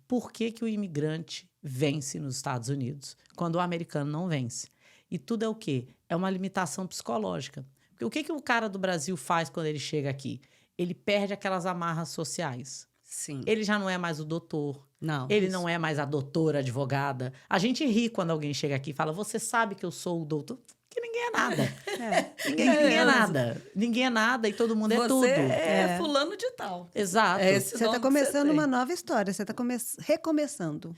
por que que o imigrante vence nos Estados Unidos quando o americano não vence. E tudo é o quê? É uma limitação psicológica. Porque o que que o cara do Brasil faz quando ele chega aqui? Ele perde aquelas amarras sociais. Sim. Ele já não é mais o doutor. Não. Ele isso. não é mais a doutora, advogada. A gente ri quando alguém chega aqui e fala, você sabe que eu sou o doutor? Que ninguém é nada. Ninguém é nada. Ninguém é nada e todo mundo é tudo. Você é fulano de tal. Exato. É esse Você nome está que começando tem. uma nova história, você está recomeçando.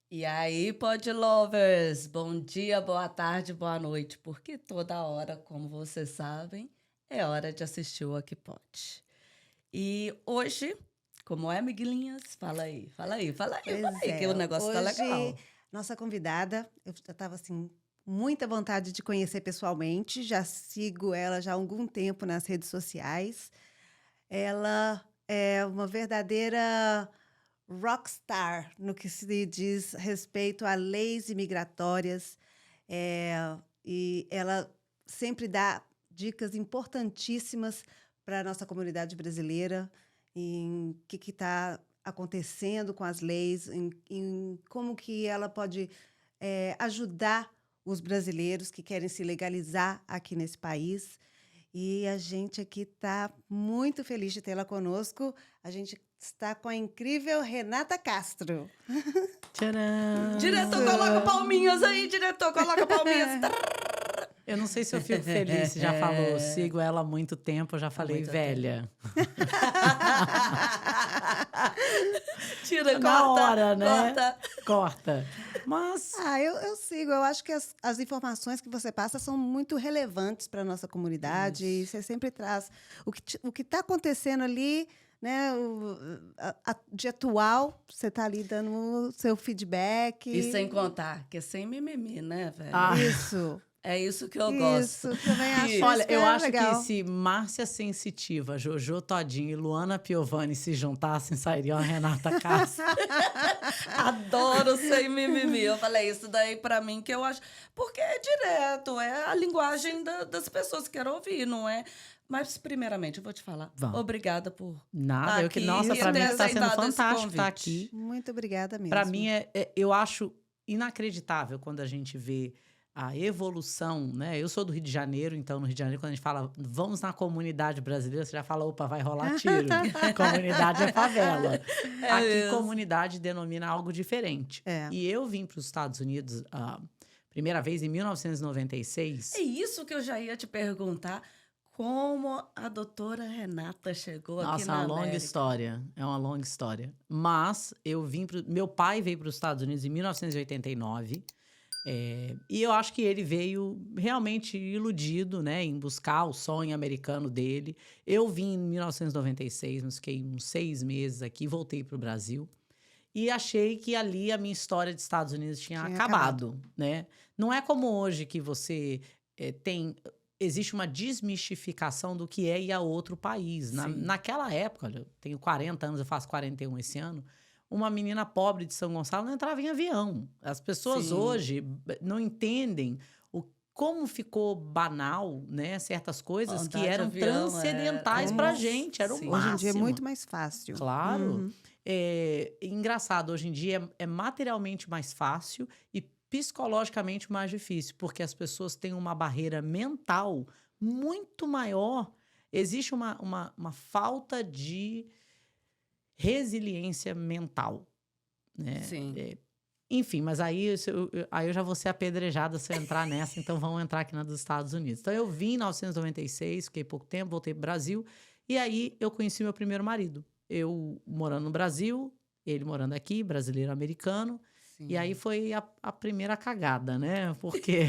E aí, Pod Lovers, bom dia, boa tarde, boa noite, porque toda hora, como vocês sabem, é hora de assistir o Aqui Pode. E hoje, como é, Miguelinhas? Fala aí, que o negócio tá legal. Hoje, nossa convidada, eu já estava assim, muita vontade de conhecer pessoalmente, já sigo ela já há algum tempo nas redes sociais. Ela é uma verdadeira rockstar no que se diz respeito a leis imigratórias, e ela sempre dá dicas importantíssimas para a nossa comunidade brasileira em que está acontecendo com as leis, em como que ela pode ajudar os brasileiros que querem se legalizar aqui nesse país. E a gente aqui está muito feliz de tê-la conosco. A gente está com a incrível Renata Castro. Tcharam! Diretor, coloca palminhas aí, diretor, coloca palminhas. Eu não sei se eu fico feliz, você já falou, sigo ela há muito tempo, eu já falei muito velha. Tira, Na corta, hora, né? corta. Corta. Mas Eu sigo. Eu acho que as informações que você passa são muito relevantes para a nossa comunidade. E você sempre traz o que está acontecendo ali, né? De atual, você está ali dando o seu feedback. E sem contar, que é sem mimimi, né, velho? Isso. É isso que eu gosto. Isso, também acho olha, isso eu acho legal. que se Márcia Sensitiva, Jojo Todinho e Luana Piovani se juntassem, sairiam a Renata Castro. Adoro sem mimimi. Eu falei isso daí pra mim que eu acho... Porque é direto, é a linguagem das pessoas que querem ouvir, não é? Mas, primeiramente, eu vou te falar. Vamos. Obrigada por Nada, tá eu que, aqui nossa, e pra mim ter está sendo aceitado esse fantástico estar convite. aqui. Muito obrigada mesmo. Para mim, eu acho inacreditável quando a gente vê a evolução, né? Eu sou do Rio de Janeiro, então no Rio de Janeiro, quando a gente fala vamos na comunidade brasileira, você já fala, opa, vai rolar tiro. Comunidade é favela. Aqui, mesmo. comunidade denomina algo diferente. É. E eu vim para os Estados Unidos a primeira vez em 1996. É isso que eu já ia te perguntar. Como a doutora Renata chegou aqui Nossa, é na uma longa América? história. É uma longa história. Mas meu pai veio para os Estados Unidos em 1989. E eu acho que ele veio realmente iludido, né, em buscar o sonho americano dele. Eu vim em 1996, mas fiquei uns 6 meses aqui, voltei para o Brasil. E achei que ali a minha história de Estados Unidos tinha acabado, né? Não é como hoje que você existe uma desmistificação do que é ir a outro país. Naquela época, olha, eu tenho 40 anos, eu faço 41 esse ano, uma menina pobre de São Gonçalo não entrava em avião. As pessoas hoje não entendem como ficou banal, né? Certas coisas Andar que de eram avião transcendentais pra gente. Era o Sim. máximo. Hoje em dia é muito mais fácil. Claro. Engraçado, hoje em dia é materialmente mais fácil e psicologicamente mais difícil, porque as pessoas têm uma barreira mental muito maior. Existe uma falta de resiliência mental, né? Sim. Enfim, mas aí eu já vou ser apedrejada se eu entrar nessa, então vamos entrar aqui na dos Estados Unidos. Então eu vim em 1996, fiquei pouco tempo, voltei para o Brasil, e aí eu conheci meu primeiro marido. Eu morando no Brasil, ele morando aqui, brasileiro-americano, e aí foi a primeira cagada, né? Porque...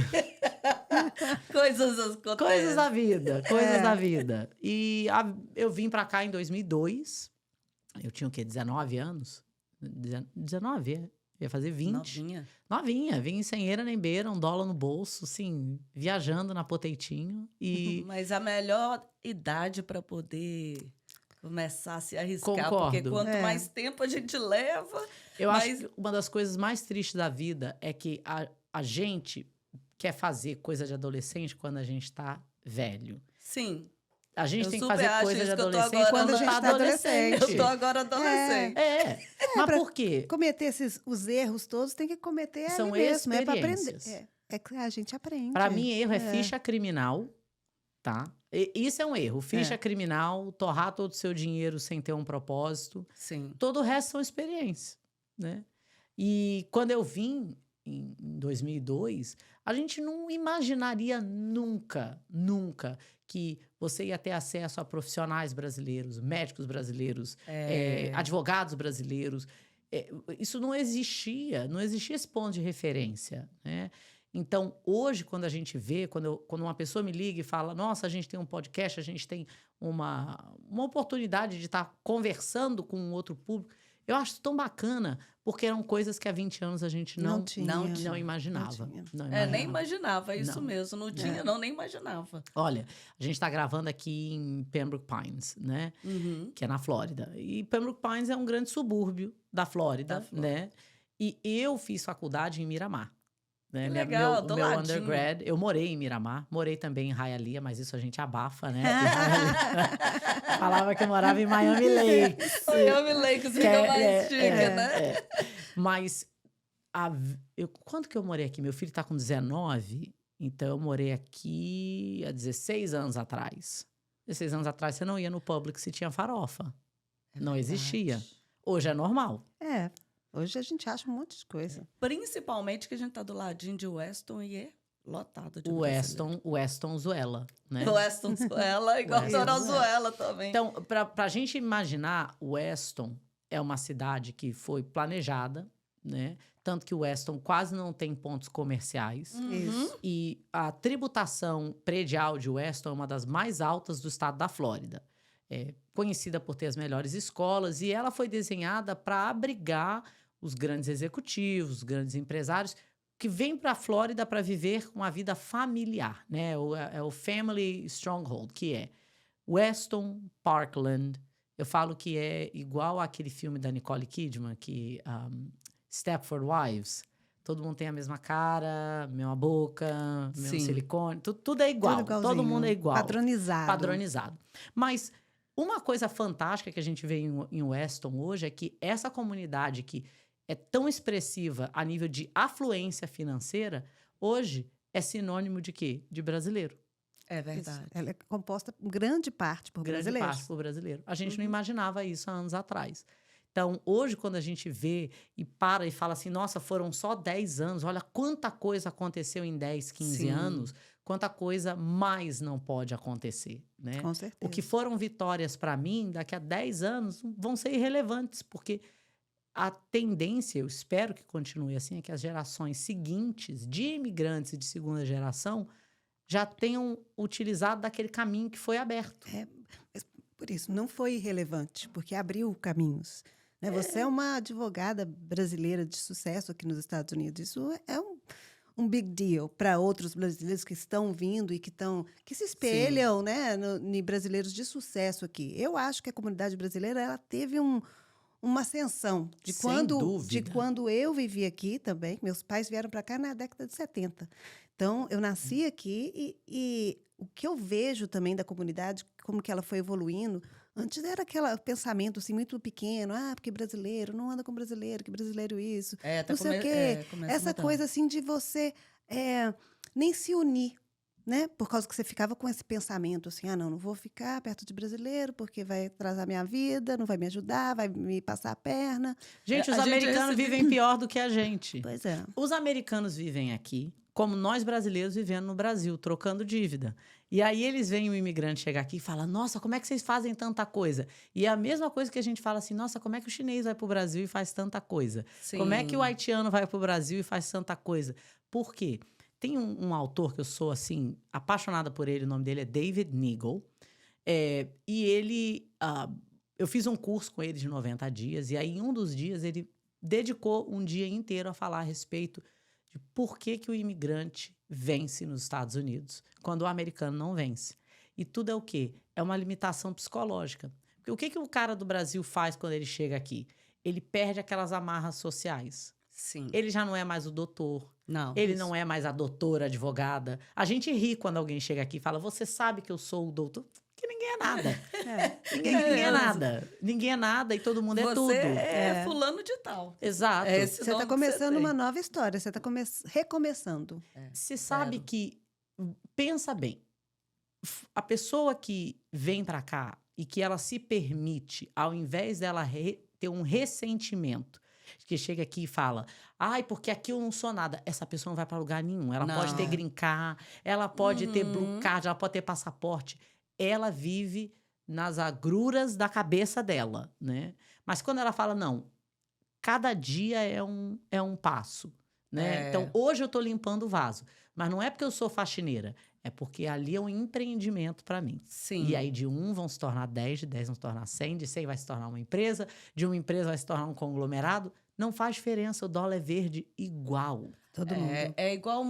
Coisas acontecem. Coisas da vida, coisas da vida. E eu vim para cá em 2002, eu tinha o quê? 19 anos? 19, Ia fazer 20. Novinha. Novinha, vinha sem eira nem beira, $1 no bolso, assim, viajando na Poteitinho. E Mas a melhor idade para poder começar a se arriscar. Concordo. Porque quanto mais tempo a gente leva... eu acho que uma das coisas mais tristes da vida é que a gente quer fazer coisa de adolescente quando a gente tá velho. Sim. A gente Eu tem que super fazer acho coisa de isso que eu tô adolescente agora quando a gente tá tá adolescente. Eu tô agora adolescente. Mas pra por quê? Cometer os erros todos tem que cometer São ali mesmo. É para aprender. experiências. É que a gente aprende. Para mim, erro é ficha criminal, tá? Isso é um erro. Ficha criminal, torrar todo o seu dinheiro sem ter um propósito. Sim. Todo o resto são experiências, né? E quando eu vim em 2002, a gente não imaginaria nunca que você ia ter acesso a profissionais brasileiros, médicos brasileiros, advogados brasileiros. Isso não existia esse ponto de referência, né? Então, hoje, quando a gente vê, quando uma pessoa me liga e fala, nossa, a gente tem um podcast, a gente tem uma oportunidade de estar conversando com um outro público, eu acho isso tão bacana, porque eram coisas que há 20 anos a gente não imaginava. Nem imaginava, isso Não. mesmo. Não tinha, nem imaginava. Olha, a gente está gravando aqui em Pembroke Pines, né? Que é na Flórida. E Pembroke Pines é um grande subúrbio da Flórida, né? E eu fiz faculdade em Miramar. Né? Legal, meu undergrad, eu morei em Miramar, morei também em Hialeah, mas isso a gente abafa, né? Falava que eu morava em Miami Lakes. Miami Lakes fica mais chique, né? Mas, quando que eu morei aqui? Meu filho tá com 19, então eu morei aqui há 16 anos atrás. 16 anos atrás você não ia no Publix se tinha farofa. Não existia. Hoje é normal. Hoje a gente acha um monte de coisa. Principalmente que a gente tá do ladinho de Weston e é lotado de O Weston Zuela, né? O Weston Zuela, igual o Zuela também. Então, pra gente imaginar, o Weston é uma cidade que foi planejada, né? Tanto que o Weston quase não tem pontos comerciais. Isso. E a tributação predial de Weston é uma das mais altas do estado da Flórida. É conhecida por ter as melhores escolas, e ela foi desenhada para abrigar os grandes executivos, os grandes empresários que vêm para a Flórida para viver uma vida familiar, né? É o Family Stronghold, que é Weston, Parkland. Eu falo que é igual àquele filme da Nicole Kidman, que Stepford Wives. Todo mundo tem a mesma cara, mesma boca, mesmo silicone. Tudo é igual. Todo mundo é igual. Padronizado. Mas uma coisa fantástica que a gente vê em Weston hoje é que essa comunidade que é tão expressiva a nível de afluência financeira, hoje é sinônimo de quê? De brasileiro. É verdade. Isso. Ela é composta grande parte por brasileiros. Grande parte por brasileiro. A gente não imaginava isso há anos atrás. Então, hoje, quando a gente vê e para e fala assim, nossa, foram só 10 anos, olha quanta coisa aconteceu em 10, 15 anos, quanta coisa mais não pode acontecer, né? Com certeza. O que foram vitórias para mim, daqui a 10 anos, vão ser irrelevantes, porque a tendência, eu espero que continue assim, é que as gerações seguintes de imigrantes e de segunda geração já tenham utilizado daquele caminho que foi aberto. Por isso, não foi irrelevante, porque abriu caminhos. Né? Você é uma advogada brasileira de sucesso aqui nos Estados Unidos. Isso é um big deal para outros brasileiros que estão vindo e que se espelham, né, em brasileiros de sucesso aqui. Eu acho que a comunidade brasileira ela teve uma ascensão de quando eu vivi aqui também. Meus pais vieram para cá na década de 70. Então, eu nasci aqui e o que eu vejo também da comunidade, como que ela foi evoluindo. Antes era aquele pensamento assim, muito pequeno. Porque brasileiro não anda com brasileiro, que brasileiro isso. Não sei o quê. Essa coisa assim de você nem se unir. Né? Por causa que você ficava com esse pensamento assim, não vou ficar perto de brasileiro porque vai atrasar minha vida, não vai me ajudar, vai me passar a perna. Gente, os americanos vivem pior do que a gente. Pois é. Os americanos vivem aqui, como nós brasileiros vivendo no Brasil, trocando dívida. E aí eles veem um imigrante chegar aqui e falam, nossa, como é que vocês fazem tanta coisa? E é a mesma coisa que a gente fala assim, nossa, como é que o chinês vai para o Brasil e faz tanta coisa? Sim. Como é que o haitiano vai para o Brasil e faz tanta coisa? Por quê? Tem um autor que eu sou, assim, apaixonada por ele, o nome dele é David Neagle. E ele... eu fiz um curso com ele de 90 dias, e aí em um dos dias ele dedicou um dia inteiro a falar a respeito de por que que o imigrante vence nos Estados Unidos, quando o americano não vence. E tudo é o quê? É uma limitação psicológica. Porque o que que o cara do Brasil faz quando ele chega aqui? Ele perde aquelas amarras sociais. Sim. Ele já não é mais o doutor. Não. Ele não é mais a doutora, advogada. A gente ri quando alguém chega aqui e fala, você sabe que eu sou o doutor? Que ninguém é nada. Ninguém é nada. Ninguém é nada e todo mundo é tudo. Você é fulano de tal. Exato. É esse Você está nome que começando tem. uma nova história, você está recomeçando. Você sabe Zero. que, pensa bem, a pessoa que vem pra cá e que ela se permite, ao invés dela ter um ressentimento, que chega aqui e fala, ai, porque aqui eu não sou nada. Essa pessoa não vai pra lugar nenhum. Ela pode ter Não. green card, ela pode ter blue Uhum. card, ela pode ter passaporte. Ela vive nas agruras da cabeça dela, né? Mas quando ela fala, não, cada dia é um passo, né? É. Então, hoje eu tô limpando o vaso. Mas não é porque eu sou faxineira. É porque ali é um empreendimento para mim. Sim. E aí, de 1 vão se tornar 10, de 10 vão se tornar 100, de 100 vai se tornar uma empresa, de uma empresa vai se tornar um conglomerado. Não faz diferença, o dólar é verde igual. Todo mundo. É igual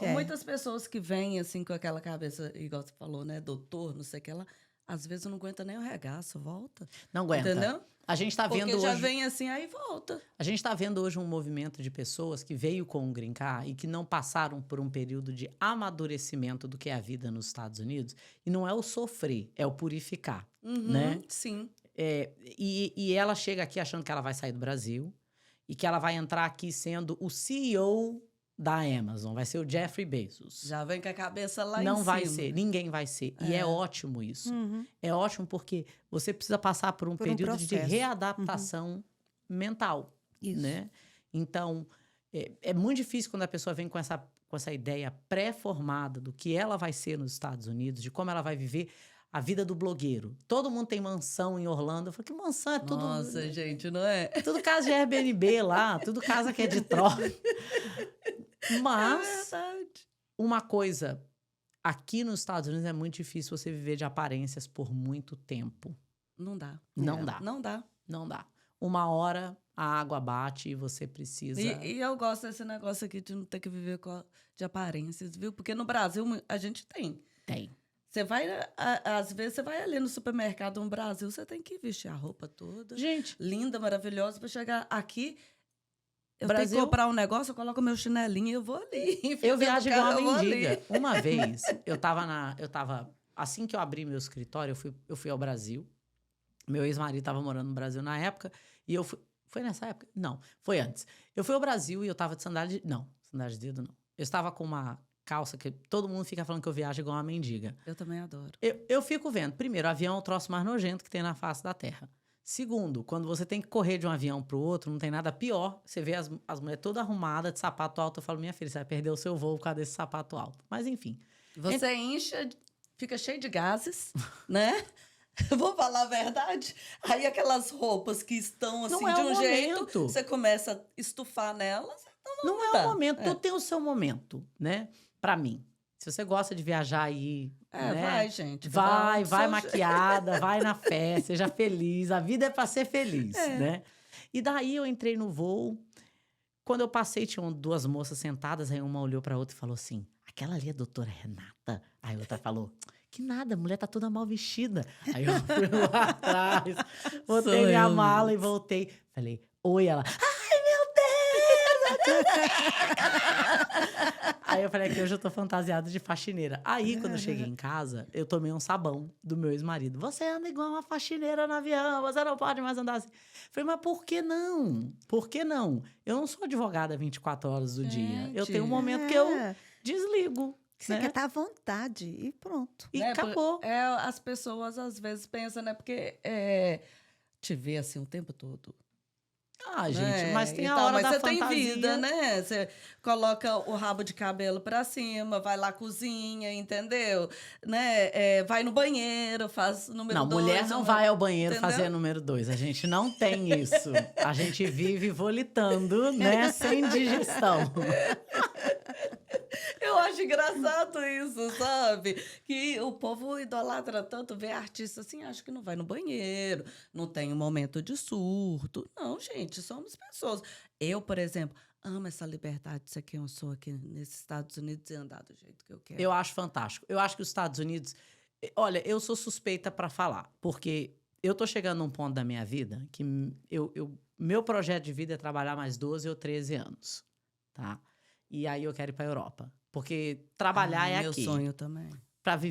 É. muitas pessoas que vêm assim com aquela cabeça, igual você falou, né? Doutor, não sei o que lá. Às vezes não aguenta nem o regaço, volta. Não aguenta. Entendeu? A gente tá Porque vendo já hoje. vem assim, aí volta. A gente está vendo hoje um movimento de pessoas que veio com o Green Card e que não passaram por um período de amadurecimento do que é a vida nos Estados Unidos. E não é o sofrer, é o purificar. Uhum, Né? Sim. E ela chega aqui achando que ela vai sair do Brasil e que ela vai entrar aqui sendo o CEO da Amazon. Vai ser o Jeffrey Bezos. Já vem com a cabeça lá Não em vai cima. ser, ninguém vai ser. E é ótimo isso. Uhum. É ótimo porque você precisa passar por um Por um período de processo. readaptação mental. Isso. Né? Então, é muito difícil quando a pessoa vem com essa ideia pré-formada do que ela vai ser nos Estados Unidos, de como ela vai viver a vida do blogueiro. Todo mundo tem mansão em Orlando. Eu falo, que mansão é tudo... Nossa, gente, não é? Tudo casa de Airbnb lá, tudo casa que é de troca. Mas, É verdade. uma coisa, aqui nos Estados Unidos é muito difícil você viver de aparências por muito tempo. Não dá. Não dá. Não dá. Não dá. Uma hora a água bate e você precisa... E eu gosto desse negócio aqui de não ter que viver de aparências, viu? Porque no Brasil a gente tem. Tem. Você vai, às vezes, você vai ali no supermercado no Brasil, você tem que vestir a roupa toda. Gente, Linda, maravilhosa, para chegar aqui. Eu tenho Brasil- que comprar um negócio, eu coloco meu chinelinho e eu vou ali. eu viajo igual eu vou uma ali. mendiga. Uma vez, eu tava... Assim que eu abri meu escritório, eu fui ao Brasil. Meu ex-marido estava morando no Brasil na época. E eu fui... Foi nessa época? Não, foi antes. Eu fui ao Brasil e eu tava de sandália de... Não, sandália de dedo não. Eu estava com uma calça que todo mundo fica falando que eu viajo igual uma mendiga. Eu também adoro. Eu fico vendo. Primeiro, avião é o troço mais nojento que tem na face da Terra. Segundo, quando você tem que correr de um avião pro outro, não tem nada pior. Você vê as mulheres todas arrumadas, de sapato alto. Eu falo, minha filha, você vai perder o seu voo por causa desse sapato alto. Mas, enfim. Você incha, fica cheio de gases, né? Eu vou falar a verdade. Aí aquelas roupas que estão assim Não é de o um jeito, momento. você começa a estufar nelas. Então Não é dá. o momento. Tudo tem o seu momento, né? Pra mim. Se você gosta de viajar aí, né? Vai, gente. Vai cada um do seu maquiada, vai na fé, seja feliz. A vida é pra ser feliz, né? E daí eu entrei no voo. Quando eu passei, tinham duas moças sentadas, aí uma olhou pra outra e falou assim, aquela ali é a doutora Renata? Aí a outra falou, que nada, a mulher tá toda mal vestida. Aí eu fui lá atrás, botei Sou minha eu, mala e voltei. Falei, oi, ela, ai, meu Deus! Aí eu falei que hoje eu tô fantasiada de faxineira. Aí, quando eu cheguei em casa, eu tomei um sabão do meu ex-marido. Você anda igual uma faxineira no avião, você não pode mais andar assim. Falei, mas por que não? Por que não? Eu não sou advogada 24 horas do dia. Eu tenho um momento que eu desligo. Você né? quer estar à vontade e pronto. E Né, acabou. As pessoas às vezes pensam, né? Porque te vê assim o tempo todo. Ah, gente, né, mas tem e a tal, hora mas da você fantasia. tem vida, né? Você coloca o rabo de cabelo pra cima, vai lá cozinha, entendeu? Né? Vai no banheiro, faz número Não, 2. mulher não vai ao banheiro entendeu? fazer número 2. A gente não tem isso. A gente vive volitando, né? Sem digestão. Eu acho acho engraçado isso, sabe? Que o povo idolatra tanto ver artista assim, acho que não vai no banheiro, não tem um momento de surto. Não, gente, somos pessoas. Eu, por exemplo, amo essa liberdade de ser quem eu sou aqui nesses Estados Unidos e andar do jeito que eu quero. Eu acho fantástico. Eu acho que os Estados Unidos... Olha, eu sou suspeita para falar, porque eu tô chegando num ponto da minha vida que meu projeto de vida é trabalhar mais 12 ou 13 anos, tá? E aí eu quero ir para a Europa, porque trabalhar é meu aqui, sonho também.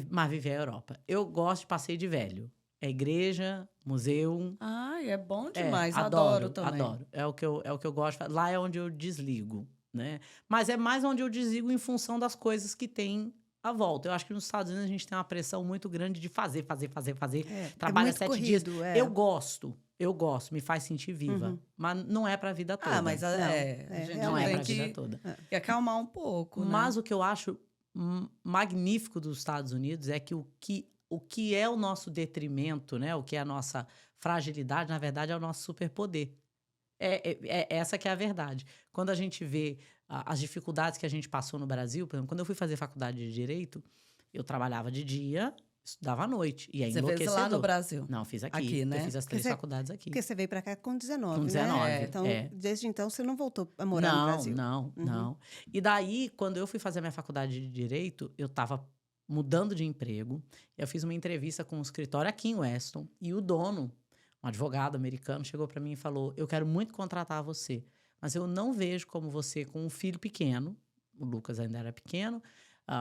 mas viver a Europa. Eu gosto de passeio de velho. É igreja, museu. Ai, é bom É, demais, adoro adoro, também. adoro. É o que eu gosto de fazer. Lá é onde eu desligo, né? Mas é mais onde eu desligo em função das coisas que tem à volta. Eu acho que nos Estados Unidos a gente tem uma pressão muito grande de fazer. Trabalha muito 7 dias. corrido, é. Eu gosto, me faz sentir viva. Uhum. Mas não é para a vida toda. Ah, mas a é, gente não é tem para a vida que, toda. que acalmar um pouco, né? Mas o que eu acho magnífico dos Estados Unidos é que o que é o nosso detrimento, né? O que é a nossa fragilidade, na verdade, é o nosso superpoder. Essa que é a verdade. Quando a gente vê as dificuldades que a gente passou no Brasil, por exemplo, quando eu fui fazer faculdade de Direito, eu trabalhava de dia, estudava à noite. E é Você enlouquecedor. fez lá no Brasil? Não, fiz aqui. Aqui, né? Eu fiz as 3 faculdades aqui. Porque você veio para cá com 19, Com 19, né? Então, desde então, você não voltou a morar no Brasil. Não. E daí, quando eu fui fazer a minha faculdade de Direito, eu estava mudando de emprego. Eu fiz uma entrevista com um escritório aqui em Weston. E o dono, um advogado americano, chegou para mim e falou: eu quero muito contratar você, mas eu não vejo como você, com um filho pequeno, o Lucas ainda era pequeno,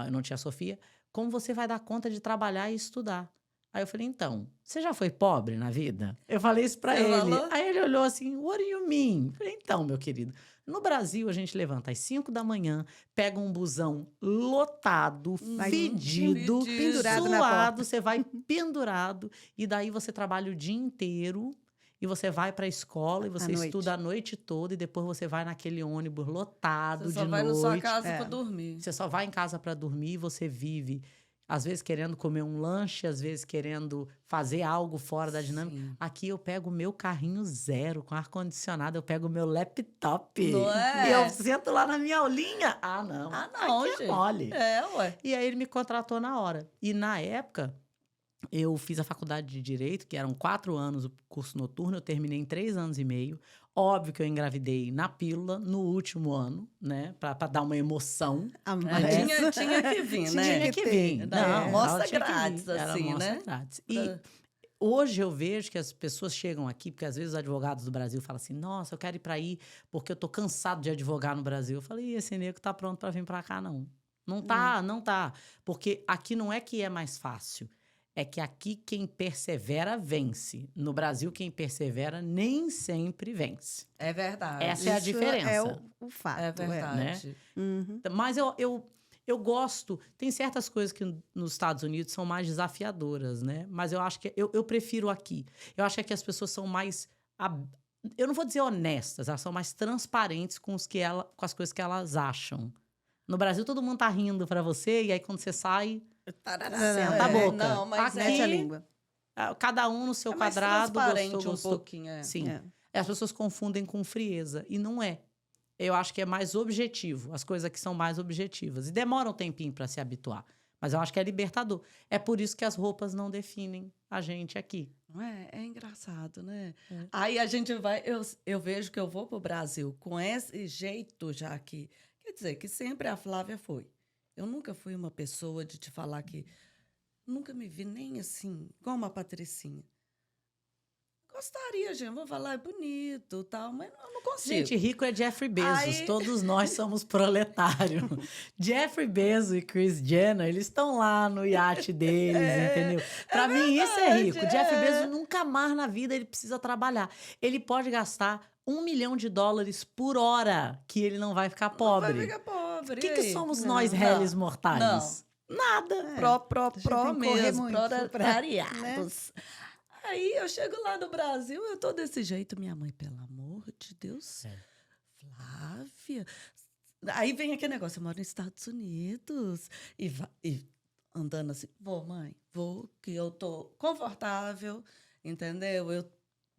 eu não tinha a Sofia, como você vai dar conta de trabalhar e estudar. Aí eu falei: então, você já foi pobre na vida? Eu falei isso pra Você ele. falou? Aí ele olhou assim: what do you mean? Eu falei: então, meu querido, no Brasil a gente levanta às 5 da manhã, pega um busão lotado, Vai fedido, pendurado na suado, porta. você vai pendurado, e daí você trabalha o dia inteiro, e você vai para a escola, e você noite. estuda a noite toda, e depois você vai naquele ônibus lotado Você só de vai noite. na sua casa pra dormir. Você só vai em casa para dormir e você vive, às vezes querendo comer um lanche, às vezes querendo fazer algo fora da dinâmica. Sim. Aqui eu pego o meu carrinho zero, com ar-condicionado, eu pego o meu laptop. Não é? E eu sento lá na minha aulinha. Não. Ah, não, Aqui é gente. mole. Ué. E aí ele me contratou na hora. E na época, eu fiz a faculdade de Direito, que eram 4 anos o curso noturno, eu terminei em 3 anos e meio. Óbvio que eu engravidei na pílula, no último ano, né? Pra dar uma emoção. Tinha que vir, né? Tinha que vir. Não, mostra ela tinha que vir. grátis, Era assim, mostra né? grátis. E hoje eu vejo que as pessoas chegam aqui, porque às vezes os advogados do Brasil falam assim: nossa, eu quero ir para aí porque eu tô cansado de advogar no Brasil. Eu falei: esse nego tá pronto para vir para cá, não. Não tá. Porque aqui não é que é mais fácil. É que aqui quem persevera vence. No Brasil, quem persevera nem sempre vence. É verdade. Essa é a diferença. É o fato. É verdade. Uhum. Mas eu gosto. Tem certas coisas que nos Estados Unidos são mais desafiadoras, né? Mas eu acho que eu prefiro aqui. Eu acho que as pessoas são mais. Eu não vou dizer honestas, elas são mais transparentes com as coisas que elas acham. No Brasil, todo mundo tá rindo pra você, e aí quando você sai, senta a boca. Não, mas aqui, Mete a língua. cada um no seu é mais quadrado. transparente Gostou. um pouquinho. Sim. É. As pessoas confundem com frieza. E não é. Eu acho que é mais objetivo. As coisas aqui são mais objetivas. E demora um tempinho para se habituar. Mas eu acho que é libertador. É por isso que as roupas não definem a gente aqui. Não é? É engraçado, né? Aí a gente vai... Eu vejo que eu vou pro Brasil com esse jeito já aqui. Quer dizer, que sempre a Flávia foi. Eu nunca fui uma pessoa de te falar que... Nunca me vi nem assim, igual uma Patricinha. Gostaria, gente. Vou falar, é bonito e tal, mas eu não consigo. Gente, rico é Jeffrey Bezos. Aí- Todos nós somos proletários. Jeffrey Bezos e Kris Jenner, eles estão lá no iate deles, entendeu? Pra mim, isso é rico. verdade, Jeff Bezos nunca mais na vida ele precisa trabalhar. Ele pode gastar $1 milhão por hora que ele não vai ficar pobre. Vai ficar pobre. O que e aí? somos Não. nós, réis mortais? Não. Nada. Pró tem que correr mesmo, muito proletariados. Aí eu chego lá no Brasil, eu tô desse jeito. Minha mãe, pelo amor de Deus, Flávia. Aí vem aquele negócio, eu moro nos Estados Unidos. E andando assim, vou, mãe, vou, que eu tô confortável, entendeu? Eu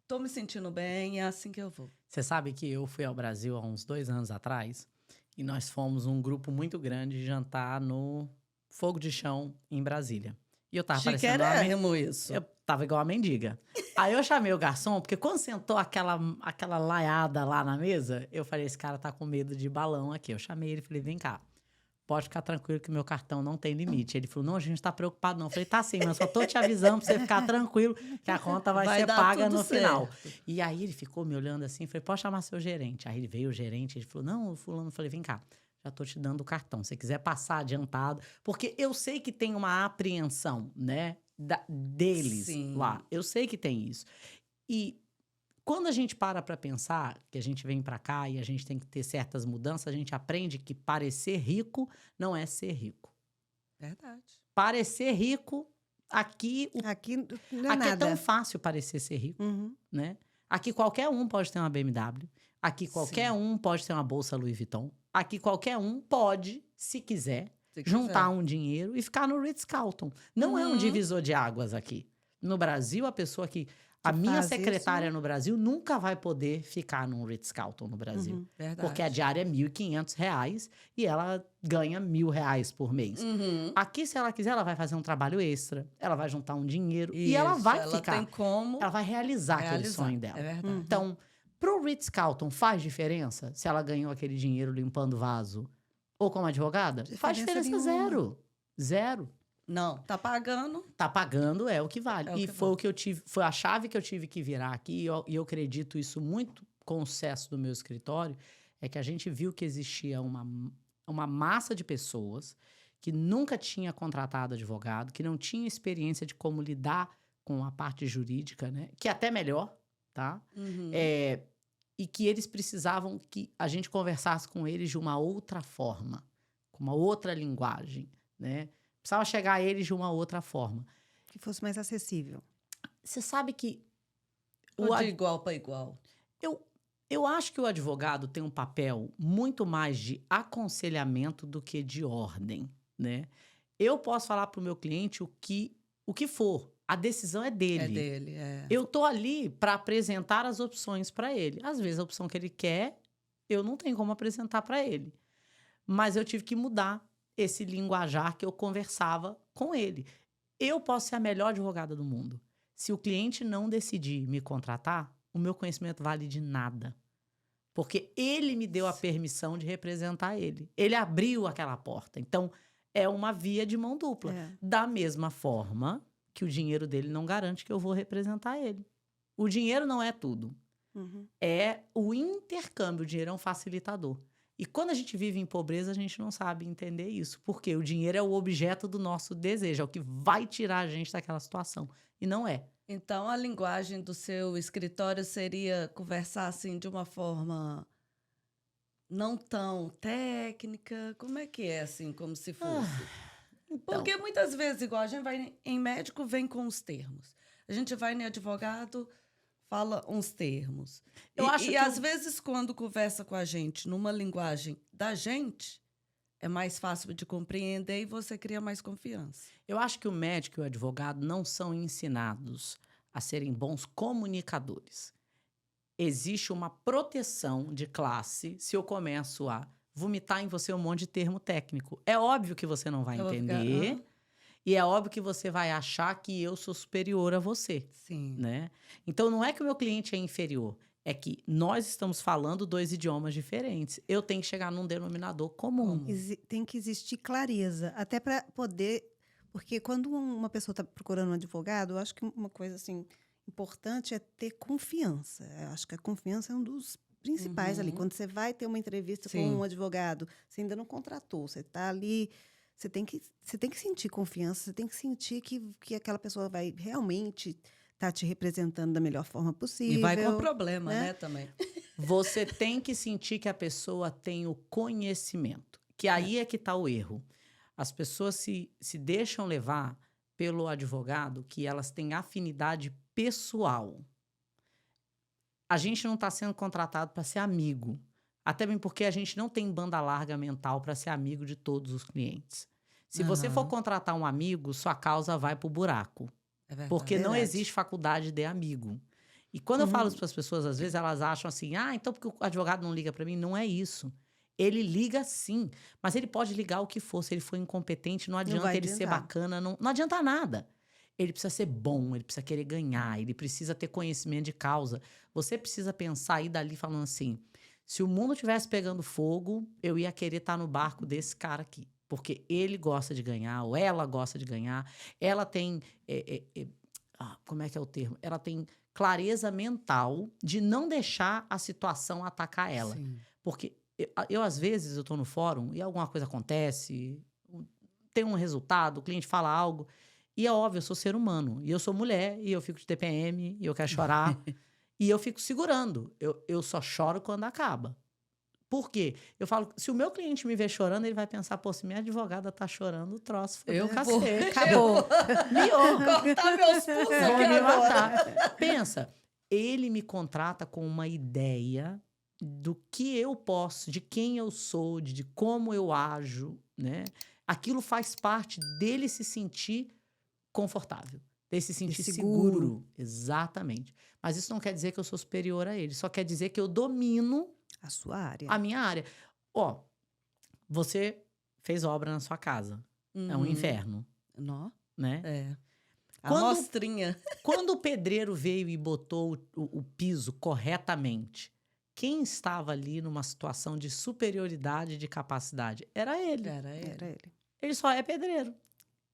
tô me sentindo bem, é assim que eu vou. Você sabe que eu fui ao Brasil há uns 2 anos atrás E nós fomos um grupo muito grande jantar no Fogo de Chão, em Brasília. E eu tava parecendo Chiquérrimo isso. eu tava igual a mendiga. Aí eu chamei o garçom, porque quando sentou aquela laiada lá na mesa, eu falei, esse cara tá com medo de balão aqui. Eu chamei ele e falei, vem cá, pode ficar tranquilo que meu cartão não tem limite. Ele falou, não, a gente tá preocupado não. Eu falei, tá sim, mas só tô te avisando pra você ficar tranquilo que a conta vai ser dar paga tudo no final. certo. E aí ele ficou me olhando assim, falei, pode chamar seu gerente. Aí ele veio o gerente, ele falou, não, o fulano, eu falei, vem cá, já tô te dando o cartão. Se você quiser passar adiantado, porque eu sei que tem uma apreensão, né, deles Sim. lá. Eu sei que tem isso. E quando a gente para pensar, que a gente vem para cá e a gente tem que ter certas mudanças, a gente aprende que parecer rico não é ser rico. Verdade. Parecer rico, aqui Aqui não é aqui é nada. tão fácil parecer ser rico, Uhum. né? Aqui qualquer um pode ter uma BMW. Aqui qualquer Sim. um pode ter uma bolsa Louis Vuitton. Aqui qualquer um pode, se quiser, Se juntar quiser. um dinheiro e ficar no Ritz-Carlton. Não é um Uhum. divisor de águas aqui. No Brasil, a pessoa que... A Que minha faz secretária isso. no Brasil nunca vai poder ficar num Ritz-Carlton no Brasil. Uhum. Verdade. Porque a diária é R$1.500 e ela ganha R$1.000 por mês. Uhum. Aqui, se ela quiser, ela vai fazer um trabalho extra. Ela vai juntar um dinheiro e ela Isso, vai ela ficar. tem como Ela vai realizar aquele realizar. sonho dela. É verdade. Uhum. Então, pro Ritz-Carlton, faz diferença se ela ganhou aquele dinheiro limpando vaso ou como advogada? Faz Diferença diferença nenhuma. zero. Zero. Não, tá pagando. Tá pagando é o que vale. É o E que foi vale. o que eu tive, foi a chave que eu tive que virar aqui, e eu acredito isso muito com o sucesso do meu escritório, é que a gente viu que existia uma massa de pessoas que nunca tinha contratado advogado, que não tinha experiência de como lidar com a parte jurídica, né? Que é até melhor, tá? Uhum. E que eles precisavam que a gente conversasse com eles de uma outra forma, com uma outra linguagem, né? Precisava chegar a eles de uma outra forma. Que fosse mais acessível. Você sabe que Ou de igual para igual. eu acho que o advogado tem um papel muito mais de aconselhamento do que de ordem, né? Eu posso falar para o meu cliente o que for. A decisão é dele. É dele, é. Eu tô ali para apresentar as opções para ele. Às vezes a opção que ele quer, eu não tenho como apresentar para ele. Mas eu tive que mudar esse linguajar que eu conversava com ele. Eu posso ser a melhor advogada do mundo. Se o cliente não decidir me contratar, o meu conhecimento vale de nada. Porque ele me deu a permissão de representar ele. Ele abriu aquela porta. Então, é uma via de mão dupla. É. Da mesma forma que o dinheiro dele não garante que eu vou representar ele. O dinheiro não é tudo. Uhum. É o intercâmbio. O dinheiro é um facilitador. E quando a gente vive em pobreza, a gente não sabe entender isso. Porque o dinheiro é o objeto do nosso desejo. É o que vai tirar a gente daquela situação. E não é. Então, a linguagem do seu escritório seria conversar assim de uma forma não tão técnica? Como é que é assim, como se fosse? Então, Porque muitas vezes, igual a gente vai em médico, vem com os termos. A gente vai em advogado, fala uns termos. Eu acho e que às vezes, quando conversa com a gente numa linguagem da gente, é mais fácil de compreender e você cria mais confiança. eu acho que o médico e o advogado não são ensinados a serem bons comunicadores. Existe uma proteção de classe se eu começo a vomitar em você um monte de termo técnico. É óbvio que você não vai Eu vou ficar, entender e é óbvio que você vai achar que eu sou superior a você, Sim. né? Então, não é que o meu cliente é inferior, é que nós estamos falando dois idiomas diferentes. Eu tenho que chegar num denominador comum. Tem que existir clareza, até para poder. Porque quando uma pessoa está procurando um advogado, eu acho que uma coisa assim importante é ter confiança. Eu acho que a confiança é um dos principais ali. Quando você vai ter uma entrevista Sim. com um advogado, você ainda não contratou, você está ali. Você tem que sentir confiança, você tem que sentir que aquela pessoa vai realmente estar te representando da melhor forma possível. E vai com problema, né? né, também. Você tem que sentir que a pessoa tem o conhecimento. Que aí é que está o erro. As pessoas se deixam levar pelo advogado que elas têm afinidade pessoal. A gente não está sendo contratado para ser amigo. Até bem porque a gente não tem banda larga mental para ser amigo de todos os clientes. Se você for contratar um amigo, sua causa vai para o buraco. É verdade. Porque não Verdade. existe faculdade de amigo. E quando eu falo isso para as pessoas, às vezes elas acham assim, então porque o advogado não liga para mim, não é isso. Ele liga sim, mas ele pode ligar o que for. Se ele for incompetente, não adianta vai ele ser adiantar. bacana, não adianta nada. Ele precisa ser bom, ele precisa querer ganhar, ele precisa ter conhecimento de causa. Você precisa pensar aí dali falando assim, se o mundo estivesse pegando fogo, eu ia querer estar no barco desse cara aqui. Porque ele gosta de ganhar, ou ela gosta de ganhar. Ela tem... como é que é o termo? Ela tem clareza mental de não deixar a situação atacar ela. Sim. Porque eu, às vezes, eu tô no fórum e alguma coisa acontece, tem um resultado, o cliente fala algo, e é óbvio, eu sou ser humano, e eu sou mulher, e eu fico de TPM, e eu quero chorar, e eu fico segurando. Eu só choro quando acaba. Por quê? Eu falo, se o meu cliente me ver chorando, ele vai pensar, pô, se minha advogada tá chorando, o troço foi Eu do vou. cacete. Acabou. Miou. Cortar meus pulsos Vão aqui me agora. matar. Pensa, ele me contrata com uma ideia do que eu posso, de quem eu sou, de como eu ajo, né? Aquilo faz parte dele se sentir confortável, dele se sentir seguro. Exatamente. Mas isso não quer dizer que eu sou superior a ele, só quer dizer que eu domino A sua área. a minha área. Ó, você fez obra na sua casa. É um Uhum. inferno, Nó, né? é. A Quando- mostrinha. Quando o pedreiro veio e botou o piso corretamente, quem estava ali numa situação de superioridade de capacidade? Era ele. Era ele. Era ele. Ele só é pedreiro.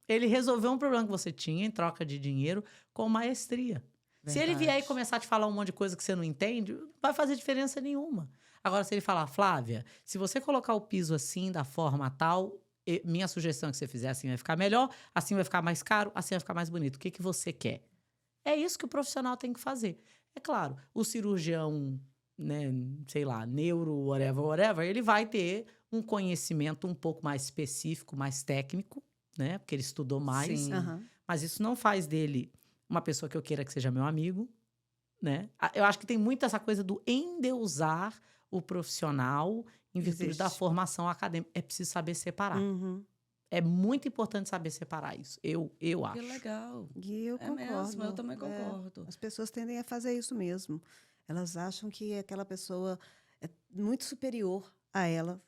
Ele resolveu um problema que você tinha em troca de dinheiro com maestria. Se ele vier e Verdade. começar a te falar um monte de coisa que você não entende, não vai fazer diferença nenhuma. Agora, se ele falar, Flávia, se você colocar o piso assim, da forma tal, minha sugestão é que você fizer assim vai ficar melhor, assim vai ficar mais caro, assim vai ficar mais bonito. O que você quer? É isso que o profissional tem que fazer. É claro, o cirurgião, né, sei lá, neuro, whatever, ele vai ter um conhecimento um pouco mais específico, mais técnico, né? Porque ele estudou mais. Sim. Aham. Mas isso não faz dele uma pessoa que eu queira que seja meu amigo, né? Eu acho que tem muito essa coisa do endeusar o profissional em virtude da Existe. formação acadêmica. É preciso saber separar. Uhum. É muito importante saber separar isso. Eu acho. Que legal. E eu É concordo. mesmo, eu também É, concordo. as pessoas tendem a fazer isso mesmo. Elas acham que aquela pessoa é muito superior a ela,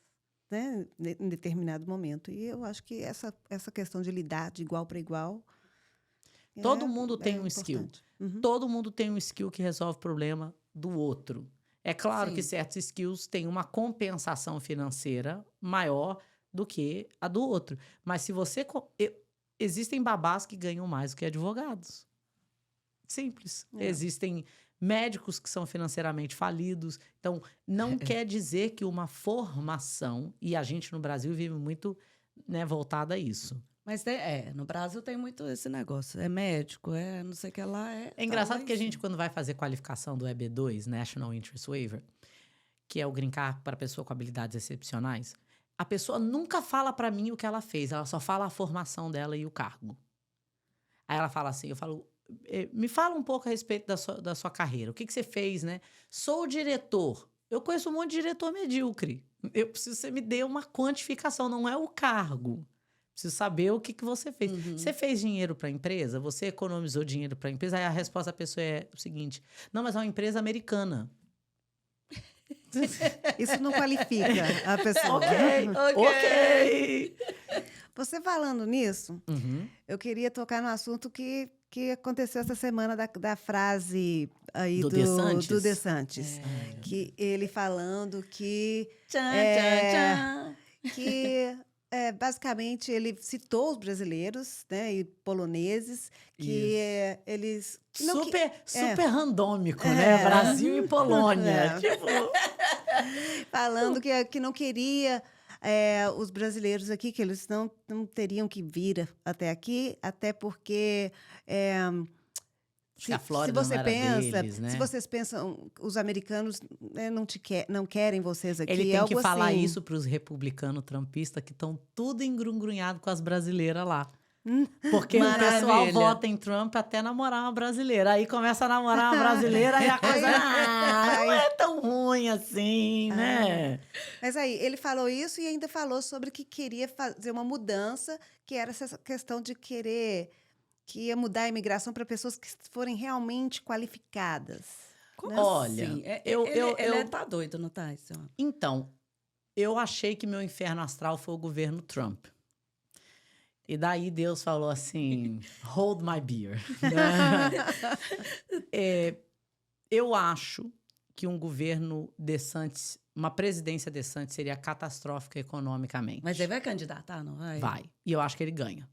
né, em determinado momento. E eu acho que essa questão de lidar de igual para igual. Todo mundo tem um skill. importante. Uhum. Todo mundo tem um skill que resolve o problema do outro. É claro que Sim. certos skills têm uma compensação financeira maior do que a do outro. Mas se você... Existem babás que ganham mais do que advogados. Simples. É. Existem médicos que são financeiramente falidos. Então, não quer dizer que uma formação... E a gente no Brasil vive muito, né, voltada a isso. Mas no Brasil tem muito esse negócio. É médico, é não sei o que lá. É engraçado tá que a lá em gente, cima. quando vai fazer qualificação do EB2, National Interest Waiver, que é o green card para pessoa com habilidades excepcionais, a pessoa nunca fala para mim o que ela fez, ela só fala a formação dela e o cargo. Aí ela fala assim, eu falo, me fala um pouco a respeito da sua carreira, o que você fez, né? Sou diretor. Eu conheço um monte de diretor medíocre. Eu preciso que você me dê uma quantificação, não é o cargo. Preciso saber o que você fez. Uhum. Você fez dinheiro para a empresa? Você economizou dinheiro para a empresa? Aí a resposta da pessoa é o seguinte: não, mas é uma empresa americana. Isso não qualifica a pessoa. Ok. Você falando nisso, Uhum. eu queria tocar no assunto que aconteceu essa semana da frase aí Do do DeSantis? do DeSantis. É. Que ele falando que Tchan, É. tchan, tchan. que basicamente ele citou os brasileiros, né, e poloneses, que Isso. eles não que- Super randômico, né? Brasil e Polônia. É. Tipo, falando que não queria os brasileiros aqui, que eles não teriam que vir até aqui, até porque acho que a Flórida se você não era pensa, deles, né? se vocês pensam, os americanos, né, não querem vocês aqui. Ele tem que algo falar assim. isso para os republicanos trampistas que estão tudo engrungrunhado com as brasileiras lá. Porque o pessoal Maravilha. vota em Trump até namorar uma brasileira. Aí começa a namorar uma brasileira e a coisa não é tão ruim assim, né? Mas aí, ele falou isso e ainda falou sobre que queria fazer uma mudança, que era essa questão de que ia mudar a imigração para pessoas que forem realmente qualificadas. Como Olha, assim? eu- Ele tá doido, não tá? Isso? Então, eu achei que meu inferno astral foi o governo Trump. E daí Deus falou assim, hold my beer. Eu acho que um governo DeSantis, uma presidência DeSantis seria catastrófica economicamente. Mas ele vai candidatar, não vai? Vai. E eu acho que ele ganha.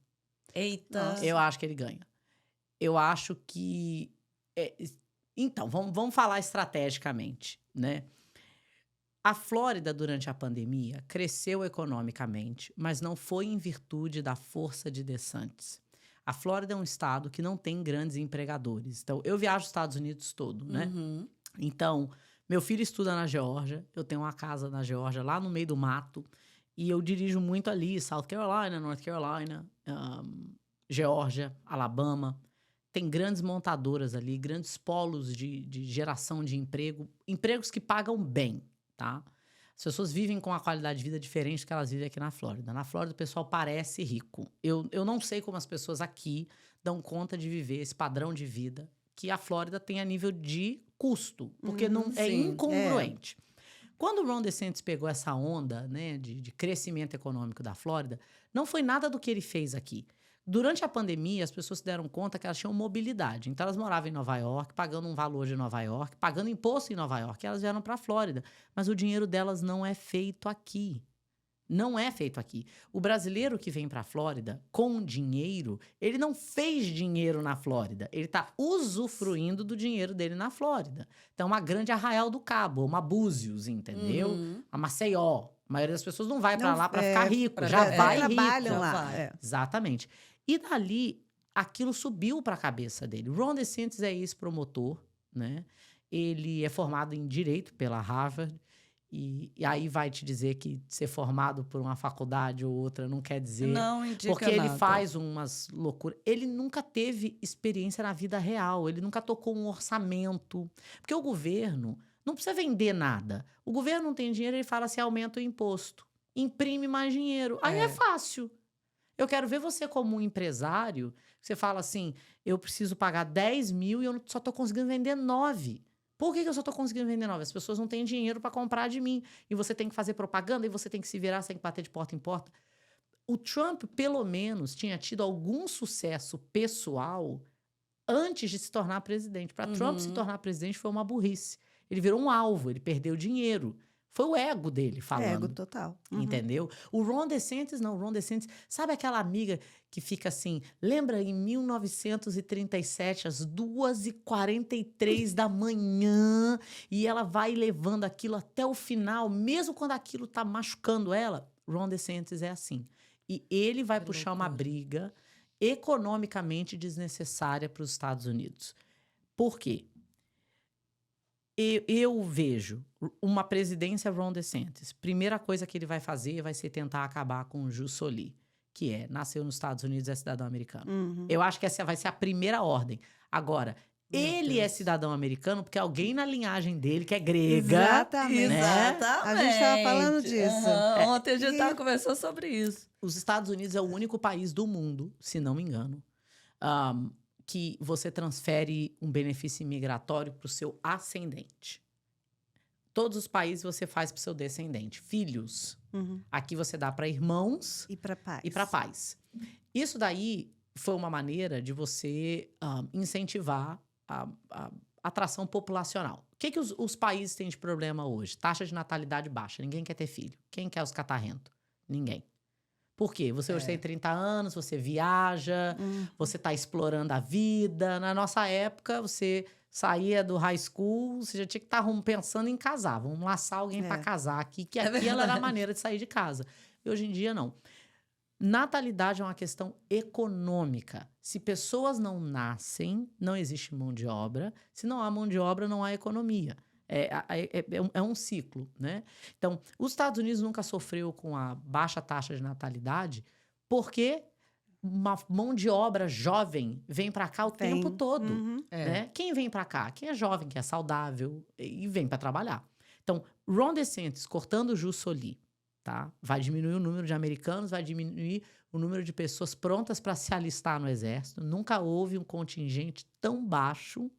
Eita. Eu acho que ele ganha. Eu acho que... Então, vamos falar estrategicamente, né? A Flórida, durante a pandemia, cresceu economicamente, mas não foi em virtude da força de DeSantis. A Flórida é um estado que não tem grandes empregadores. Então, eu viajo os Estados Unidos todo, né? Uhum. Então, meu filho estuda na Geórgia, eu tenho uma casa na Geórgia, lá no meio do mato, e eu dirijo muito ali, South Carolina, North Carolina, Geórgia, Alabama. Tem grandes montadoras ali, grandes polos de geração de emprego, empregos que pagam bem, tá? As pessoas vivem com uma qualidade de vida diferente do que elas vivem aqui na Flórida. Na Flórida, o pessoal parece rico. Eu não sei como as pessoas aqui dão conta de viver esse padrão de vida que a Flórida tem a nível de custo, porque não é sim, incongruente. Quando o Ron DeSantis pegou essa onda, né, de crescimento econômico da Flórida, não foi nada do que ele fez aqui. Durante a pandemia, as pessoas se deram conta que elas tinham mobilidade. Então, elas moravam em Nova York, pagando um valor de Nova York, pagando imposto em Nova York, e elas vieram para a Flórida. Mas o dinheiro delas não é feito aqui. Não é feito aqui. O brasileiro que vem para a Flórida com dinheiro, ele não fez dinheiro na Flórida. Ele está usufruindo do dinheiro dele na Flórida. Então, uma grande Arraial do Cabo, uma Búzios, entendeu? Uhum. A Maceió. A maioria das pessoas não vai para Não, lá para ficar rico. pra- Já é, vai trabalham rico. lá. vai. É. Exatamente. E dali, aquilo subiu para a cabeça dele. Ron DeSantis é ex-promotor, né? Ele é formado em Direito pela Harvard. E aí vai te dizer que ser formado por uma faculdade ou outra não quer dizer... Não indica Porque ele nada. faz umas loucuras. Ele nunca teve experiência na vida real. Ele nunca tocou um orçamento. Porque o governo não precisa vender nada. O governo não tem dinheiro, ele fala assim, aumenta o imposto. Imprime mais dinheiro. Aí é fácil. Eu quero ver você como um empresário, você fala assim, eu preciso pagar 10 mil e eu só estou conseguindo vender 9. Por que eu só estou conseguindo vender 9? As pessoas não têm dinheiro para comprar de mim. E você tem que fazer propaganda, e você tem que se virar, você tem que bater de porta em porta. O Trump, pelo menos, tinha tido algum sucesso pessoal antes de se tornar presidente. Para Trump se tornar presidente foi uma burrice. Ele virou um alvo, ele perdeu dinheiro. Foi o ego dele falando. Ego total. Entendeu? O Ron DeSantis não. O Ron DeSantis... Sabe aquela amiga que fica assim... Lembra em 1937, às 2h43 da manhã, e ela vai levando aquilo até o final, mesmo quando aquilo tá machucando ela? Ron DeSantis é assim. E ele vai puxar uma briga economicamente desnecessária para os Estados Unidos. Por quê? Eu vejo uma presidência Ron DeSantis. Primeira coisa que ele vai fazer vai ser tentar acabar com o jus soli, que nasceu nos Estados Unidos, é cidadão americano. Eu acho que essa vai ser a primeira ordem. Agora, ele é cidadão americano porque alguém na linhagem dele, que é grega... Exatamente. Né? Exatamente. A gente estava falando disso. Ontem a gente tava conversando sobre isso. Os Estados Unidos é o único país do mundo, se não me engano, que você transfere um benefício migratório para o seu ascendente. Todos os países você faz para o seu descendente. Filhos, aqui você dá para irmãos E para pais. e para pais. Isso daí foi uma maneira de você incentivar a atração populacional. O que os países têm de problema hoje? Taxa de natalidade baixa. Ninguém quer ter filho. Quem quer os catarrentos? Ninguém. Por quê? Você hoje tem 30 anos, você viaja, você está explorando a vida. Na nossa época, você saía do high school, você já tinha que estar pensando em casar. Vamos laçar alguém para casar aqui, que aquela era a maneira de sair de casa. E hoje em dia, não. Natalidade é uma questão econômica. Se pessoas não nascem, não existe mão de obra. Se não há mão de obra, não há economia. É um ciclo, né? Então, os Estados Unidos nunca sofreu com a baixa taxa de natalidade porque uma mão de obra jovem vem para cá o tempo todo, né? Quem vem para cá? Quem é jovem, que é saudável e vem para trabalhar. Então, Ron DeSantis cortando o jus soli, tá? Vai diminuir o número de americanos, vai diminuir o número de pessoas prontas para se alistar no exército. Nunca houve um contingente tão baixo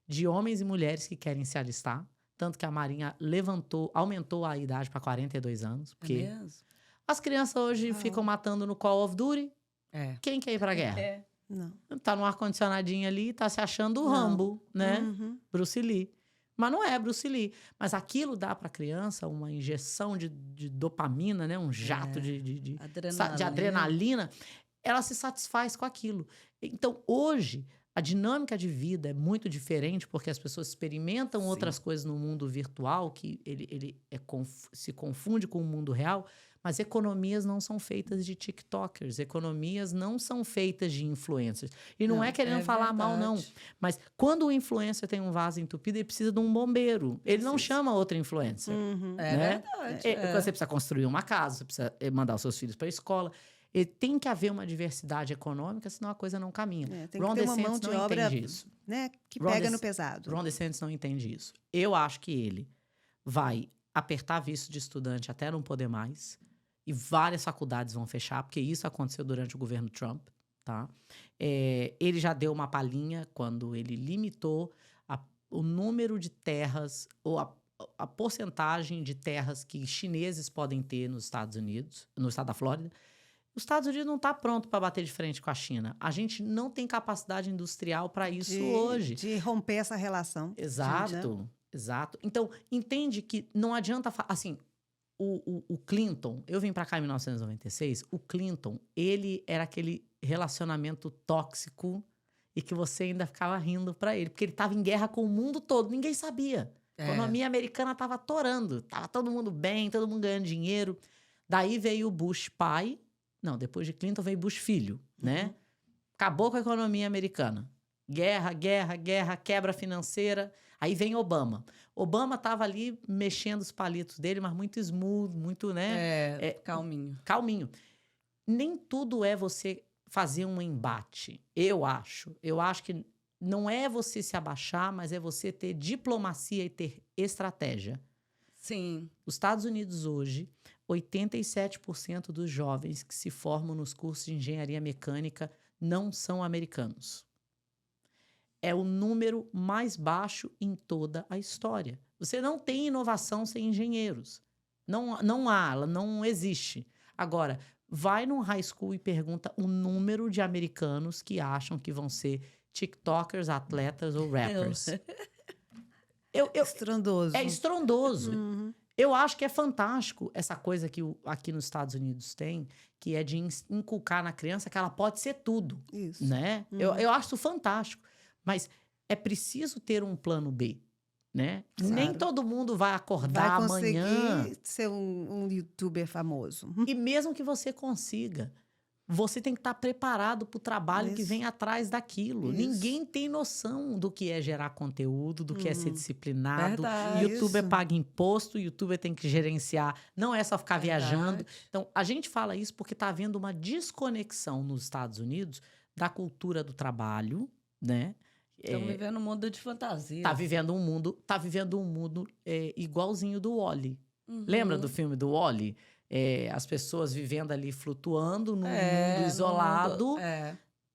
de homens e mulheres que querem se alistar. tanto que a Marinha aumentou a idade para 42 anos. É Porque mesmo? as crianças hoje ficam matando no Call of Duty. É. Quem quer ir pra guerra? É. Não. Tá no ar-condicionadinho ali, tá se achando o Não. Rambo, né? Uhum. Bruce Lee. Mas não é Bruce Lee. Mas aquilo dá pra criança uma injeção de dopamina, né? Um jato de adrenalina. Ela se satisfaz com aquilo. Então, hoje, a dinâmica de vida é muito diferente porque as pessoas experimentam outras coisas no mundo virtual que ele se confunde com o mundo real, mas economias não são feitas de tiktokers, economias não são feitas de influencers. E não é querendo falar mal, não. Mas quando o influencer tem um vaso entupido, ele precisa de um bombeiro. Ele não chama outro influencer. É né? verdade. Você precisa construir uma casa, você precisa mandar os seus filhos para a escola. E tem que haver uma diversidade econômica, senão a coisa não caminha. Tem que ter uma mão de obra, né, que pega no pesado. Ron DeSantis não entende isso. Eu acho que ele vai apertar visto de estudante até não poder mais. E várias faculdades vão fechar, porque isso aconteceu durante o governo Trump. Tá? Ele já deu uma palhinha quando ele limitou o número de terras, ou a porcentagem de terras que chineses podem ter nos Estados Unidos, no estado da Flórida. Os Estados Unidos não está pronto para bater de frente com a China. A gente não tem capacidade industrial para isso hoje. De romper essa relação. Exato, exato. Então, entende que não adianta... Assim, o Clinton... Eu vim para cá em 1996. O Clinton, ele era aquele relacionamento tóxico e que você ainda ficava rindo para ele. Porque ele estava em guerra com o mundo todo. Ninguém sabia. A economia americana estava torando. Estava todo mundo bem, todo mundo ganhando dinheiro. Daí veio o Bush pai... Não, depois de Clinton veio Bush filho, né? Acabou com a economia americana. Guerra, guerra, guerra, quebra financeira. Aí vem Obama. Obama estava ali mexendo os palitos dele, mas muito smooth, muito, né? Calminho. Calminho. Nem tudo é você fazer um embate, eu acho. Eu acho que não é você se abaixar, mas é você ter diplomacia e ter estratégia. Sim. Os Estados Unidos hoje... 87% dos jovens que se formam nos cursos de engenharia mecânica não são americanos. É o número mais baixo em toda a história. Você não tem inovação sem engenheiros. Não há, ela não existe. Agora, vai num high school e pergunta o número de americanos que acham que vão ser tiktokers, atletas ou rappers. Estrondoso. É estrondoso. Eu acho que é fantástico essa coisa que aqui nos Estados Unidos tem, que é de inculcar na criança que ela pode ser tudo. Isso. Né? Eu acho isso fantástico. Mas é preciso ter um plano B. Né? Claro. Nem todo mundo vai acordar amanhã. Vai conseguir ser um youtuber famoso. E mesmo que você consiga, você tem que estar preparado para o trabalho que vem atrás daquilo. Isso. Ninguém tem noção do que é gerar conteúdo, do que é ser disciplinado. Verdade. YouTuber paga imposto, YouTuber tem que gerenciar. Não é só ficar viajando. Então, a gente fala isso porque está havendo uma desconexão nos Estados Unidos da cultura do trabalho, né? Estão vivendo um mundo de fantasia. Tá vivendo um mundo igualzinho do Wall-E. Lembra do filme do Wall-E? As pessoas vivendo ali, flutuando num mundo isolado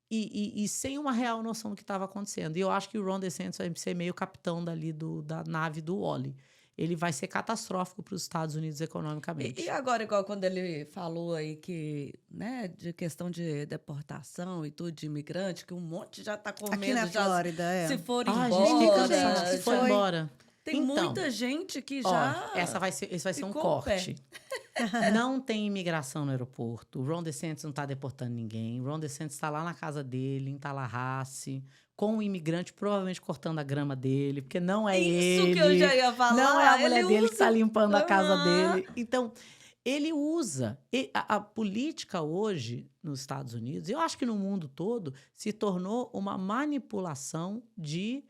e sem uma real noção do que estava acontecendo. E eu acho que o Ron DeSantis vai ser meio capitão dali da nave do Wall-E. Ele vai ser catastrófico para os Estados Unidos economicamente. E agora, igual quando ele falou aí que, né, de questão de deportação e tudo, de imigrante, que um monte já está comendo. Aqui na Flórida, se for embora. A gente fica cansado se for embora. Tem muita gente que já... Esse vai ser um corte. Não tem imigração no aeroporto. O Ron DeSantis não está deportando ninguém. O Ron DeSantis está lá na casa dele, em Tallahassee, com o imigrante provavelmente cortando a grama dele, porque não é ele. Isso que eu já ia falar. Não é a mulher dele que está limpando a casa dele. Então, ele usa... A política hoje nos Estados Unidos, eu acho que no mundo todo, se tornou uma manipulação de...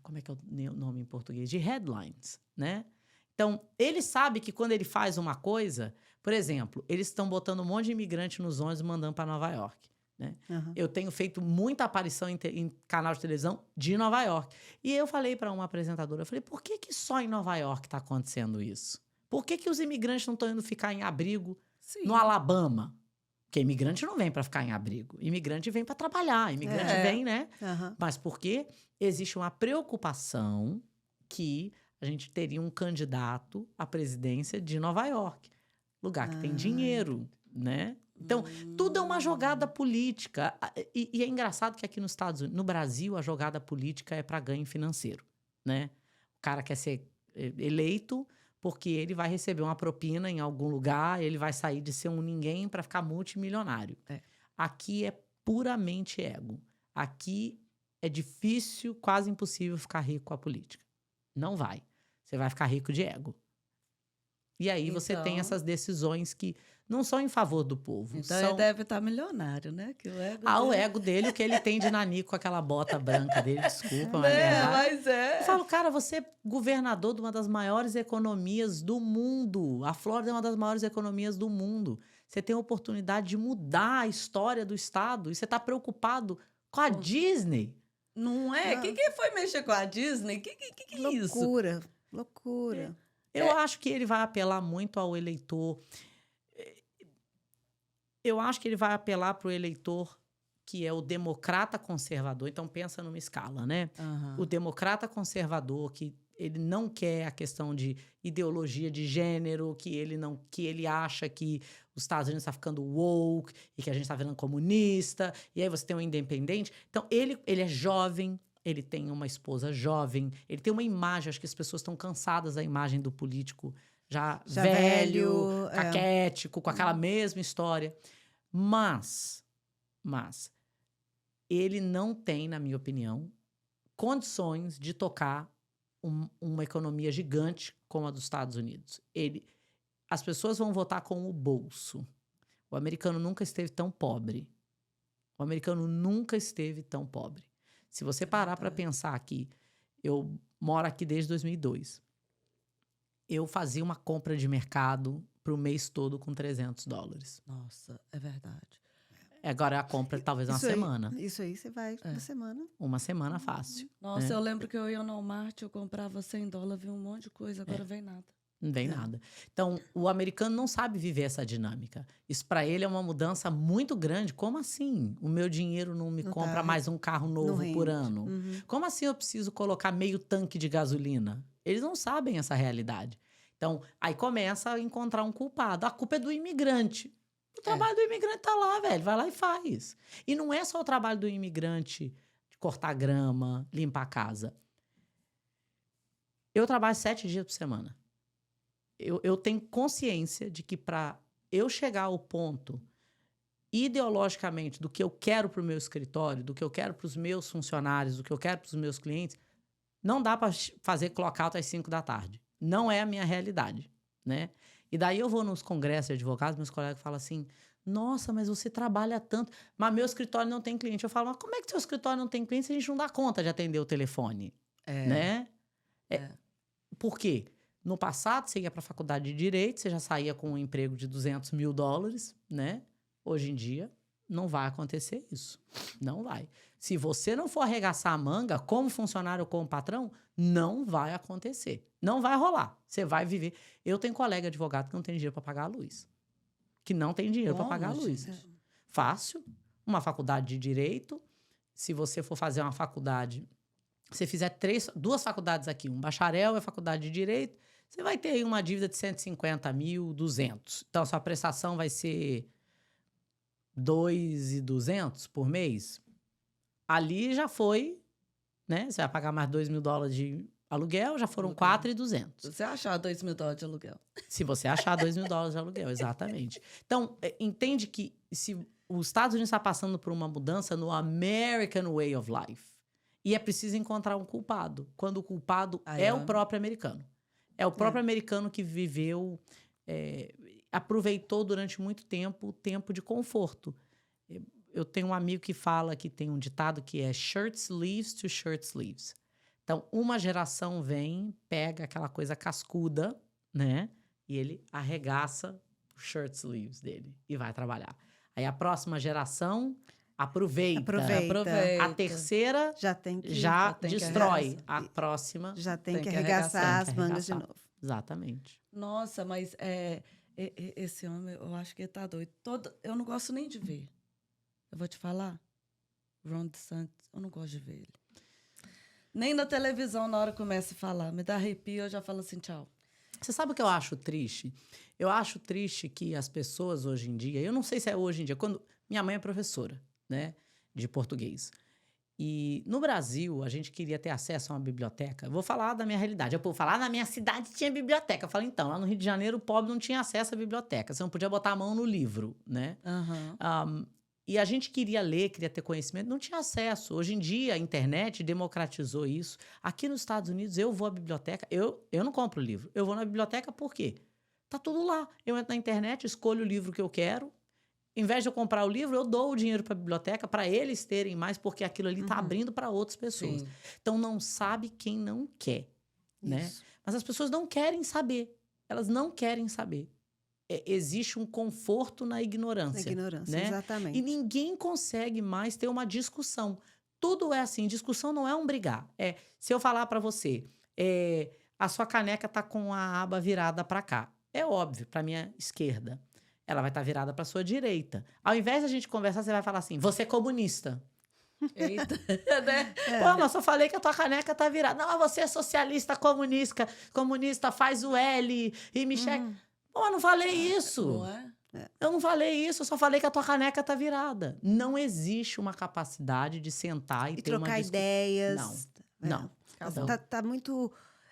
como é que é o nome em português? De headlines, né? Então, ele sabe que quando ele faz uma coisa... Por exemplo, eles estão botando um monte de imigrante nos ônibus e mandando para Nova York. Né? Eu tenho feito muita aparição em canal de televisão de Nova York. E eu falei para uma apresentadora, eu falei, por que só em Nova York está acontecendo isso? Por que os imigrantes não estão indo ficar em abrigo no Alabama? Porque imigrante não vem para ficar em abrigo. Imigrante vem para trabalhar. Imigrante vem, né? Mas por quê? Existe uma preocupação que a gente teria um candidato à presidência de Nova York, lugar que tem dinheiro, né? Então, tudo é uma jogada política. E é engraçado que aqui nos Estados Unidos, no Brasil, a jogada política é para ganho financeiro, né? O cara quer ser eleito porque ele vai receber uma propina em algum lugar, ele vai sair de ser um ninguém para ficar multimilionário. Aqui é puramente ego. Aqui é difícil, quase impossível ficar rico com a política. Não vai. Você vai ficar rico de ego. E aí você tem essas decisões que não são em favor do povo. Então ele deve estar milionário, né? Que o ego dele... o ego dele, o que ele tem de nanico com aquela bota branca dele, desculpa, mas é verdade. Mas é. Eu falo, cara, você é governador de uma das maiores economias do mundo. A Flórida é uma das maiores economias do mundo. Você tem a oportunidade de mudar a história do estado e você está preocupado com a Disney. Não é? O que foi mexer com a Disney? Que é isso? Loucura. Eu acho que ele vai apelar muito ao eleitor. Eu acho que ele vai apelar para o eleitor que é o democrata conservador. Então, pensa numa escala, né? O democrata conservador, que ele não quer a questão de ideologia de gênero, que ele acha que os Estados Unidos está ficando woke e que a gente está virando comunista. E aí você tem um independente. Então, ele é jovem. Ele tem uma esposa jovem, ele tem uma imagem, acho que as pessoas estão cansadas da imagem do político já velho, caquético, com aquela mesma história. Mas ele não tem, na minha opinião, condições de tocar uma economia gigante como a dos Estados Unidos. As pessoas vão votar com o bolso. O americano nunca esteve tão pobre. Se você parar para pensar aqui, eu moro aqui desde 2002. Eu fazia uma compra de mercado para o mês todo com $300. Nossa, é verdade. Agora a compra talvez uma semana. Isso aí você vai uma semana. Uma semana fácil. Nossa, eu lembro que eu ia no Walmart, eu comprava $100, vi um monte de coisa, agora vem nada. Não vem nada. Então, o americano não sabe viver essa dinâmica. Isso para ele é uma mudança muito grande. Como assim? O meu dinheiro não me compra mais um carro novo por ano? Como assim eu preciso colocar meio tanque de gasolina? Eles não sabem essa realidade. Então, aí começa a encontrar um culpado. A culpa é do imigrante. O trabalho do imigrante tá lá, velho. Vai lá e faz. E não é só o trabalho do imigrante de cortar grama, limpar a casa. Eu trabalho 7 dias por semana. Eu tenho consciência de que para eu chegar ao ponto, ideologicamente, do que eu quero para o meu escritório, do que eu quero para os meus funcionários, do que eu quero para os meus clientes, não dá para fazer clock out às 5 da tarde. Não é a minha realidade, né? E daí eu vou nos congressos de advogados, meus colegas falam assim, nossa, mas você trabalha tanto, mas meu escritório não tem cliente. Eu falo, mas como é que seu escritório não tem cliente se a gente não dá conta de atender o telefone? Né? Por quê? No passado, você ia para a faculdade de Direito, você já saía com um emprego de $200 mil, né? Hoje em dia, não vai acontecer isso. Não vai. Se você não for arregaçar a manga, como funcionário ou como patrão, não vai acontecer. Não vai rolar. Você vai viver... Eu tenho colega advogado que não tem dinheiro para pagar a luz. Que não tem dinheiro para pagar a luz. Fácil. Uma faculdade de Direito. Se você for fazer uma faculdade... Se fizer 2 faculdades aqui, um bacharel e a faculdade de Direito, você vai ter aí uma dívida de 150 mil, 200. Então, a sua prestação vai ser 2.200 por mês. Ali já foi, né? Você vai pagar mais $2 mil de aluguel, já foram 4.200. Você achar $2 mil de aluguel. Se você achar $2 mil de aluguel, exatamente. Então, entende que se os Estados Unidos está passando por uma mudança no American Way of Life, e é preciso encontrar um culpado, quando o culpado o próprio americano. É o próprio americano que viveu, aproveitou durante muito tempo o tempo de conforto. Eu tenho um amigo que fala que tem um ditado que é shirt sleeves to shirt sleeves. Então, uma geração vem, pega aquela coisa cascuda, né? E ele arregaça o shirt sleeves dele e vai trabalhar. Aí a próxima geração aproveita. A terceira já destrói. A próxima já tem que arregaçar as mangas de novo. Exatamente. Nossa, mas esse homem, eu acho que ele tá doido. Eu não gosto nem de ver. Eu vou te falar. Ron DeSantis, eu não gosto de ver ele. Nem na televisão, na hora que começa a falar. Me dá arrepio, eu já falo assim, tchau. Você sabe o que eu acho triste? Eu acho triste que as pessoas hoje em dia, eu não sei se é hoje em dia, quando minha mãe é professora, né, de português. E no Brasil, a gente queria ter acesso a uma biblioteca. Eu vou falar da minha realidade. Eu vou falar, na minha cidade tinha biblioteca. Eu falo, então, lá no Rio de Janeiro, o pobre não tinha acesso à biblioteca. Você não podia botar a mão no livro, né? Aham. E a gente queria ler, queria ter conhecimento, não tinha acesso. Hoje em dia, a internet democratizou isso. Aqui nos Estados Unidos, eu vou à biblioteca, eu não compro livro. Eu vou na biblioteca por quê? Tá tudo lá. Eu entro na internet, escolho o livro que eu quero. Em vez de eu comprar o livro, eu dou o dinheiro para a biblioteca para eles terem mais, porque aquilo ali está abrindo para outras pessoas. Sim. Então, não sabe quem não quer, né? Isso. Mas as pessoas não querem saber. Elas não querem saber. Existe um conforto na Na ignorância. ignorância, Né? exatamente. E ninguém consegue mais ter uma discussão. Tudo é assim, discussão não é um brigar. Se eu falar para você, a sua caneca tá com a aba virada para cá. É óbvio, para minha esquerda. Ela vai estar virada para sua direita. Ao invés da gente conversar, você vai falar assim, você é comunista. Eita, né? Pô, mas eu falei que a tua caneca tá virada. Não, você é socialista, comunista, faz o L e me checa. Pô, eu não falei isso. Não é? Eu não falei isso, eu só falei que a tua caneca tá virada. Não existe uma capacidade de sentar e E ter uma trocar discussão. ideias. Não. Acabou. Tá muito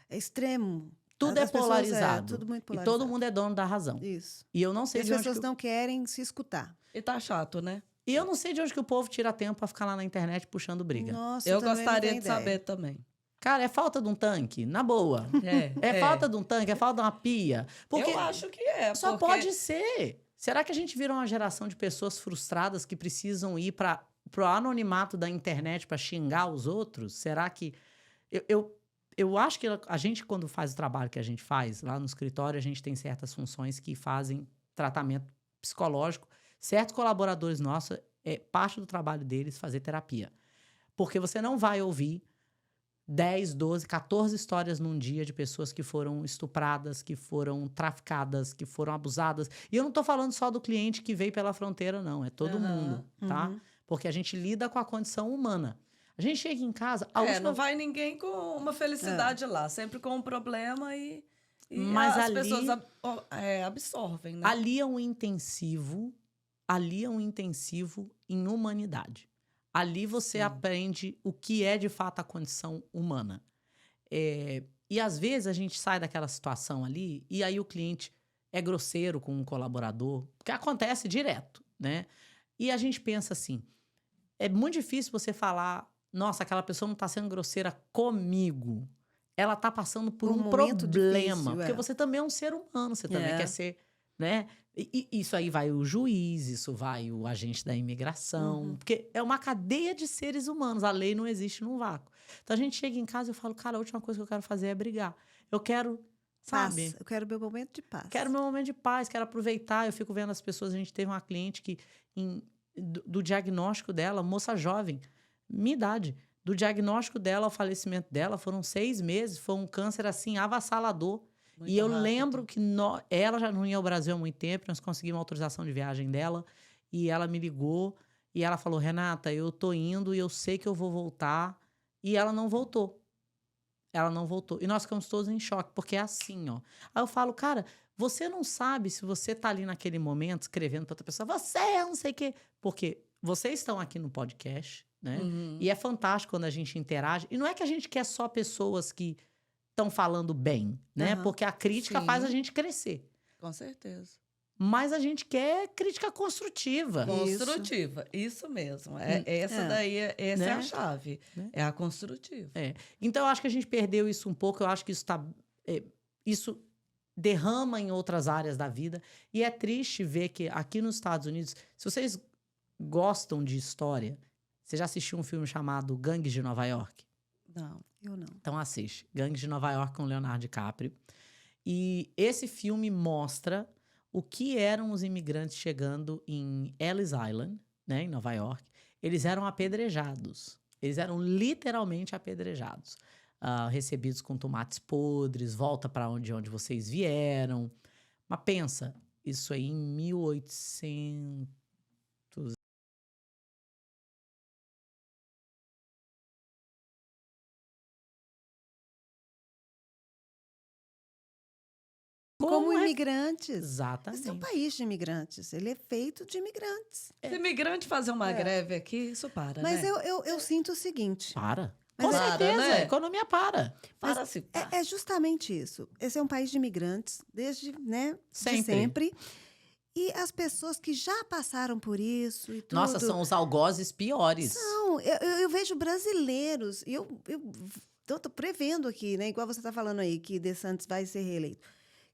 extremo. Tudo As é pessoas, polarizado. tudo muito E polarizado. todo mundo é dono da razão. Isso. E eu não E sei as de onde pessoas que não querem se escutar. E tá chato, né? E eu não sei de onde que o povo tira tempo pra ficar lá na internet puxando briga. Nossa, Eu também não gostaria tenho de ideia. saber também. Cara, é falta de um tanque, na boa. É falta de um tanque, é falta de uma pia. Porque Eu acho que é. só porque... pode ser. Será que a gente vira uma geração de pessoas frustradas que precisam ir para o anonimato da internet para xingar os outros? Será que... Eu acho que a gente, quando faz o trabalho que a gente faz, lá no escritório, a gente tem certas funções que fazem tratamento psicológico. Certos colaboradores nossos, parte do trabalho deles fazer terapia. Porque você não vai ouvir 10, 12, 14 histórias num dia de pessoas que foram estupradas, que foram traficadas, que foram abusadas. E eu não tô falando só do cliente que veio pela fronteira, não. É todo mundo, tá? Porque a gente lida com a condição humana. A gente chega em casa... não vai ninguém com uma felicidade lá. Sempre com um problema e Mas as ali, pessoas absorvem, né? Ali é um intensivo em humanidade. Ali você aprende o que é de fato a condição humana. E às vezes a gente sai daquela situação ali e aí o cliente é grosseiro com um colaborador, porque acontece direto, né? E a gente pensa assim, é muito difícil você falar, nossa, aquela pessoa não está sendo grosseira comigo. Ela está passando por um momento problema. difícil, Porque você também é um ser humano, você também quer ser, né? E isso aí vai o juiz, isso vai o agente da imigração, porque é uma cadeia de seres humanos, a lei não existe num vácuo. Então a gente chega em casa e eu falo, cara, a última coisa que eu quero fazer é brigar. Eu quero, sabe? Paz. Eu quero meu momento de paz. Quero meu momento de paz, quero aproveitar. Eu fico vendo as pessoas, a gente teve uma cliente que, do diagnóstico dela, moça jovem, minha idade, do diagnóstico dela ao falecimento dela, foram 6 meses, foi um câncer assim, avassalador. Muito e eu rápido. lembro que ela já não ia ao Brasil há muito tempo, nós conseguimos uma autorização de viagem dela, e ela me ligou, e ela falou, Renata, eu tô indo e eu sei que eu vou voltar, e ela não voltou. Ela não voltou. E nós ficamos todos em choque, porque é assim, ó. Aí eu falo, cara, você não sabe se você tá ali naquele momento escrevendo pra outra pessoa, você é não sei o quê. Porque vocês estão aqui no podcast, né? E é fantástico quando a gente interage. E não é que a gente quer só pessoas que estão falando bem, né? Porque a crítica Sim. faz a gente crescer. Com certeza. Mas a gente quer crítica construtiva. Construtiva, isso mesmo. Essa é Né? a chave. Né? É a construtiva. Então, eu acho que a gente perdeu isso um pouco. Eu acho que isso derrama em outras áreas da vida. E é triste ver que aqui nos Estados Unidos, se vocês gostam de história, você já assistiu um filme chamado Gangues de Nova York? Não. Eu não. Então assiste. Gangues de Nova York com Leonardo DiCaprio. E esse filme mostra o que eram os imigrantes chegando em Ellis Island, né, em Nova York. Eles eram apedrejados. Eles eram literalmente apedrejados. Recebidos com tomates podres, volta para onde vocês vieram. Mas pensa, isso aí em 1800 como imigrantes. Exatamente. Esse é um país de imigrantes. Ele é feito de imigrantes. Se imigrante fazer uma greve aqui, isso para, Mas né? eu sinto o seguinte. Para. Mas Com para, certeza, né? a economia para. Para se para. É justamente isso. Esse é um país de imigrantes, desde de Sempre. sempre. E as pessoas que já passaram por isso e tudo... Nossa, são os algozes piores. Não, eu vejo brasileiros, e eu tô prevendo aqui, né? Igual você está falando aí, que DeSantis vai ser reeleito.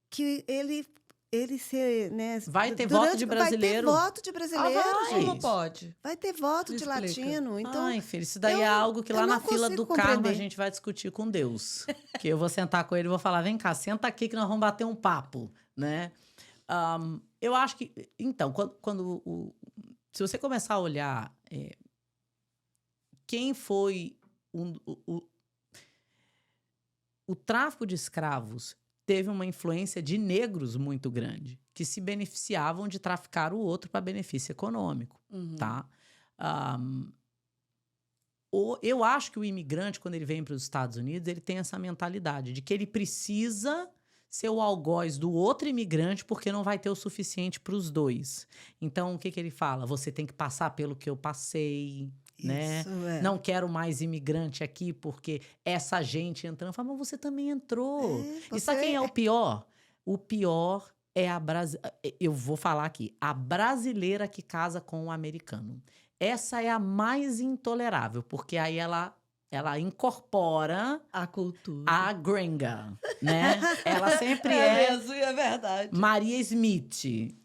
Que ele ser, né? Vai ter voto de brasileiro. Vai ter voto de brasileiro, vai. gente. Como pode? Vai ter voto Me de explica. latino. Então, Ai, filho, isso daí eu- é algo que eu lá não na fila do consigo karma a compreender. gente vai discutir com Deus. Que eu vou sentar com ele e vou falar, vem cá, senta aqui que nós vamos bater um papo, né? Eu acho que... Então, se você começar a olhar quem foi o tráfico de escravos teve uma influência de negros muito grande, que se beneficiavam de traficar o outro para benefício econômico, tá? Eu acho que o imigrante, quando ele vem para os Estados Unidos, ele tem essa mentalidade de que ele precisa ser o algoz do outro imigrante porque não vai ter o suficiente para os dois. Então, o que ele fala? Você tem que passar pelo que eu passei, né? isso é. Não quero mais imigrante aqui porque essa gente entrando. Fala, mas você também entrou. E sabe quem é o pior? O pior é eu vou falar aqui, a brasileira que casa com o americano. Essa é a mais intolerável, porque aí ela incorpora A cultura. a gringa, né? Ela sempre mesmo, e é verdade. Maria Smith, que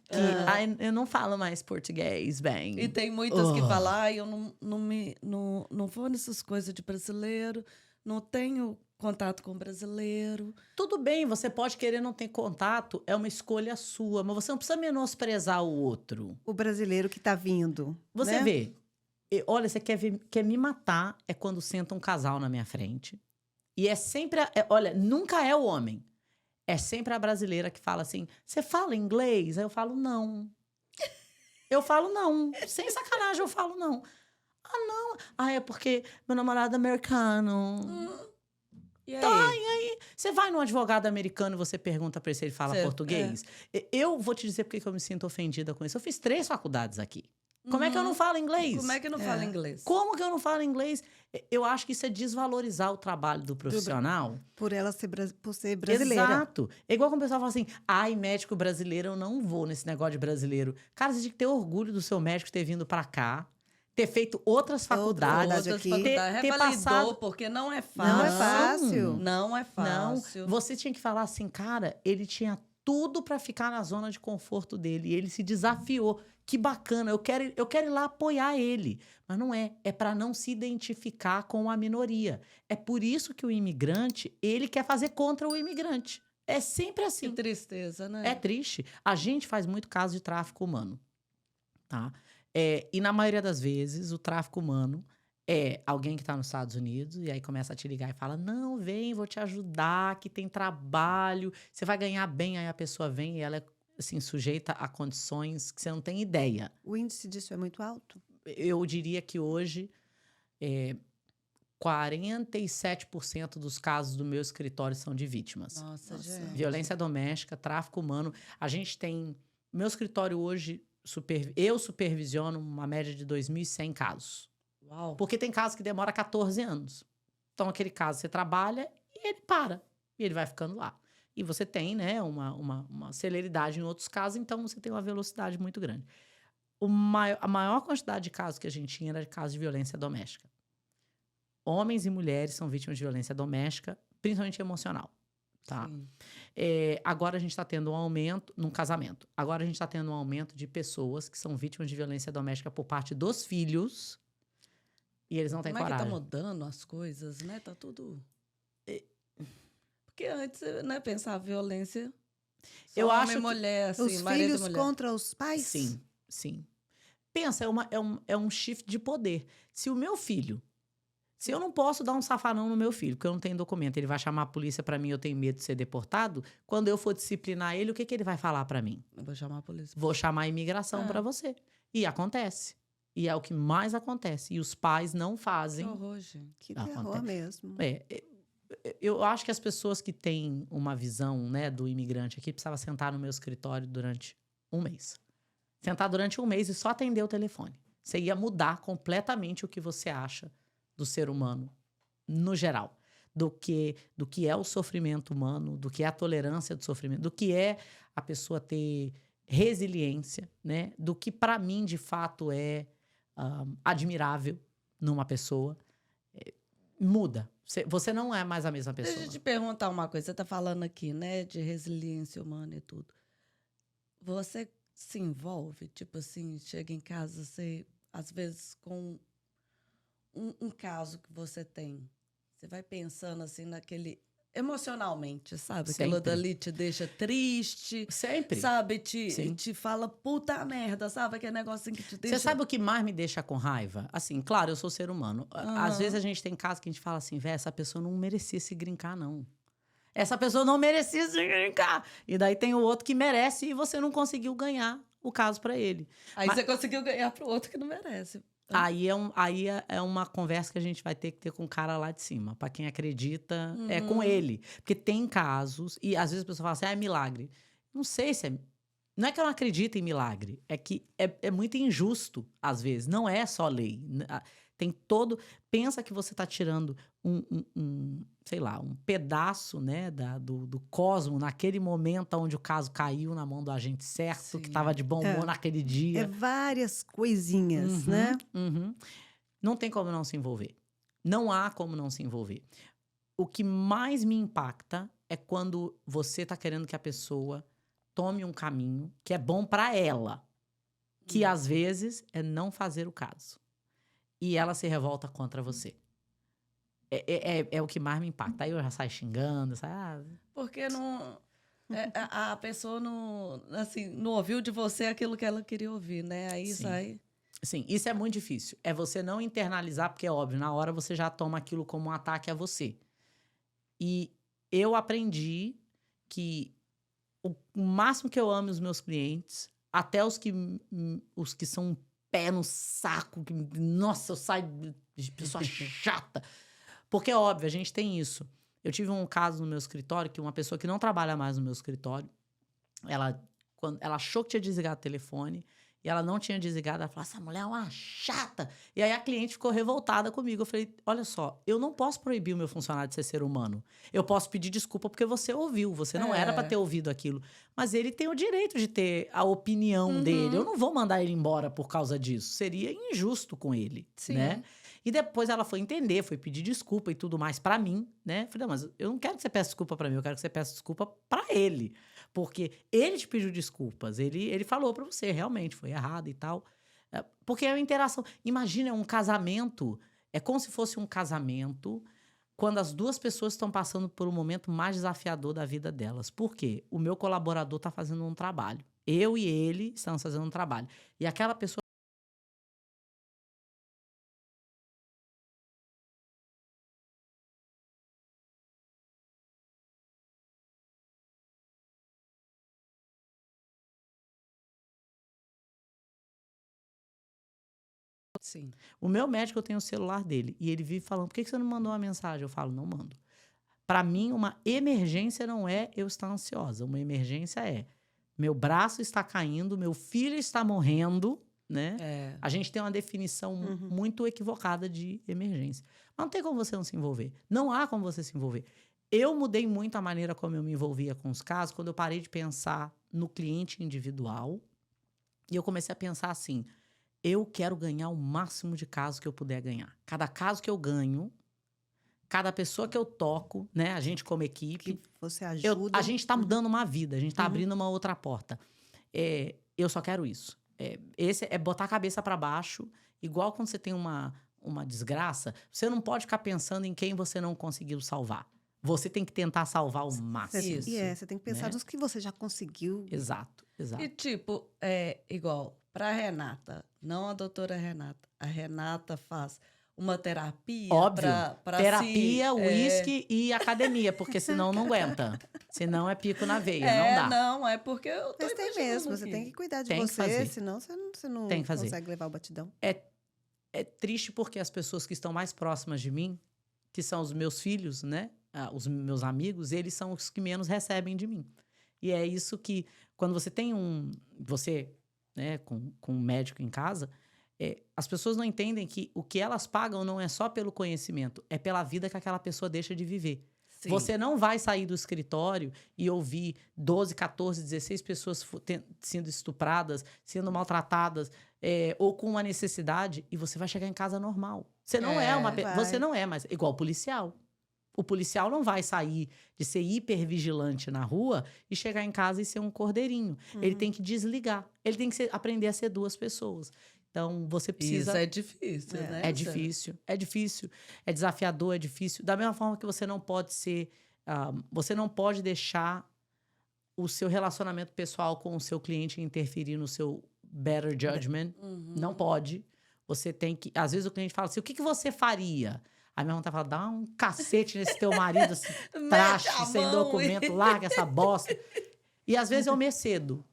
eu não falo mais português bem. E tem muitas que falam, eu não vou nessas coisas de brasileiro, não tenho contato com brasileiro. Tudo bem, você pode querer não ter contato, é uma escolha sua, mas você não precisa menosprezar o outro. O brasileiro que está vindo. Você né? vê, olha, você quer me matar é quando senta um casal na minha frente. E é sempre, olha, nunca é o homem. É sempre a brasileira que fala assim, você fala inglês? Aí eu falo, não. Eu falo, não. Sem sacanagem, eu falo, não. Ah, não. Ah, é porque meu namorado é americano. E aí? Você vai num advogado americano e você pergunta pra ele se ele fala português? Eu vou te dizer porque que eu me sinto ofendida com isso. Eu fiz 3 faculdades aqui. Como é que eu não falo inglês? Como é que não fala inglês? Como que eu não falo inglês? Eu acho que isso é desvalorizar o trabalho do profissional. Por ela por ser brasileira. Exato. É igual quando o pessoal fala assim, ai, médico brasileiro, eu não vou nesse negócio de brasileiro. Cara, você tem que ter orgulho do seu médico ter vindo pra cá, ter feito outras faculdades, faculdade aqui. ter Revalidou, passado... porque não é fácil. Não é fácil. Não é Não, fácil. você tinha que falar assim, cara, ele tinha tudo pra ficar na zona de conforto dele. E ele se desafiou. Que bacana, eu quero ir lá apoiar ele. Mas não é. É pra não se identificar com a minoria. É por isso que o imigrante, ele quer fazer contra o imigrante. É sempre assim. Que tristeza, né? É triste. A gente faz muito caso de tráfico humano, tá? E na maioria das vezes, o tráfico humano é alguém que está nos Estados Unidos e aí começa a te ligar e fala, não, vem, vou te ajudar, que tem trabalho, você vai ganhar bem. Aí a pessoa vem e ela é, assim, sujeita a condições que você não tem ideia. O índice disso é muito alto? Eu diria que hoje, 47% dos casos do meu escritório são de vítimas. Nossa, gente. Violência doméstica, tráfico humano. A gente tem... Meu escritório hoje, eu supervisiono uma média de 2.100 casos. Uau. Porque tem casos que demora 14 anos. Então, aquele caso você trabalha e ele para. E ele vai ficando lá. E você tem, né, uma celeridade em outros casos, então você tem uma velocidade muito grande. A maior quantidade de casos que a gente tinha era de casos de violência doméstica. Homens e mulheres são vítimas de violência doméstica, principalmente emocional. Tá? Agora a gente está tendo um aumento num casamento. Agora a gente está tendo um aumento de pessoas que são vítimas de violência doméstica por parte dos filhos e eles não têm coragem. coragem. Como é que tá mudando as coisas, né? Tá tudo... Porque antes, né, pensava violência só Eu homem acho e mulher, assim, Os marido e filhos mulher. contra os pais? Sim, sim. Pensa, é um shift de poder. Se o meu filho... Se eu não posso dar um safanão no meu filho, porque eu não tenho documento, ele vai chamar a polícia pra mim, eu tenho medo de ser deportado, quando eu for disciplinar ele, o que ele vai falar pra mim? Eu vou chamar a polícia. Vou chamar a imigração pra você. E acontece. E é o que mais acontece. E os pais não fazem. Que horror, gente. Que terror Acontece. mesmo. eu acho que as pessoas que têm uma visão, né, do imigrante aqui precisavam sentar no meu escritório durante um mês. Sentar durante um mês e só atender o telefone. Você ia mudar completamente o que você acha do ser humano, no geral. Do que é o sofrimento humano, do que é a tolerância do sofrimento, do que é a pessoa ter resiliência, né? Do que, para mim, de fato, é admirável numa pessoa. Muda. Você não é mais a mesma pessoa. Deixa eu te perguntar uma coisa. Você está falando aqui, né, de resiliência humana e tudo. Você se envolve? Tipo assim, chega em casa, você, às vezes, com um caso que você tem, você vai pensando assim naquele... Emocionalmente, sabe? Aquilo Sempre. dali te deixa triste, Sempre. sabe? Sim. Te fala puta merda, sabe? Aquele negocinho que te deixa... Você sabe o que mais me deixa com raiva? Assim, claro, eu sou ser humano. Às vezes a gente tem casos que a gente fala assim, véi, essa pessoa não merecia se grincar, não. Essa pessoa não merecia se grincar. E daí tem o outro que merece e você não conseguiu ganhar o caso pra ele. Aí Mas- você conseguiu ganhar pro outro que não merece. Aí é uma conversa que a gente vai ter que ter com o cara lá de cima. Pra quem acredita, é com ele. Porque tem casos, e às vezes a pessoa fala assim, é milagre. Não sei se é... Não é que eu não acredito em milagre, é que é muito injusto, às vezes. Não é só lei. Tem todo... Pensa que você tá tirando sei lá, um pedaço, né, do cosmo naquele momento onde o caso caiu na mão do agente certo, que Sim. tava de bom humor naquele É dia. várias coisinhas, né? Uhum. Não tem como não se envolver. Não há como não se envolver. O que mais me impacta é quando você tá querendo que a pessoa tome um caminho que é bom para ela, que às vezes é não fazer o caso. E ela se revolta contra você. É o que mais me impacta. Aí eu já saio xingando, Porque não... a pessoa não, assim, não ouviu de você aquilo que ela queria ouvir, né? Aí Sim. sai... Sim, isso é muito difícil. É você não internalizar, porque é óbvio, na hora você já toma aquilo como um ataque a você. E eu aprendi que o máximo que eu amo os meus clientes, até os que são um pé no saco, que, nossa, eu saio de pessoa chata. Porque é óbvio, a gente tem isso. Eu tive um caso no meu escritório, que uma pessoa que não trabalha mais no meu escritório, ela achou que tinha desligado o telefone, e ela não tinha desligado, ela falou, essa mulher é uma chata. E aí a cliente ficou revoltada comigo. Eu falei, olha só, eu não posso proibir o meu funcionário de ser humano. Eu posso pedir desculpa porque você ouviu, você não era para ter ouvido aquilo. Mas ele tem o direito de ter a opinião dele. Eu não vou mandar ele embora por causa disso. Seria injusto com ele, Sim. né? E depois ela foi entender, foi pedir desculpa e tudo mais pra mim, né? Falei, não, mas eu não quero que você peça desculpa pra mim, eu quero que você peça desculpa pra ele. Porque ele te pediu desculpas, ele falou pra você, realmente, foi errado e tal. Porque é uma interação. Imagina, é um casamento, é como se fosse um casamento quando as duas pessoas estão passando por um momento mais desafiador da vida delas. Por quê? O meu colaborador tá fazendo um trabalho. Eu e ele estamos fazendo um trabalho. E aquela pessoa Sim. O meu médico, eu tenho o celular dele. E ele vive falando, por que você não mandou uma mensagem? Eu falo, não mando. Para mim, uma emergência não é eu estar ansiosa. Uma emergência é, meu braço está caindo, meu filho está morrendo, né? É. A gente tem uma definição muito equivocada de emergência. Mas não tem como você não se envolver. Não há como você se envolver. Eu mudei muito a maneira como eu me envolvia com os casos quando eu parei de pensar no cliente individual e eu comecei a pensar assim, eu quero ganhar o máximo de casos que eu puder ganhar. Cada caso que eu ganho, cada pessoa que eu toco, né? A gente como equipe... Que você ajuda. A gente está mudando uma vida, a gente está abrindo uma outra porta. Eu só quero isso. Esse é botar a cabeça para baixo, igual quando você tem uma desgraça, você não pode ficar pensando em quem você não conseguiu salvar. Você tem que tentar salvar o máximo. Isso. Você tem que pensar né? nos que você já conseguiu. Exato, exato. E tipo, igual, pra Renata, não a doutora Renata. A Renata faz uma terapia Óbvio. pra Terapia, se, uísque e academia, porque senão não aguenta. Senão é pico na veia, não dá. Não, é porque eu tô Mas tem imaginando mesmo, você aqui. tem que cuidar de Tem que você, fazer. senão você não Tem que fazer. consegue levar o batidão. É triste porque as pessoas que estão mais próximas de mim, que são os meus filhos, né? os meus amigos, eles são os que menos recebem de mim. E é isso que, quando você tem você, né, com um médico em casa, as pessoas não entendem que o que elas pagam não é só pelo conhecimento, é pela vida que aquela pessoa deixa de viver. Sim. Você não vai sair do escritório e ouvir 12, 14, 16 pessoas sendo estupradas, sendo maltratadas, ou com uma necessidade, e você vai chegar em casa normal. Você não você não é mais igual o policial. O policial não vai sair de ser hipervigilante na rua e chegar em casa e ser um cordeirinho. Ele tem que desligar. Ele tem que aprender a ser duas pessoas. Então, você precisa... Isso é difícil, né? É difícil, é desafiador, é difícil. Da mesma forma que você não pode você não pode deixar o seu relacionamento pessoal com o seu cliente interferir no seu better judgment. Não pode. Você tem que... Às vezes o cliente fala assim, o que você faria? Aí minha irmã tá falando, dá um cacete nesse teu marido, assim, traste, sem documento, larga essa bosta. E às vezes eu me excedo,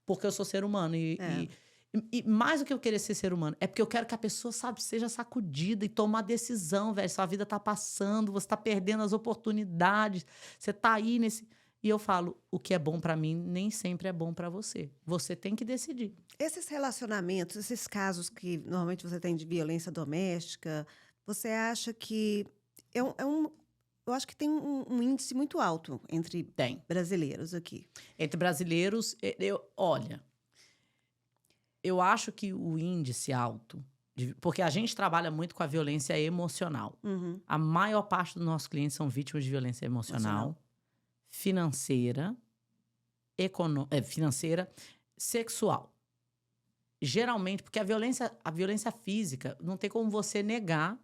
porque eu sou ser humano. E mais do que eu querer ser ser humano, é porque eu quero que a pessoa, sabe, seja sacudida e tomar decisão, velho. Sua vida tá passando, você tá perdendo as oportunidades, você tá aí nesse... E eu falo, o que é bom pra mim nem sempre é bom pra você. Você tem que decidir. Esses relacionamentos, esses casos que normalmente você tem de violência doméstica, você acha que eu acho que tem um índice muito alto entre brasileiros aqui. Entre brasileiros, olha, eu acho que o índice alto, porque a gente trabalha muito com a violência emocional. A maior parte dos nossos clientes são vítimas de violência emocional. Financeira, sexual. Geralmente, porque a violência física, não tem como você negar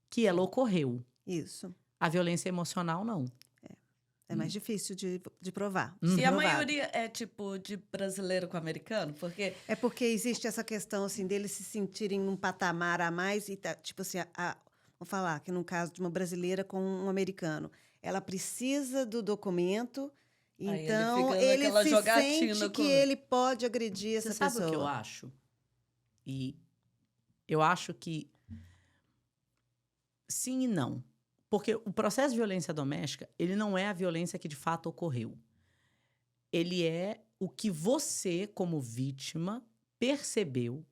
que ela ocorreu. Isso. A violência emocional, não. É mais difícil de provar. E a maioria é tipo de brasileiro com americano? Porque... É porque existe essa questão, assim, deles se sentirem num patamar a mais e, tipo assim, vou falar que no caso de uma brasileira com um americano, ela precisa do documento, então ele se sente que ele pode agredir essa pessoa. Você sabe o que eu acho? E eu acho que sim e não. Porque o processo de violência doméstica, ele não é a violência que de fato ocorreu. Ele é o que você, como vítima, percebeu,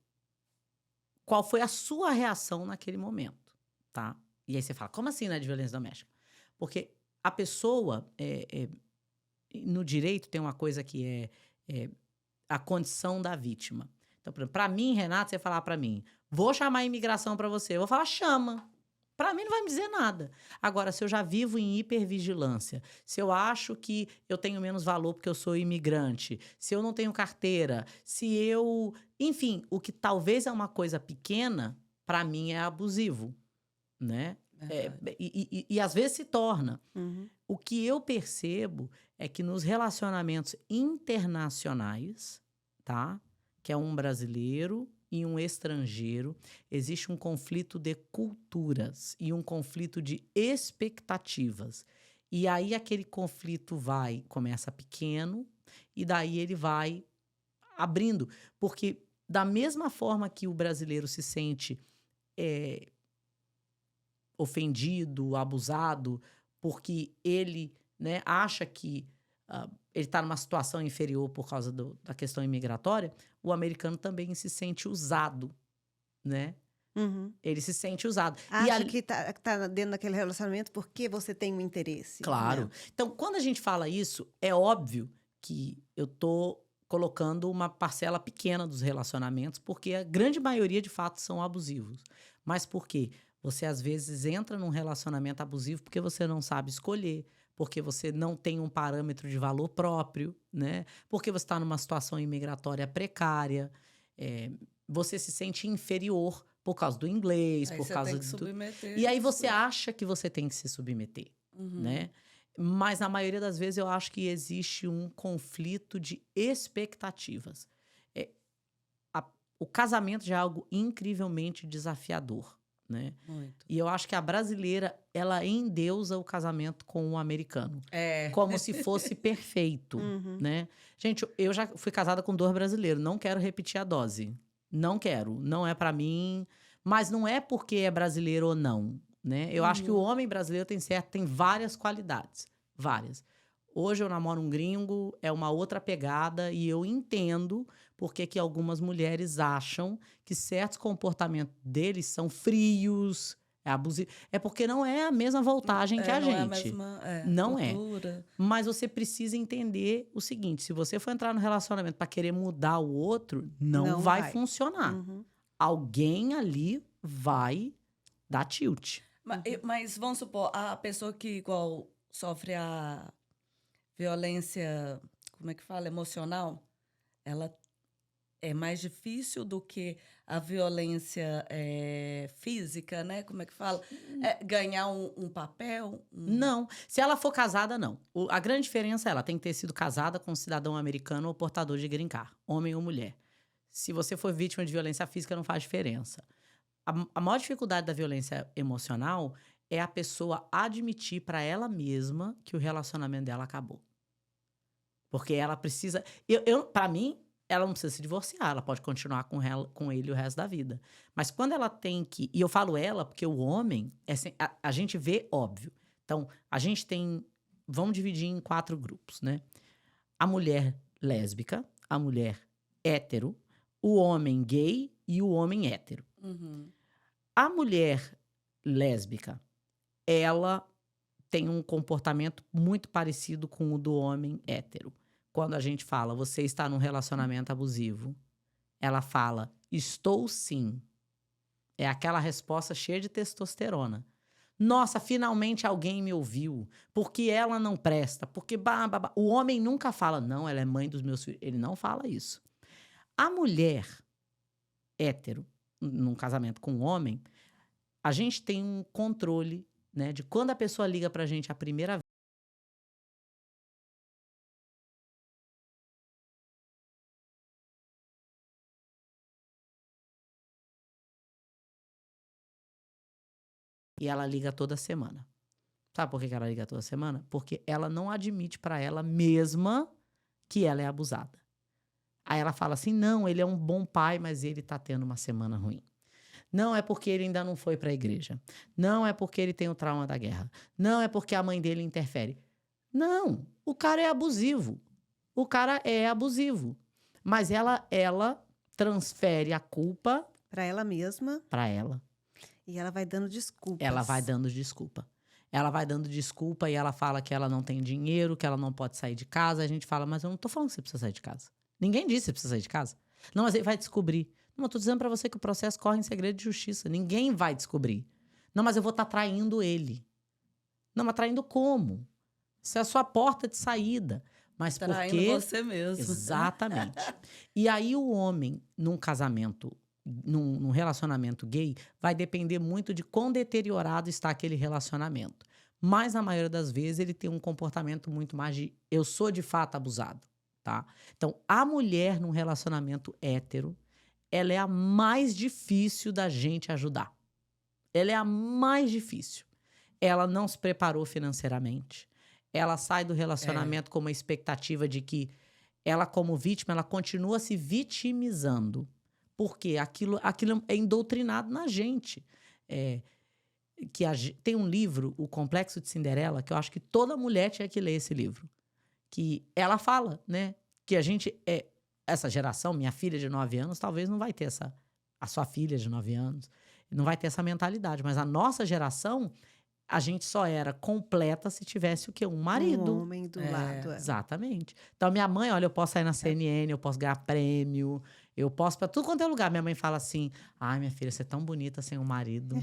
qual foi a sua reação naquele momento, tá? E aí você fala, como assim não é de violência doméstica? Porque a pessoa, no direito tem uma coisa que é a condição da vítima. Então, por exemplo, para mim, Renato, você falar para mim, vou chamar a imigração para você, eu vou falar, chama. Para mim não vai me dizer nada. Agora, se eu já vivo em hipervigilância, se eu acho que eu tenho menos valor porque eu sou imigrante, se eu não tenho carteira, se eu... Enfim, o que talvez é uma coisa pequena, para mim é abusivo, né? E às vezes se torna. O que eu percebo é que nos relacionamentos internacionais, tá? Que é um brasileiro e um estrangeiro, existe um conflito de culturas e um conflito de expectativas. E aí aquele conflito começa pequeno e daí ele vai abrindo. Porque da mesma forma que o brasileiro se sente ofendido, abusado, porque ele, né, acha que ele está numa situação inferior por causa da questão imigratória, o americano também se sente usado, né? Ele se sente usado. Acha que tá dentro daquele relacionamento porque você tem um interesse. Claro. Né? Então, quando a gente fala isso, é óbvio que eu tô colocando uma parcela pequena dos relacionamentos, porque a grande maioria, de fato, são abusivos. Mas por quê? Você, às vezes, entra num relacionamento abusivo porque você não sabe escolher, porque você não tem um parâmetro de valor próprio, né? Porque você está numa situação imigratória precária, você se sente inferior por causa do inglês, aí por você causa tem que de submeter. E aí você acha que você tem que se submeter, né? Mas na maioria das vezes eu acho que existe um conflito de expectativas. O casamento já é algo incrivelmente desafiador, né? Muito. E eu acho que a brasileira, ela endeusa o casamento com o americano. Como se fosse perfeito, né? Gente, eu já fui casada com 2 brasileiros. Não quero repetir a dose. Não quero. Não é pra mim. Mas não é porque é brasileiro ou não. né? Eu acho que o homem brasileiro tem várias qualidades, várias. Hoje eu namoro um gringo, é uma outra pegada e eu entendo porque que algumas mulheres acham que certos comportamentos deles são frios, é abusivo. É porque não é a mesma voltagem que a não gente. é a mesma Não cultura. Mas você precisa entender o seguinte, se você for entrar no relacionamento para querer mudar o outro, não vai funcionar. Uhum. Alguém ali vai dar tilt. Mas vamos supor, a pessoa que igual sofre a violência, como é que fala, emocional, ela é mais difícil do que a violência física, né? Como é que fala? Ganhar um papel? Não. Se ela for casada, não. A grande diferença é ela tem que ter sido casada com um cidadão americano ou portador de green card, homem ou mulher. Se você for vítima de violência física, não faz diferença. A maior dificuldade da violência emocional é a pessoa admitir para ela mesma que o relacionamento dela acabou. Porque ela precisa... Para mim, ela não precisa se divorciar. Ela pode continuar com ele o resto da vida. Mas quando ela tem que... E eu falo ela porque o homem... a gente vê óbvio. Então, a gente tem... Vamos dividir em 4 grupos, né? A mulher lésbica, a mulher hétero, o homem gay e o homem hétero. Uhum. A mulher lésbica, ela tem um comportamento muito parecido com o do homem hétero. Quando a gente fala, você está num relacionamento abusivo, ela fala, estou sim. É aquela resposta cheia de testosterona. Nossa, finalmente alguém me ouviu. Porque ela não presta. Porque... O homem nunca fala, não, ela é mãe dos meus filhos. Ele não fala isso. A mulher hétero, num casamento com um homem, a gente tem um controle, né, de quando a pessoa liga pra gente a primeira vez. E ela liga toda semana. Sabe por que ela liga toda semana? Porque ela não admite pra ela mesma que ela é abusada. Aí ela fala assim, não, ele é um bom pai, mas ele tá tendo uma semana ruim. Não é porque ele ainda não foi para a igreja. Não é porque ele tem o trauma da guerra. Não é porque a mãe dele interfere. Não, o cara é abusivo. O cara é abusivo. Mas ela transfere a culpa para ela mesma. Para ela. E ela vai dando desculpas. Ela vai dando desculpa. Ela vai dando desculpa e ela fala que ela não tem dinheiro, que ela não pode sair de casa. A gente fala, mas eu não tô falando que você precisa sair de casa. Ninguém disse que você precisa sair de casa. Não, mas ele vai descobrir. Não, eu tô dizendo pra você que o processo corre em segredo de justiça. Ninguém vai descobrir. Não, mas eu vou estar traindo ele. Não, mas traindo como? Isso é a sua porta de saída. Mas traindo porque... você mesmo. Exatamente. E aí o homem, num casamento, num relacionamento gay, vai depender muito de quão deteriorado está aquele relacionamento. Mas, na maioria das vezes, ele tem um comportamento muito mais de eu sou de fato abusado, tá? Então, a mulher num relacionamento hétero, ela é a mais difícil da gente ajudar. Ela é a mais difícil. Ela não se preparou financeiramente. Ela sai do relacionamento com uma expectativa de que ela, como vítima, ela continua se vitimizando. Porque aquilo é indoctrinado na gente. Tem um livro, O Complexo de Cinderela, que eu acho que toda mulher tinha que ler esse livro. Que ela fala, né? Que a gente... essa geração, minha filha de 9 anos, talvez não vai ter a sua filha de 9 anos, não vai ter essa mentalidade. Mas a nossa geração, a gente só era completa se tivesse o quê? Um marido. Um homem do lado. Exatamente. Então, minha mãe, olha, eu posso sair na CNN, eu posso ganhar prêmio, eu posso pra tudo quanto é lugar. Minha mãe fala assim, ai, minha filha, você é tão bonita sem um marido.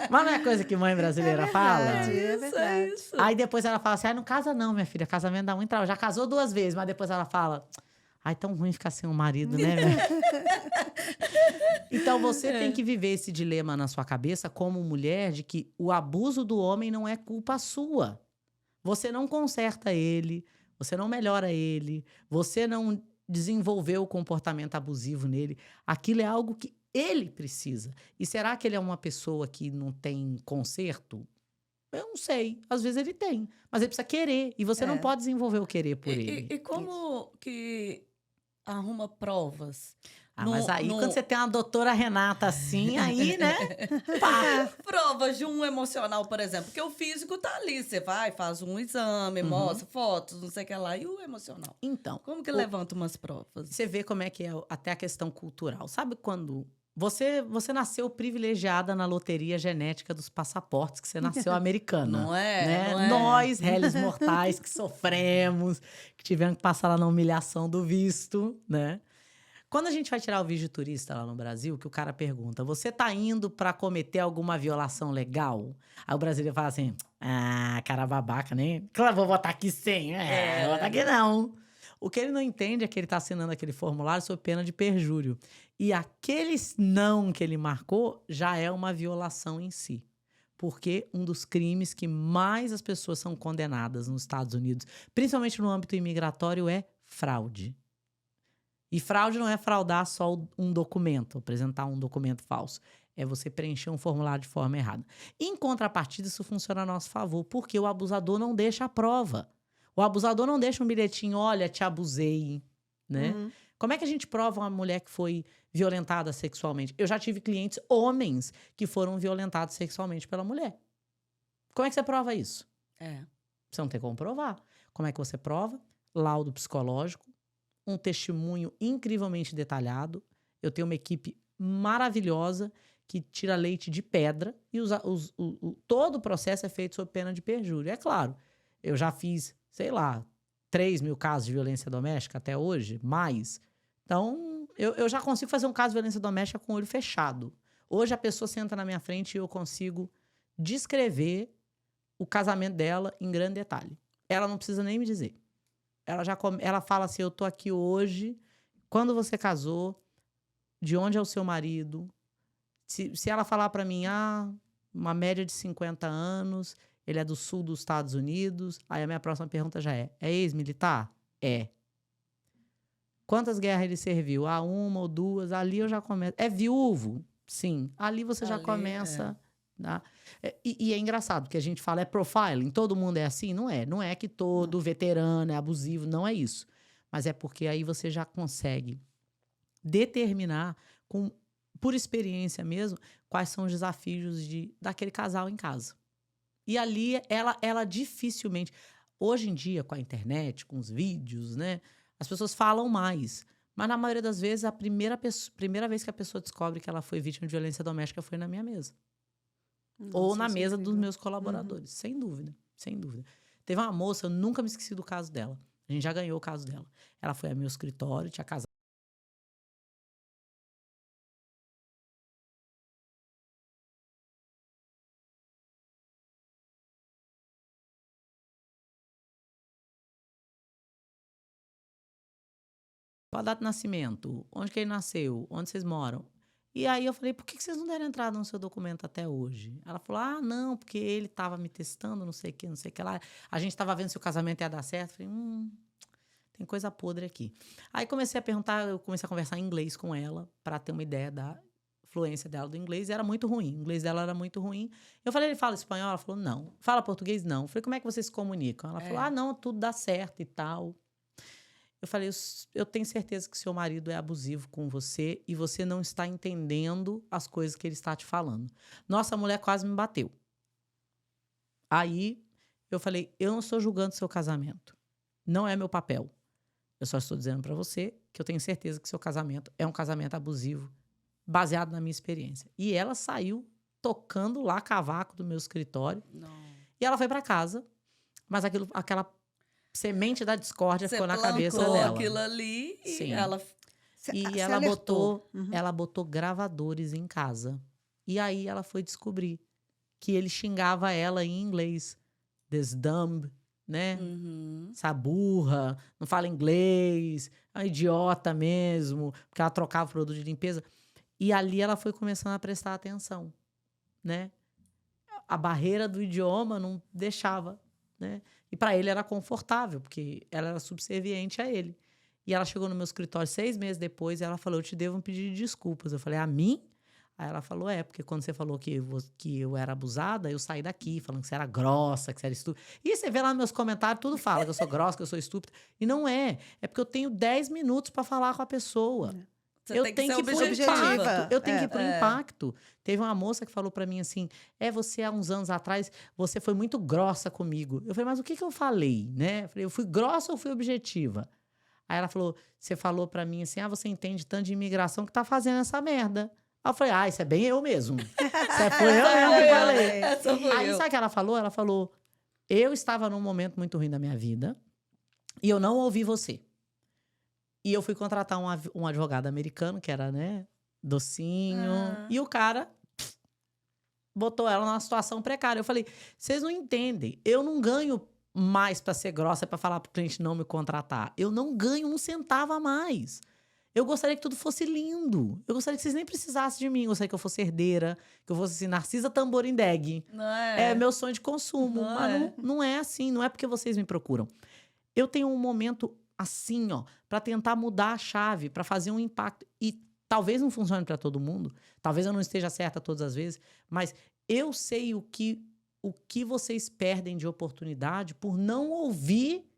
Mas não é coisa que mãe brasileira fala? É verdade. Isso. Aí depois ela fala assim, ai, não casa não, minha filha, casamento dá muito trabalho. Já casou 2 vezes, mas depois ela fala, ai, tão ruim ficar sem um marido, né? Então, você tem que viver esse dilema na sua cabeça como mulher de que o abuso do homem não é culpa sua. Você não conserta ele, você não melhora ele, você não desenvolveu o comportamento abusivo nele. Aquilo é algo que ele precisa. E será que ele é uma pessoa que não tem conserto? Eu não sei. Às vezes ele tem. Mas ele precisa querer. E você não pode desenvolver o querer por ele. E como que arruma provas? Mas aí quando você tem uma doutora Renata assim, aí, né? Pá. Provas de um emocional, por exemplo, porque o físico tá ali, você vai, faz um exame, mostra fotos, não sei o que lá, e o emocional? Então, Como que levanta umas provas? você vê como é que é até a questão cultural. Sabe quando você nasceu privilegiada na loteria genética dos passaportes, que você nasceu americana. Não é? Né? Não é? Nós, réis mortais, que sofremos, que tivemos que passar lá na humilhação do visto, né? Quando a gente vai tirar o visto de turista lá no Brasil, que o cara pergunta, você tá indo para cometer alguma violação legal? Aí o brasileiro fala assim, cara babaca, né? Claro, vou votar aqui sim. Vou votar aqui não. O que ele não entende é que ele tá assinando aquele formulário sob pena de perjúrio. E aquele não que ele marcou já é uma violação em si. Porque um dos crimes que mais as pessoas são condenadas nos Estados Unidos, principalmente no âmbito imigratório, é fraude. E fraude não é fraudar só um documento, apresentar um documento falso. É você preencher um formulário de forma errada. Em contrapartida, isso funciona a nosso favor, porque o abusador não deixa a prova. O abusador não deixa um bilhetinho, olha, te abusei, né? Como é que a gente prova uma mulher que foi violentada sexualmente? Eu já tive clientes homens que foram violentados sexualmente pela mulher. Como é que você prova isso? Você não tem como provar. Como é que você prova? Laudo psicológico, um testemunho incrivelmente detalhado. Eu tenho uma equipe maravilhosa que tira leite de pedra e todo o processo é feito sob pena de perjúrio. É claro, eu já fiz, sei lá, 3 mil casos de violência doméstica até hoje, mais. Então, eu já consigo fazer um caso de violência doméstica com o olho fechado. Hoje a pessoa senta na minha frente e eu consigo descrever o casamento dela em grande detalhe. Ela não precisa nem me dizer. Ela fala assim, eu tô aqui hoje, quando você casou, de onde é o seu marido? Se ela falar para mim, uma média de 50 anos, ele é do sul dos Estados Unidos, aí a minha próxima pergunta já é ex-militar? É. Quantas guerras ele serviu? Uma ou duas, ali eu já começo. É viúvo? Sim. Ali você já começa... Tá? E é engraçado, porque a gente fala, é profiling, todo mundo é assim? Não é. Não é que todo veterano é abusivo, não é isso. Mas é porque aí você já consegue determinar, por experiência mesmo, quais são os desafios daquele casal em casa. E ali, ela dificilmente... Hoje em dia, com a internet, com os vídeos, né? As pessoas falam mais. Mas, na maioria das vezes, a primeira vez que a pessoa descobre que ela foi vítima de violência doméstica foi na minha mesa. Nossa, ou na mesa dos meus colaboradores. Sem dúvida, sem dúvida. Teve uma moça, eu nunca me esqueci do caso dela. A gente já ganhou o caso dela. Ela foi ao meu escritório, tinha casado. A data de nascimento, onde que ele nasceu, onde vocês moram. E aí eu falei, por que vocês não deram entrada no seu documento até hoje? Ela falou, não, porque ele estava me testando, não sei o que lá. A gente estava vendo se o casamento ia dar certo. Falei, tem coisa podre aqui. Aí comecei a perguntar, eu comecei a conversar em inglês com ela, para ter uma ideia da fluência dela do inglês, e era muito ruim. O inglês dela era muito ruim. Eu falei, ele fala espanhol? Ela falou, não. Fala português? Não. Eu falei, como é que vocês se comunicam? Ela falou, não, tudo dá certo e tal. Eu falei, eu tenho certeza que seu marido é abusivo com você e você não está entendendo as coisas que ele está te falando. Nossa, a mulher quase me bateu. Aí, eu falei, eu não estou julgando seu casamento. Não é meu papel. Eu só estou dizendo para você que eu tenho certeza que seu casamento é um casamento abusivo, baseado na minha experiência. E ela saiu tocando lá cavaco do meu escritório. Não. E ela foi para casa, mas aquela semente da discórdia ficou na cabeça dela. Aquilo ali e sim. Ela botou gravadores em casa. E aí ela foi descobrir que ele xingava ela em inglês. This dumb, né? Essa burra, não fala inglês, é uma idiota mesmo, porque ela trocava o produto de limpeza. E ali ela foi começando a prestar atenção, né? A barreira do idioma não deixava, né? E para ele era confortável, porque ela era subserviente a ele. E ela chegou no meu escritório 6 meses depois e ela falou, eu te devo um pedido de desculpas. Eu falei, a mim? Aí ela falou, porque quando você falou que eu era abusada, eu saí daqui falando que você era grossa, que você era estúpida. E você vê lá nos meus comentários, tudo fala que eu sou grossa, que eu sou estúpida. E não é. É porque eu tenho 10 minutos para falar com a pessoa. Você Eu tem que tenho ser que ir por objetiva. impacto. Eu tenho que ir por É. impacto. Teve uma moça que falou pra mim assim: você há uns anos atrás, você foi muito grossa comigo. Eu falei, mas o que eu falei, né? Eu falei, eu fui grossa ou fui objetiva? Aí ela falou, você falou pra mim assim, você entende tanto de imigração que tá fazendo essa merda. Aí eu falei, isso é bem eu mesmo. Isso foi eu mesmo que falei. Essa fui Aí eu. sabe o que ela falou? Ela falou, eu estava num momento muito ruim da minha vida e eu não ouvi você. E eu fui contratar um advogado americano, que era, né, docinho. Ah. E o cara botou ela numa situação precária. Eu falei, vocês não entendem. Eu não ganho mais pra ser grossa, pra falar pro cliente não me contratar. Eu não ganho um centavo a mais. Eu gostaria que tudo fosse lindo. Eu gostaria que vocês nem precisassem de mim. Eu gostaria que eu fosse herdeira, que eu fosse assim, Narcisa Tamborindeg. Não é? É meu sonho de consumo. Não Mas é. não é assim. Não é porque vocês me procuram. Eu tenho um momento assim, ó, para tentar mudar a chave, para fazer um impacto. E talvez não funcione para todo mundo, talvez eu não esteja certa todas as vezes, mas eu sei o que vocês perdem de oportunidade por não ouvir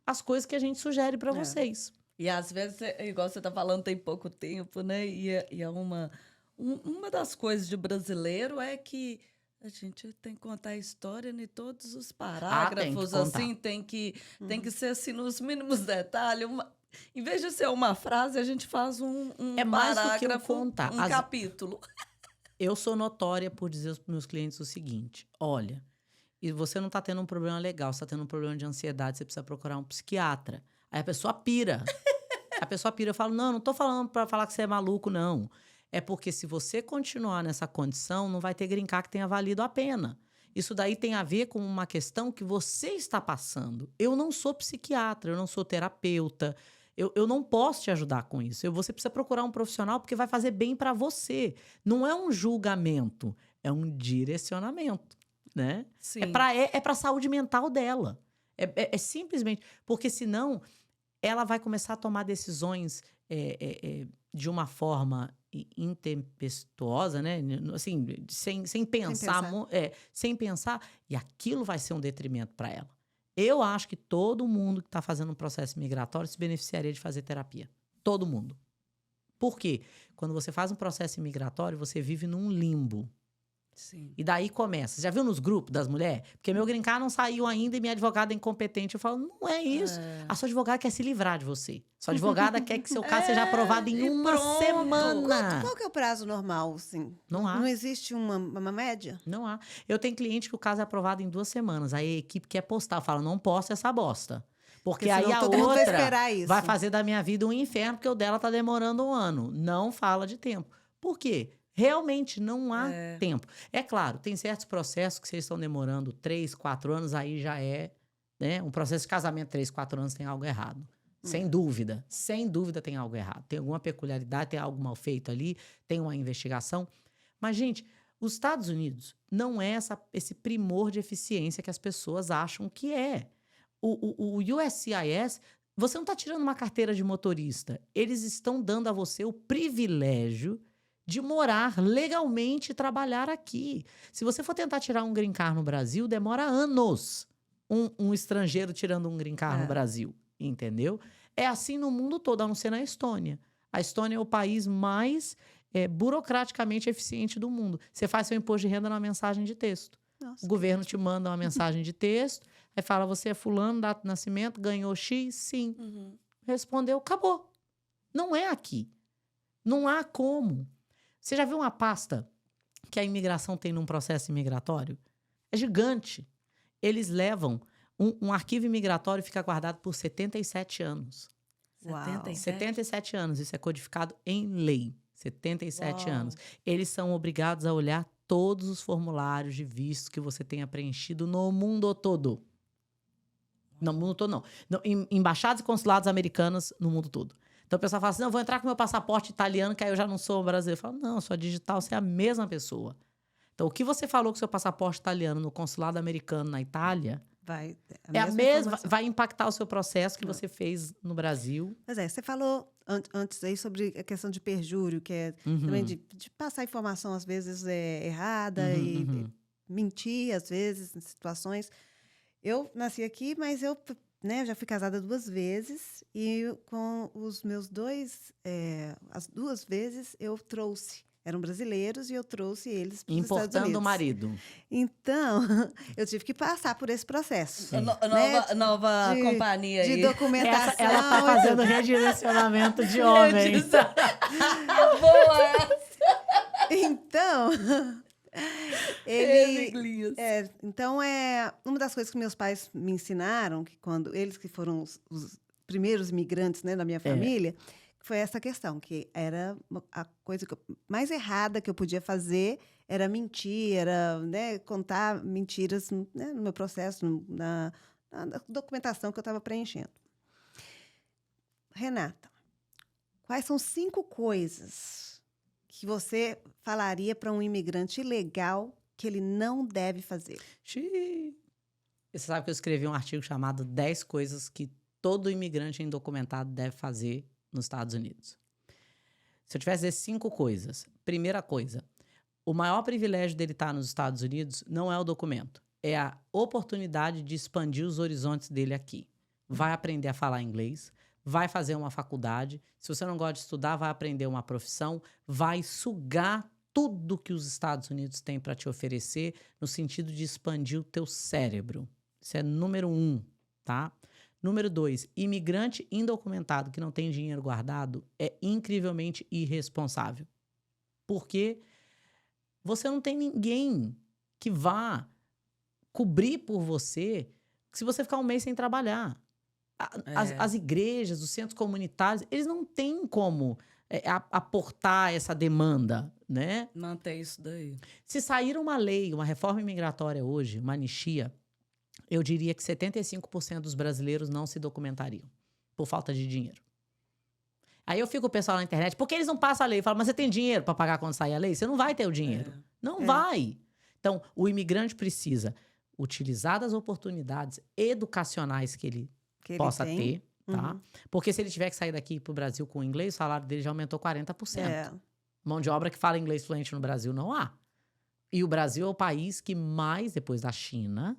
as coisas que a gente sugere para vocês. E às vezes, igual você tá falando, tem pouco tempo, né? E é uma das coisas de brasileiro é que a gente tem que contar a história em todos os parágrafos, contar. assim, tem que ser assim nos mínimos detalhes. Em vez de ser uma frase, a gente faz um É mais do que eu parágrafo, contar. um capítulo. Eu sou notória por dizer aos meus clientes o seguinte: olha, e você não tá tendo um problema legal, você tá tendo um problema de ansiedade, você precisa procurar um psiquiatra. Aí a pessoa pira. Eu falo, não tô falando pra falar que você é maluco, não. É porque se você continuar nessa condição, não vai ter green card que tenha valido a pena. Isso daí tem a ver com uma questão que você está passando. Eu não sou psiquiatra, eu não sou terapeuta. Eu não posso te ajudar com isso. Você precisa procurar um profissional porque vai fazer bem para você. Não é um julgamento, é um direcionamento, né? Sim. É pra saúde mental dela. É simplesmente... Porque senão ela vai começar a tomar decisões de uma forma intempestuosa, né? Assim, sem pensar. Sem pensar. E aquilo vai ser um detrimento para ela. Eu acho que todo mundo que está fazendo um processo migratório se beneficiaria de fazer terapia. Todo mundo. Por quê? Quando você faz um processo migratório, você vive num limbo. Sim. E daí começa. Você já viu nos grupos das mulheres? Porque meu green card não saiu ainda e minha advogada é incompetente. Eu falo, não é isso. A sua advogada quer se livrar de você. Sua advogada quer que seu caso seja aprovado em uma semana. Qual que é o prazo normal, assim? Não há. Não existe uma média? Não há. Eu tenho cliente que o caso é aprovado em 2 semanas. Aí a equipe quer postar. Fala, não posta essa bosta. Porque aí a todo mundo vai outra esperar isso. vai fazer da minha vida um inferno, porque o dela tá demorando 1 ano. Não fala de tempo. Por quê? Realmente não há tempo. É claro, tem certos processos que vocês estão demorando 3, 4 anos, aí já é, né? Um processo de casamento 3, 4 anos tem algo errado. Sem dúvida tem algo errado. Tem alguma peculiaridade, tem algo mal feito ali, tem uma investigação. Mas, gente, os Estados Unidos não é esse primor de eficiência que as pessoas acham que é. O USCIS, você não está tirando uma carteira de motorista. Eles estão dando a você o privilégio de morar legalmente e trabalhar aqui. Se você for tentar tirar um green card no Brasil, demora anos um estrangeiro tirando um green card no Brasil, entendeu? É assim no mundo todo, a não ser na Estônia. A Estônia é o país mais burocraticamente eficiente do mundo. Você faz seu imposto de renda numa mensagem de texto. Nossa, O governo te manda uma mensagem de texto, aí fala, você é fulano, data de nascimento, ganhou X? Sim. Respondeu, acabou. Não é aqui. Não há como. Você já viu uma pasta que a imigração tem num processo imigratório? É gigante. Eles levam... Um arquivo imigratório fica guardado por 77 anos. Uau. 77 anos. Isso é codificado em lei. 77 Uau. anos. Eles são obrigados a olhar todos os formulários de visto que você tenha preenchido no mundo todo. No mundo todo, não. Embaixadas e consulados americanos no mundo todo. Então, o pessoal fala assim, não, vou entrar com meu passaporte italiano, que aí eu já não sou brasileiro. Eu falo, não, sua digital, você é a mesma pessoa. Então, o que você falou com seu passaporte italiano no consulado americano na Itália... vai impactar o seu processo que você fez no Brasil. Mas você falou antes aí sobre a questão de perjúrio, que é também de passar informação às vezes errada e mentir às vezes em situações. Eu nasci aqui, mas eu né, eu já fui casada 2 vezes e com os meus as 2 vezes eu trouxe. Eram brasileiros e eu trouxe eles para os Estados Importando o Unidos. marido. Então, eu tive que passar por esse processo. Nova de- companhia de aí. documentação. Ela tá fazendo redirecionamento de homens. Boa! Então, Elias. então uma das coisas que meus pais me ensinaram, que quando eles que foram os primeiros imigrantes, né, na minha família, foi essa questão, que era a coisa mais errada que eu podia fazer era mentir, era, né, contar mentiras, né, no meu processo, na documentação que eu estava preenchendo. Renata, quais são 5 coisas que você falaria para um imigrante ilegal que ele não deve fazer? Xiii. Você sabe que eu escrevi um artigo chamado 10 coisas que todo imigrante indocumentado deve fazer nos Estados Unidos. Se eu tivesse 5 coisas. Primeira coisa, o maior privilégio dele estar nos Estados Unidos não é o documento, é a oportunidade de expandir os horizontes dele aqui. Vai aprender a falar inglês, vai fazer uma faculdade. Se você não gosta de estudar, vai aprender uma profissão, vai sugar tudo que os Estados Unidos têm para te oferecer no sentido de expandir o teu cérebro. Isso é número 1, tá? Número 2, imigrante indocumentado que não tem dinheiro guardado é incrivelmente irresponsável. Porque você não tem ninguém que vá cobrir por você se você ficar um mês sem trabalhar. As igrejas, os centros comunitários, eles não têm como aportar essa demanda, né? Manter isso daí. Se sair uma lei, uma reforma imigratória hoje, uma anistia, eu diria que 75% dos brasileiros não se documentariam por falta de dinheiro. Aí eu fico o pessoal na internet, por que eles não passam a lei? Eu falo, mas você tem dinheiro para pagar quando sair a lei? Você não vai ter o dinheiro. Não vai. Então, o imigrante precisa utilizar das oportunidades educacionais que ele possa ter, tá? Uhum. Porque se ele tiver que sair daqui pro Brasil com inglês, o salário dele já aumentou 40%. Mão de obra que fala inglês fluente no Brasil não há. E o Brasil é o país que mais, depois da China,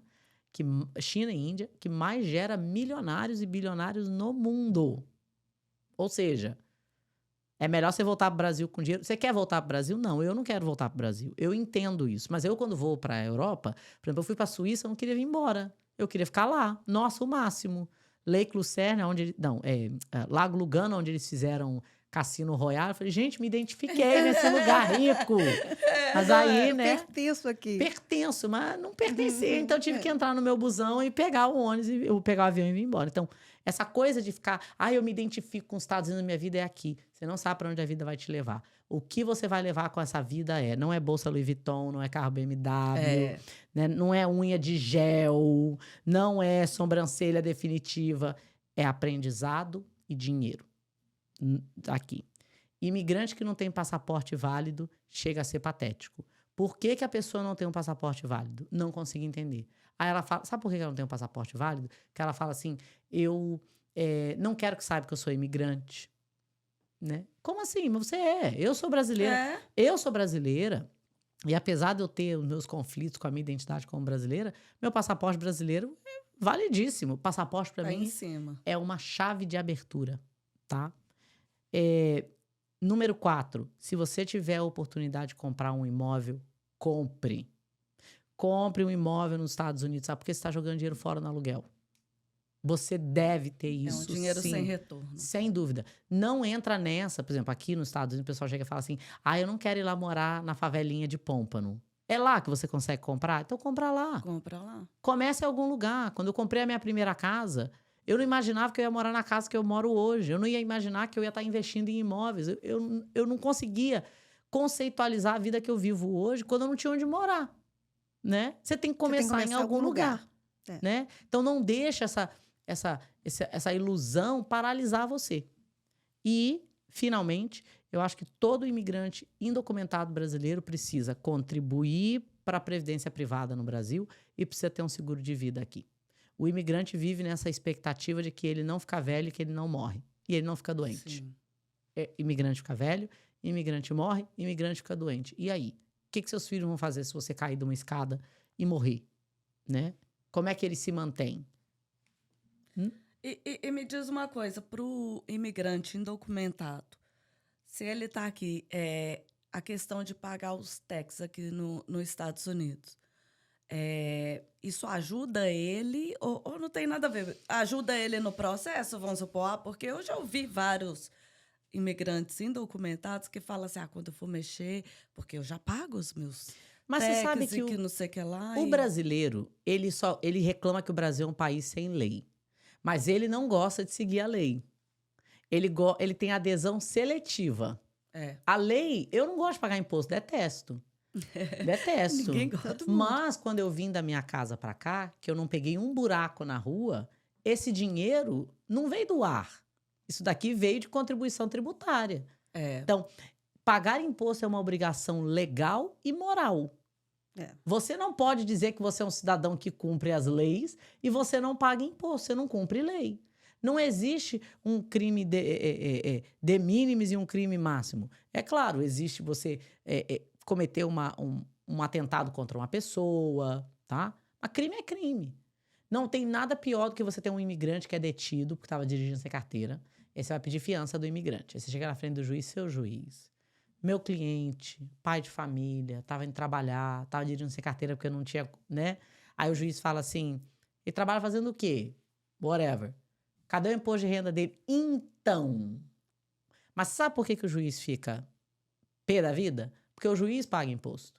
China e Índia, que mais gera milionários e bilionários no mundo. Ou seja, é melhor você voltar pro Brasil com dinheiro. Você quer voltar pro Brasil? Não, eu não quero voltar pro Brasil. Eu entendo isso. Mas eu, quando vou pra Europa, por exemplo, eu fui pra Suíça, eu não queria vir embora. Eu queria ficar lá. Nossa, o máximo. Lake Lucerne, Lago Lugano, onde eles fizeram Cassino Royale. Eu falei, gente, me identifiquei nesse lugar rico. Mas aí, né? Pertenço aqui. Pertenço, mas não pertencia. Então, eu tive que entrar no meu busão e pegar o ônibus, eu pegar o avião e vir embora. Então, essa coisa de ficar, eu me identifico com os Estados Unidos, minha vida é aqui. Você não sabe para onde a vida vai te levar. O que você vai levar com essa vida não é bolsa Louis Vuitton, não é carro BMW, né? Não é unha de gel, não é sobrancelha definitiva. É aprendizado e dinheiro. Aqui. Imigrante que não tem passaporte válido chega a ser patético. Por que que a pessoa não tem um passaporte válido? Não consigo entender. Aí ela fala, sabe por que ela não tem um passaporte válido? Que ela fala assim, eu não quero que saiba que eu sou imigrante. Né? Como assim? Mas você eu sou brasileira. Eu sou brasileira. E apesar de eu ter os meus conflitos com a minha identidade como brasileira, meu passaporte brasileiro é validíssimo. O passaporte, para mim, é uma chave de abertura, tá? Número 4, se você tiver a oportunidade de comprar um imóvel, compre. Compre um imóvel nos Estados Unidos, sabe? Porque você está jogando dinheiro fora no aluguel. Você deve ter isso, um dinheiro sim, sem retorno. Sem dúvida. Não entra nessa, por exemplo, aqui nos Estados Unidos, o pessoal chega e fala assim, eu não quero ir lá morar na favelinha de Pômpano. É lá que você consegue comprar? Então compra lá. Compra lá. Comece em algum lugar. Quando eu comprei a minha primeira casa, eu não imaginava que eu ia morar na casa que eu moro hoje. Eu não ia imaginar que eu ia estar investindo em imóveis. Eu não conseguia conceitualizar a vida que eu vivo hoje quando eu não tinha onde morar. Né? Você tem que começar em algum lugar. Né? Então não deixa essa ilusão paralisar você. E, finalmente, eu acho que todo imigrante indocumentado brasileiro precisa contribuir para a previdência privada no Brasil e precisa ter um seguro de vida aqui. O imigrante vive nessa expectativa de que ele não fica velho e que ele não morre. E ele não fica doente. Imigrante fica velho, imigrante morre, imigrante fica doente. E aí? O que seus filhos vão fazer se você cair de uma escada e morrer? Né? Como é que eles se mantêm? E me diz uma coisa, para o imigrante indocumentado, se ele está aqui, a questão de pagar os taxas aqui nos Estados Unidos, isso ajuda ele ou não tem nada a ver? Ajuda ele no processo, vamos supor? Porque eu já ouvi vários imigrantes indocumentados que falam assim, quando eu for mexer, porque eu já pago os meus Mas você sabe taxas que e que não sei o que lá. o brasileiro, ele reclama que o Brasil é um país sem lei. Mas ele não gosta de seguir a lei. Ele tem adesão seletiva. A lei, eu não gosto de pagar imposto, detesto. Detesto. Ninguém gosta. Mas quando eu vim da minha casa pra cá, que eu não peguei um buraco na rua, esse dinheiro não veio do ar. Isso daqui veio de contribuição tributária. Então, pagar imposto é uma obrigação legal e moral. Você não pode dizer que você é um cidadão que cumpre as leis e você não paga imposto, você não cumpre lei. Não existe um crime de minimis e um crime máximo. É claro, existe você cometer um atentado contra uma pessoa, tá? Mas crime é crime. Não tem nada pior do que você ter um imigrante que é detido porque estava dirigindo sem carteira. Aí você vai pedir fiança do imigrante. Aí você chega na frente do juiz, seu juiz. Meu cliente, pai de família, estava indo trabalhar, estava dirigindo sem carteira porque não tinha, né? Aí o juiz fala assim, ele trabalha fazendo o quê? Whatever. Cadê o imposto de renda dele? Então. Mas sabe por que o juiz fica pé da vida? Porque o juiz paga imposto.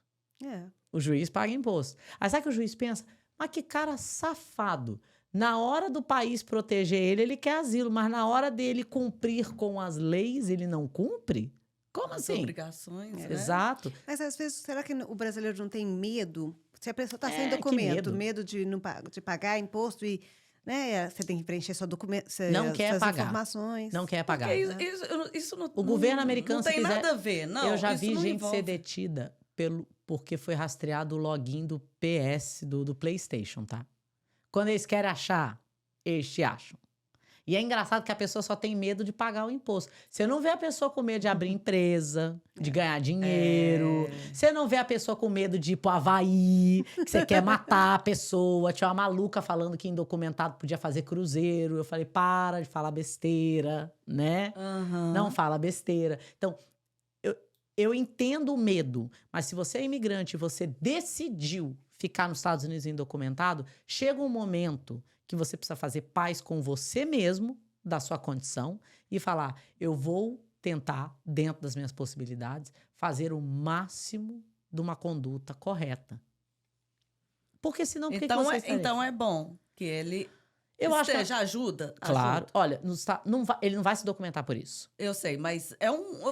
O juiz paga imposto. Aí sabe o que o juiz pensa? Mas que cara safado. Na hora do país proteger ele, ele quer asilo. Mas na hora dele cumprir com as leis, ele não cumpre? Como As assim? obrigações, né? Exato. Mas às vezes, será que o brasileiro não tem medo? Se a pessoa está sem que documento, medo. medo de pagar imposto e, né, você tem que preencher sua documento, Não quer suas pagar. informações. Não quer pagar. Porque isso não, O governo americano, não se tem quiser- nada a ver, não. Eu já isso vi não gente envolve. ser detida porque foi rastreado o login do PS, do PlayStation, tá? Quando eles querem achar, eles te acham. E é engraçado que a pessoa só tem medo de pagar o imposto. Você não vê a pessoa com medo de abrir empresa, de ganhar dinheiro. Você não vê a pessoa com medo de ir pro Havaí, que você quer matar a pessoa. Tinha uma maluca falando que indocumentado podia fazer cruzeiro. Eu falei, para de falar besteira, né? Não fala besteira. Então, eu entendo o medo, mas se você é imigrante e você decidiu ficar nos Estados Unidos indocumentado, chega um momento que você precisa fazer paz com você mesmo, da sua condição, e falar, eu vou tentar, dentro das minhas possibilidades, fazer o máximo de uma conduta correta. Porque senão, por que você estaria? Então é bom que ele Eu acho que esteja, ajuda. Claro. ajuda. Olha, ele não vai se documentar por isso. Eu sei, mas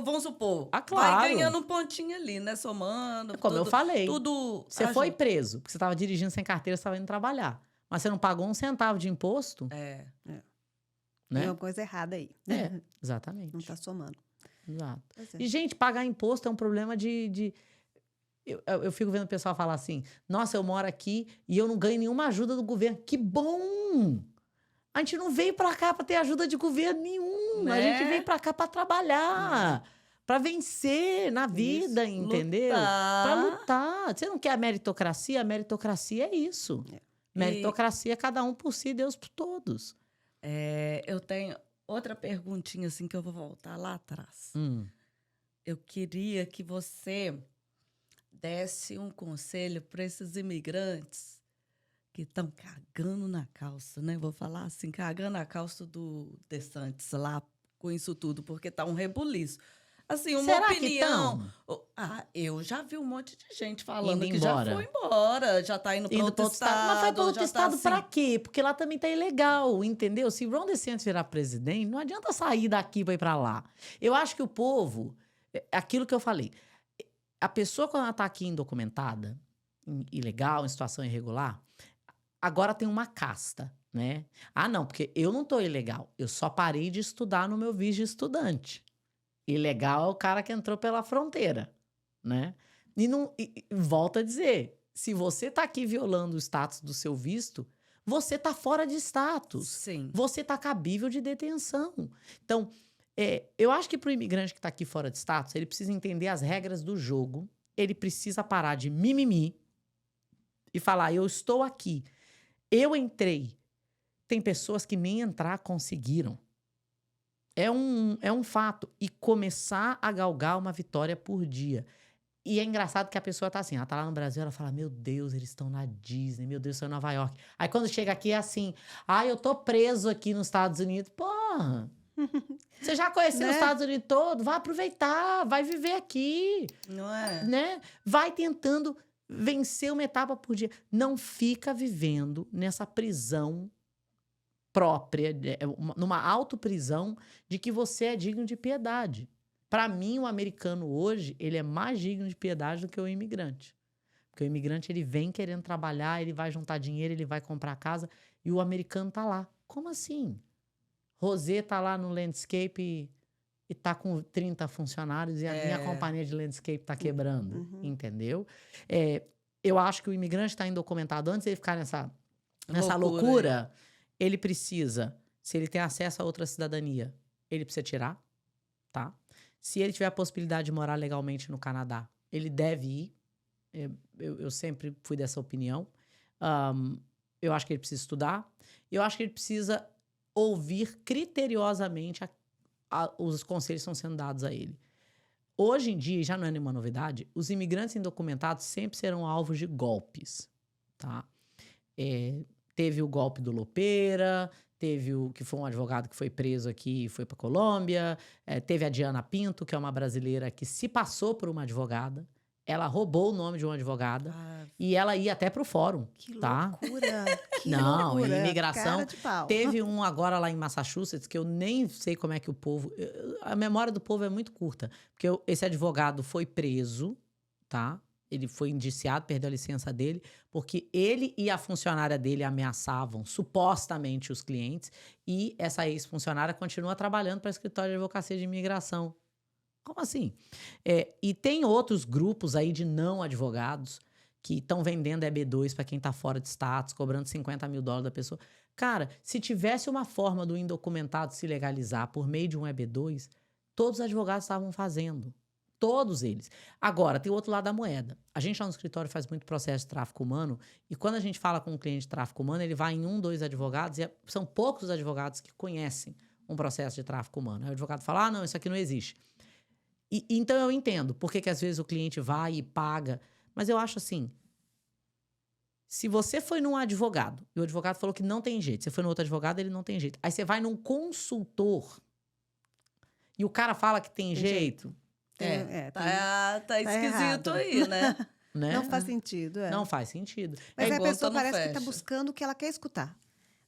vamos supor, Ah, claro. vai ganhando um pontinho ali, né? Somando. Como eu falei. Tudo Você ajuda. foi preso, porque você estava dirigindo sem carteira, você estava indo trabalhar. Mas você não pagou um centavo de imposto, É. né? Tem alguma coisa errada aí. Exatamente. Não está somando. Exato. Pois é. E, gente, pagar imposto é um problema Eu fico vendo o pessoal falar assim, nossa, eu moro aqui e eu não ganho nenhuma ajuda do governo. Que bom! A gente não veio pra cá pra ter ajuda de governo nenhum. Né? A gente veio pra cá pra trabalhar, pra vencer na vida, entendeu? Pra lutar. Você não quer a meritocracia? A meritocracia é isso. Meritocracia é cada um por si, Deus por todos. Eu tenho outra perguntinha, assim, que eu vou voltar lá atrás. Eu queria que você desse um conselho para esses imigrantes que estão cagando na calça, né? Vou falar assim, cagando na calça do DeSantis lá com isso tudo, porque tá um rebuliço. Assim, uma Será opinião. que tão? Eu já vi um monte de gente falando Indo que embora. já foi embora, já tá indo para outro estado. Mas vai para outro já estado tá pra assim. quê? Porque lá também tá ilegal, entendeu? Se Ron DeSantis virar presidente, não adianta sair daqui pra ir pra lá. Eu acho que o povo, aquilo que eu falei, a pessoa quando ela tá aqui indocumentada, ilegal, em situação irregular, agora tem uma casta, né? Ah, não, porque eu não tô ilegal, eu só parei de estudar no meu visto de estudante. Ilegal é o cara que entrou pela fronteira, né? E volto a dizer, se você tá aqui violando o status do seu visto, você tá fora de status. Sim. Você tá cabível de detenção. Então, eu acho que pro imigrante que tá aqui fora de status, ele precisa entender as regras do jogo, ele precisa parar de mimimi e falar, eu estou aqui, eu entrei, tem pessoas que nem entrar conseguiram. É um fato. E começar a galgar uma vitória por dia. E é engraçado que a pessoa tá assim, ela tá lá no Brasil, ela fala, meu Deus, eles estão na Disney, meu Deus, estão em Nova York. Aí quando chega aqui é assim, eu tô preso aqui nos Estados Unidos. Porra, você já conheceu Né? os Estados Unidos todo? Vai aproveitar, vai viver aqui, Não é? né? Vai tentando vencer uma etapa por dia. Não fica vivendo nessa prisão própria, numa autoprisão de que você é digno de piedade. Para mim, o americano hoje, ele é mais digno de piedade do que o imigrante. Porque o imigrante, ele vem querendo trabalhar, ele vai juntar dinheiro, ele vai comprar casa, e o americano tá lá. Como assim? Rosê tá lá no landscape e tá com 30 funcionários e a minha companhia de landscape tá quebrando, entendeu? Eu acho que o imigrante tá indocumentado, antes de ele ficar nessa loucura, ele precisa, se ele tem acesso a outra cidadania, ele precisa tirar, tá? Se ele tiver a possibilidade de morar legalmente no Canadá, ele deve ir. Eu sempre fui dessa opinião. Eu acho que ele precisa estudar. Eu acho que ele precisa ouvir criteriosamente os conselhos que estão sendo dados a ele. Hoje em dia, já não é nenhuma novidade, os imigrantes indocumentados sempre serão alvos de golpes, tá? Teve o golpe do Lopeira, teve que foi um advogado que foi preso aqui e foi para Colômbia, teve a Diana Pinto, que é uma brasileira que se passou por uma advogada, ela roubou o nome de uma advogada e ela ia até pro fórum, Que tá? loucura! Que Não, loucura. imigração. Cara de pau. Teve um agora lá em Massachusetts que eu nem sei como é que o povo... A memória do povo é muito curta, porque esse advogado foi preso, tá? Ele foi indiciado, perdeu a licença dele, porque ele e a funcionária dele ameaçavam supostamente os clientes e essa ex-funcionária continua trabalhando para o escritório de advocacia de imigração. Como assim? E tem outros grupos aí de não advogados que estão vendendo EB2 para quem está fora de status, cobrando $50 mil da pessoa. Cara, se tivesse uma forma do indocumentado se legalizar por meio de um EB2, todos os advogados estavam fazendo. Todos eles. Agora, tem o outro lado da moeda. A gente lá no escritório faz muito processo de tráfico humano e quando a gente fala com um cliente de tráfico humano, ele vai em 2 advogados e são poucos os advogados que conhecem um processo de tráfico humano. Aí o advogado fala, não, isso aqui não existe. Então eu entendo por que às vezes o cliente vai e paga, mas eu acho assim, se você foi num advogado e o advogado falou que não tem jeito, você foi no outro advogado, ele não tem jeito. Aí você vai num consultor e o cara fala que tem jeito. Tá esquisito errado. aí, né? Né? Não faz sentido. Não faz sentido. Mas a igual pessoa tá no parece que está fecha. buscando o que ela quer escutar.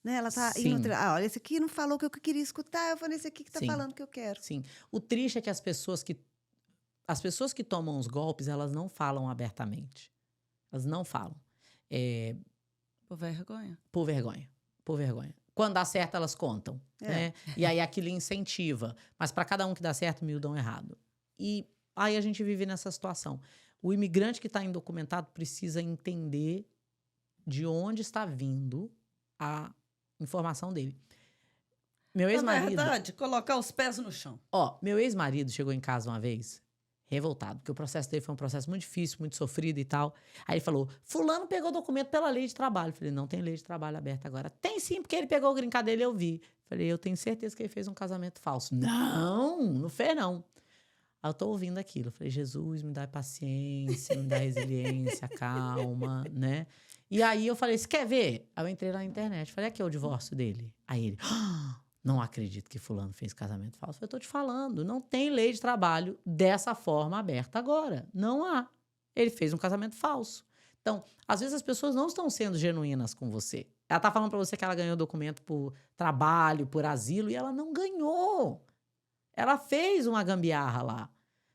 Né? Ela tá Sim. indo. Olha, esse aqui não falou o que eu queria escutar, eu vou nesse aqui que está Sim. falando o que eu quero. Sim. O triste é que as pessoas que tomam os golpes, elas não falam abertamente. Elas não falam. Por vergonha. Por vergonha. Por vergonha. Quando dá certo, elas contam. Né? E aí aquilo incentiva. Mas para cada um que dá certo, 1000 dão errado. E aí a gente vive nessa situação. O imigrante que está indocumentado precisa entender de onde está vindo a informação dele. Meu Na ex-marido... verdade, colocar os pés no chão. Meu ex-marido chegou em casa uma vez, revoltado, porque o processo dele foi um processo muito difícil, muito sofrido e tal. Aí ele falou, fulano pegou documento pela lei de trabalho. Eu falei, não tem lei de trabalho aberta agora. Tem sim, porque ele pegou o green card dele, eu vi. Eu falei, eu tenho certeza que ele fez um casamento falso. Não fez não. Aí eu tô ouvindo aquilo. Eu falei, Jesus, me dá paciência, me dá resiliência, calma, né? E aí eu falei, você quer ver? Aí eu entrei lá na internet, falei, aqui é o divórcio dele. Aí ele, não acredito que fulano fez casamento falso. Eu tô te falando, não tem lei de trabalho dessa forma aberta agora. Não há. Ele fez um casamento falso. Então, às vezes as pessoas não estão sendo genuínas com você. Ela tá falando pra você que ela ganhou documento por trabalho, por asilo, e ela não ganhou. Ela fez uma gambiarra lá.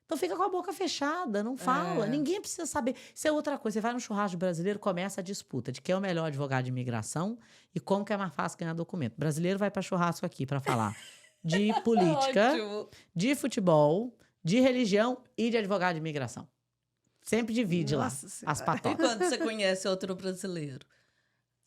Então fica com a boca fechada, não fala. Ninguém precisa saber. Isso é outra coisa. Você vai no churrasco brasileiro, começa a disputa de quem é o melhor advogado de imigração e como que é mais fácil ganhar documento. O brasileiro vai para churrasco aqui para falar de política, de futebol, de religião e de advogado de imigração. Sempre divide Nossa lá as E patotas. quando você conhece outro brasileiro?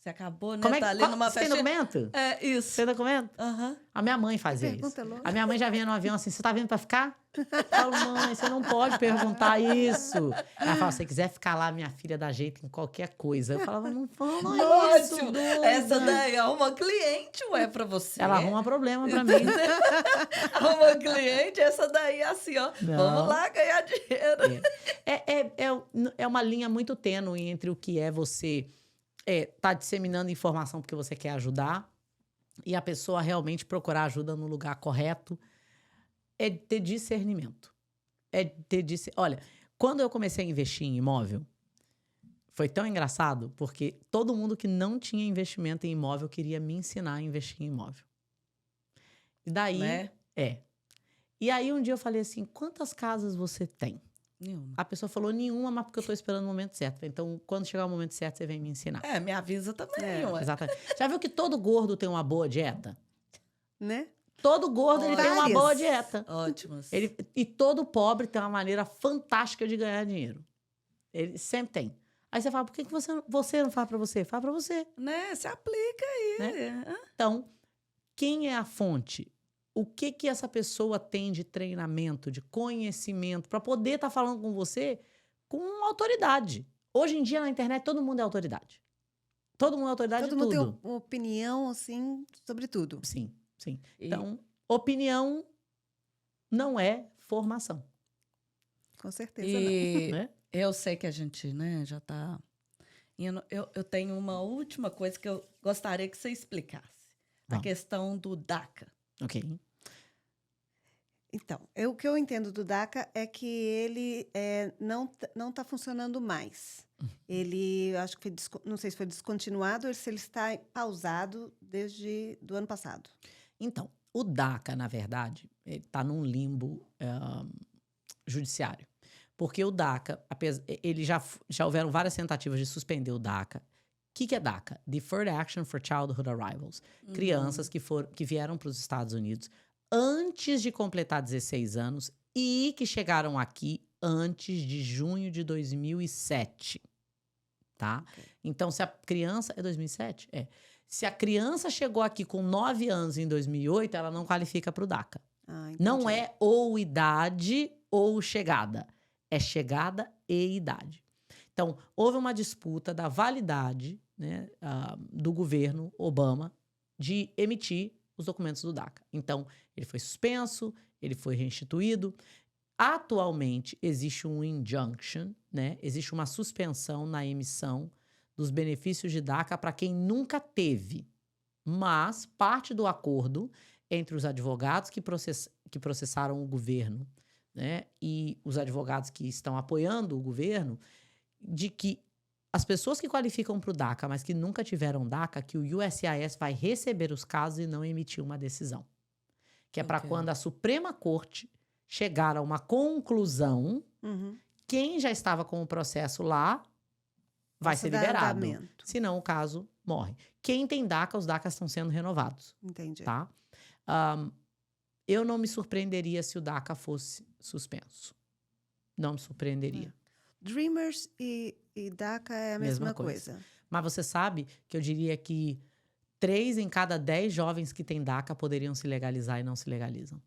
Você acabou, né? Como é Tá que, ali numa você tem festinha. documento? É, isso. Você tem documento? Aham. A minha mãe fazia isso. Pergunta logo. A minha mãe já vinha no avião assim, você tá vindo pra ficar? Eu falo, mãe, você não pode perguntar isso. Ela fala, se você quiser ficar lá, minha filha dá jeito em qualquer coisa. Eu falava, não é isso, Ótimo. doida. Essa daí é uma cliente, ué, pra você. Ela arruma problema pra mim. Uma cliente, essa daí é assim, ó. Não. Vamos lá ganhar dinheiro. É uma linha muito tênue entre o que é você tá disseminando informação porque você quer ajudar e a pessoa realmente procurar ajuda no lugar correto. É ter discernimento. Olha, quando eu comecei a investir em imóvel, foi tão engraçado porque todo mundo que não tinha investimento em imóvel queria me ensinar a investir em imóvel. E daí... Né? E aí um dia eu falei assim, quantas casas você tem? Nenhuma. A pessoa falou, nenhuma, mas porque eu tô esperando o momento certo. Então, quando chegar o momento certo, você vem me ensinar. É, me avisa também, ué. Exatamente. Já viu que todo gordo tem uma boa dieta? Né? Todo gordo, ele tem uma Várias. boa dieta. Ótimos. E todo pobre tem uma maneira fantástica de ganhar dinheiro. Ele sempre tem. Aí você fala, por que você não fala pra você? Fala pra você. Né? Se aplica aí. Né? Então, quem é a fonte? O que essa pessoa tem de treinamento, de conhecimento, para poder estar falando com você com autoridade? Hoje em dia, na internet, todo mundo é autoridade. Todo mundo é autoridade de Todo mundo tudo. tem uma opinião, assim, sobre tudo. Sim, sim. E- Então, opinião não é formação. Com certeza E Né? eu sei que a gente, né, já tá indo. Eu tenho uma última coisa que eu gostaria que você explicasse. A Vamos. questão do DACA. Ok. Então, o que eu entendo do DACA é que ele não está funcionando mais. Ele, acho que não sei se foi descontinuado ou se ele está pausado desde do ano passado. Então, o DACA, na verdade, está num limbo judiciário. Porque o DACA, ele já houveram várias tentativas de suspender o DACA. O que é DACA? Deferred Action for Childhood Arrivals. Crianças que vieram para os Estados Unidos antes de completar 16 anos e que chegaram aqui antes de junho de 2007. Tá? Ok. Então, se a criança... É 2007? É. Se a criança chegou aqui com 9 anos em 2008, ela não qualifica para o DACA. Ah, Não entendi. é ou idade ou chegada. É chegada e idade. Então, houve uma disputa da validade, né, do governo Obama de emitir os documentos do DACA. Então, ele foi suspenso, ele foi reinstituído. Atualmente, existe um injunction, né? Existe uma suspensão na emissão dos benefícios de DACA para quem nunca teve. Mas parte do acordo entre os advogados que processaram o governo, né, e os advogados que estão apoiando o governo, de que as pessoas que qualificam para o DACA, mas que nunca tiveram DACA, que o USCIS vai receber os casos e não emitir uma decisão. Que é para Ok. quando a Suprema Corte chegar a uma conclusão, Uhum. quem já estava com o processo lá vai Possa ser dar liberado. andamento. Senão o caso morre. Quem tem DACA, os DACAs estão sendo renovados. Entendi. Tá? Eu não me surpreenderia se o DACA fosse suspenso. Não me surpreenderia. Dreamers e DACA é a Mesma mesma coisa. coisa. Mas você sabe que eu diria que 3 em cada 10 jovens que têm DACA poderiam se legalizar e não se legalizam.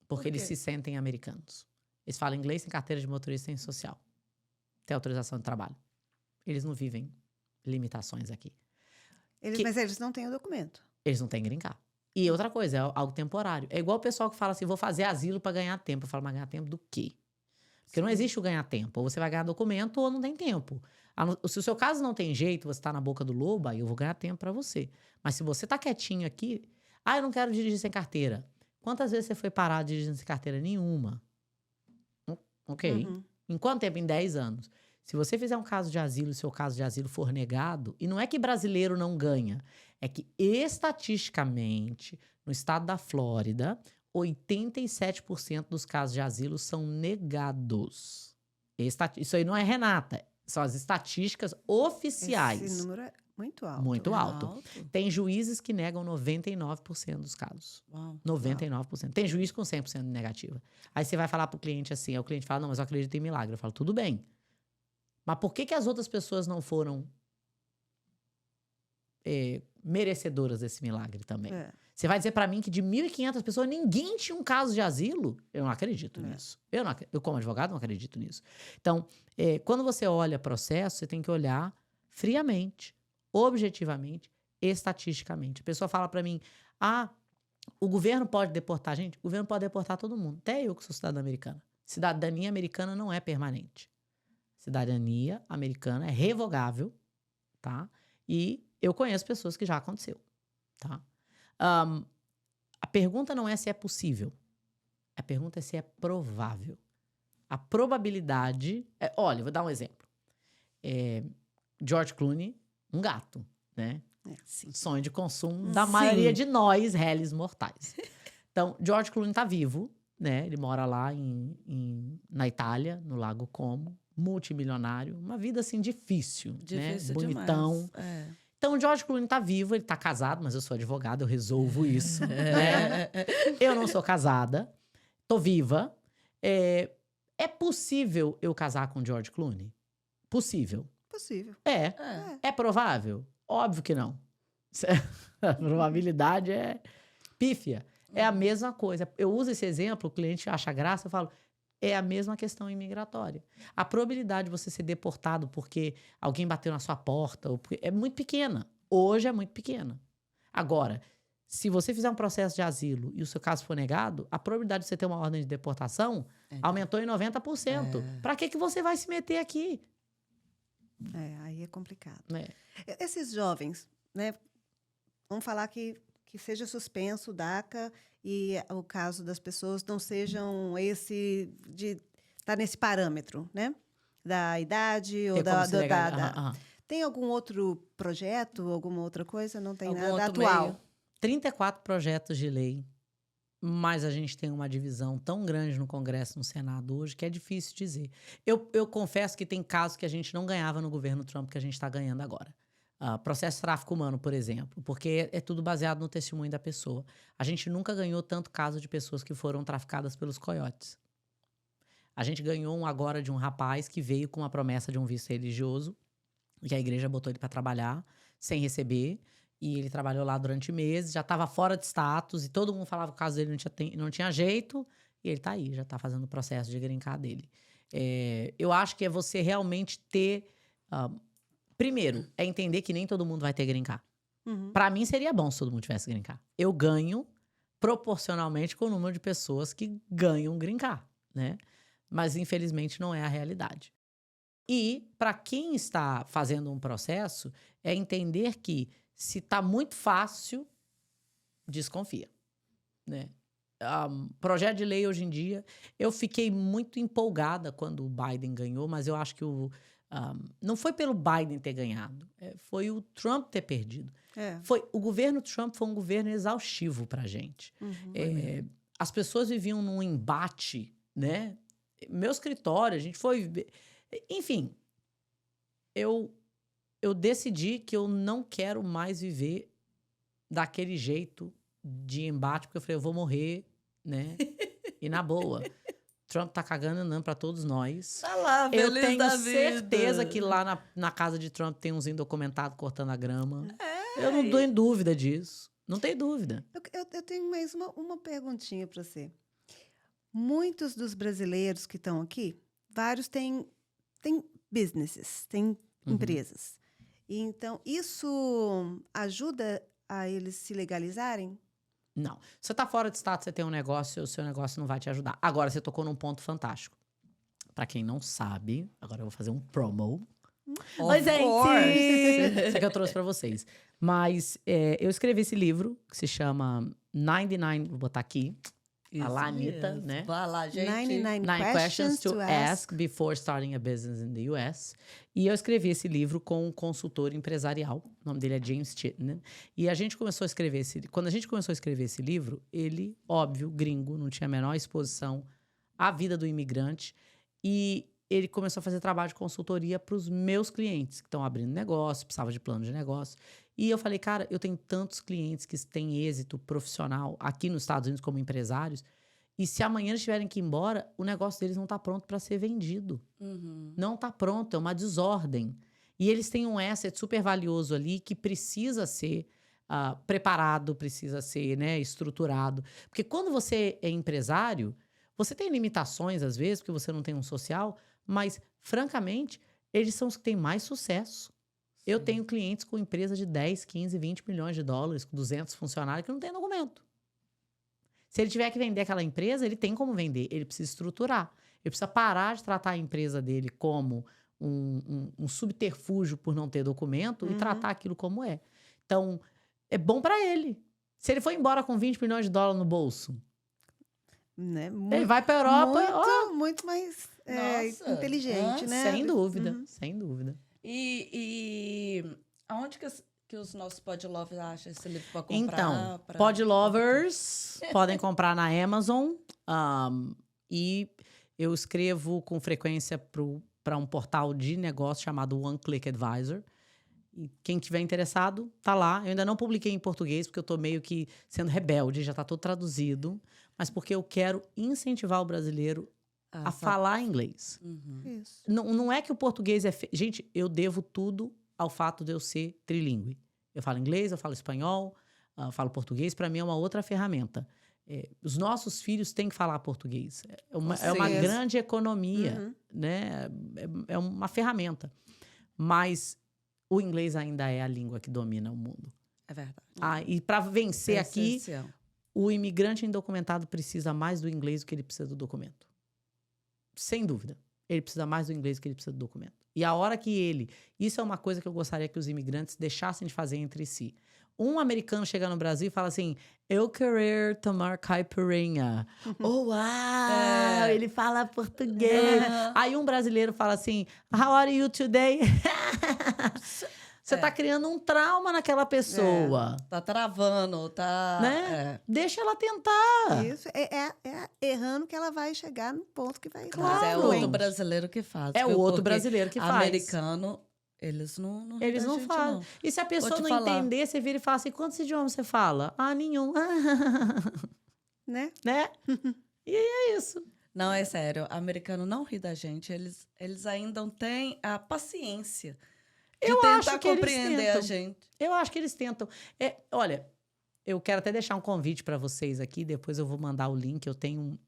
Porque Por eles quê? se sentem americanos. Eles falam inglês, têm carteira de motorista, têm social. Têm autorização de trabalho. Eles não vivem limitações aqui. Mas eles não têm o documento. Eles não têm green card. E outra coisa, é algo temporário. É igual o pessoal que fala assim, vou fazer asilo para ganhar tempo. Eu falo, mas ganhar tempo do quê? Porque não existe o ganhar tempo. Ou você vai ganhar documento ou não tem tempo. Se o seu caso não tem jeito, você tá na boca do lobo, aí eu vou ganhar tempo para você. Mas se você tá quietinho aqui, eu não quero dirigir sem carteira. Quantas vezes você foi parar dirigindo sem carteira? Nenhuma. Ok. Uhum. Em quanto tempo? Em 10 anos. Se você fizer um caso de asilo e seu caso de asilo for negado, e não é que brasileiro não ganha, é que estatisticamente, no estado da Flórida, 87% dos casos de asilo são negados. Isso aí não é Renata, são as estatísticas oficiais. Esse número é muito alto. Muito É alto. Tem juízes que negam 99% dos casos. Uau. 99%. Tem juiz com 100% negativa. Aí você vai falar pro cliente assim, aí o cliente fala, não, mas eu acredito em milagre. Eu falo, tudo bem. Mas por que as outras pessoas não foram merecedoras desse milagre também. É. Você vai dizer pra mim que de 1.500 pessoas, ninguém tinha um caso de asilo? Eu não acredito nisso. Eu, como advogado, não acredito nisso. Então, quando você olha processo, você tem que olhar friamente, objetivamente, estatisticamente. A pessoa fala pra mim, o governo pode deportar. Gente, o governo pode deportar todo mundo. Até eu que sou cidadã americana. Cidadania americana não é permanente. Cidadania americana é revogável, tá? E eu conheço pessoas que já aconteceu, tá? A pergunta não é se é possível. A pergunta é se é provável. A probabilidade... olha, vou dar um exemplo. George Clooney, um gato, né? Sim. Sonho de consumo da maioria de nós, réis mortais. Então, George Clooney tá vivo, né? Ele mora lá na Itália, no Lago Como, multimilionário. Uma vida, assim, difícil, né? Bonitão. Demais. Então, o George Clooney tá vivo, ele tá casado, mas eu sou advogada, eu resolvo isso, né? Eu não sou casada, tô viva. É possível eu casar com o George Clooney? Possível. Possível. É provável? Óbvio que não. A probabilidade é pífia. É a mesma coisa. Eu uso esse exemplo, o cliente acha graça, eu falo, é a mesma questão imigratória. A probabilidade de você ser deportado porque alguém bateu na sua porta é muito pequena. Hoje é muito pequena. Agora, se você fizer um processo de asilo e o seu caso for negado, a probabilidade de você ter uma ordem de deportação aumentou em 90%. Para que você vai se meter aqui? Aí é complicado. É. Esses jovens, né? Vamos falar que seja suspenso o DACA e o caso das pessoas não sejam tá nesse parâmetro, né? Da idade ou Tem algum outro projeto, alguma outra coisa? Não tem Algum nada outro atual. meio? 34 projetos de lei, mas a gente tem uma divisão tão grande no Congresso e no Senado hoje que é difícil dizer. Eu confesso que tem casos que a gente não ganhava no governo Trump que a gente está ganhando agora. Processo de tráfico humano, por exemplo, porque é tudo baseado no testemunho da pessoa. A gente nunca ganhou tanto caso de pessoas que foram traficadas pelos coiotes. A gente ganhou um agora de um rapaz que veio com uma promessa de um visto religioso, que a igreja botou ele para trabalhar sem receber, e ele trabalhou lá durante meses, já estava fora de status, e todo mundo falava que o caso dele não tinha jeito, e ele tá aí, já tá fazendo o processo de green card dele. Eu acho que é você realmente ter... primeiro, é entender que nem todo mundo vai ter green card. Pra mim, seria bom se todo mundo tivesse green card. Eu ganho proporcionalmente com o número de pessoas que ganham green card, né? Mas, infelizmente, não é a realidade. E, para quem está fazendo um processo, é entender que se tá muito fácil, desconfia, né? Projeto de lei hoje em dia, eu fiquei muito empolgada quando o Biden ganhou, mas eu acho que não foi pelo Biden ter ganhado, foi o Trump ter perdido. O governo Trump foi um governo exaustivo pra gente. As pessoas viviam num embate, né? Meu escritório, a gente foi... Enfim, eu decidi que eu não quero mais viver daquele jeito de embate, porque eu falei, eu vou morrer, né? E na boa. Trump tá cagando andando pra todos nós. Tá lá, Eu feliz tenho da certeza vida. que lá na casa de Trump tem uns indocumentados cortando a grama. Eu não dou em dúvida disso. Não tem dúvida. Eu tenho mais uma perguntinha para você. Muitos dos brasileiros que estão aqui, vários têm businesses, têm empresas. E então, isso ajuda a eles se legalizarem? Não. Você tá fora de status, você tem um negócio, o seu negócio não vai te ajudar. Agora, você tocou num ponto fantástico. Pra quem não sabe, agora eu vou fazer um promo. Oi, gente! Isso que eu trouxe pra vocês. Mas eu escrevi esse livro, que se chama 99... Vou botar aqui. A lá, Anitta, né? Vai lá, gente. 99 questions to ask before starting a business in the US. E eu escrevi esse livro com um consultor empresarial. O nome dele é James Chitnan. E a gente começou a escrever quando a gente começou a escrever esse livro, ele, óbvio, gringo, não tinha a menor exposição à vida do imigrante. E ele começou a fazer trabalho de consultoria para os meus clientes que estão abrindo negócio, precisava de plano de negócio. E eu falei, cara, eu tenho tantos clientes que têm êxito profissional aqui nos Estados Unidos como empresários, e se amanhã eles tiverem que ir embora, o negócio deles não está pronto para ser vendido. Não está pronto, é uma desordem. E eles têm um asset super valioso ali que precisa ser preparado, precisa ser, né, estruturado. Porque quando você é empresário, você tem limitações, às vezes, porque você não tem um social, mas, francamente, eles são os que têm mais sucesso. Eu Sim. tenho clientes com empresas de 10, 15, 20 milhões de dólares, com 200 funcionários, que não tem documento. Se ele tiver que vender aquela empresa, ele tem como vender. Ele precisa estruturar. Ele precisa parar de tratar a empresa dele como um subterfúgio por não ter documento e tratar aquilo como é. Então, é bom para ele. Se ele for embora com 20 milhões de dólares no bolso, Né? ele Muito, vai para a Europa, muito mais Nossa, inteligente, né? sem dúvida, sem dúvida. E aonde que os nossos podlovers acham esse livro para comprar? Então, Podlovers podem comprar na Amazon. E eu escrevo com frequência para um portal de negócio chamado One Click Advisor. E quem tiver interessado, tá lá. Eu ainda não publiquei em português, porque eu tô meio que sendo rebelde, já tá todo traduzido. Mas porque eu quero incentivar o brasileiro a falar inglês. Isso. Não é que o português é... Gente, eu devo tudo ao fato de eu ser trilingue. Eu falo inglês, eu falo espanhol, eu falo português. Para mim é uma outra ferramenta. Os nossos filhos têm que falar português. É uma grande economia, né? É uma ferramenta. Mas o inglês ainda é a língua que domina o mundo. É verdade. E para vencer aqui, essencial. o imigrante indocumentado precisa mais do inglês do que ele precisa do documento. Sem dúvida. Ele precisa mais do inglês do que ele precisa do documento. E a hora que ele... Isso é uma coisa que eu gostaria que os imigrantes deixassem de fazer entre si. Um americano chega no Brasil e fala assim, eu quero tomar caipirinha. Uau! Ele fala português. Aí um brasileiro fala assim, how are you today? Você tá criando um trauma naquela pessoa. Tá travando, tá... Né? Deixa ela tentar. Isso. É errando que ela vai chegar no ponto que vai... Mas é Claro. outro brasileiro que faz. É o viu? outro Porque brasileiro que faz. americano, eles não Eles não gente, falam. não. E se a pessoa Vou te não falar. entender, você vira e fala assim, quantos idiomas você fala? Nenhum. Né? Né? E é isso. Não, é sério. Americano não ri da gente. Eles ainda não têm a paciência de Eu tentar acho que eles compreender a tentam. gente. Eu acho que eles tentam. Olha, eu quero até deixar um convite para vocês aqui, depois eu vou mandar o link. Eu tenho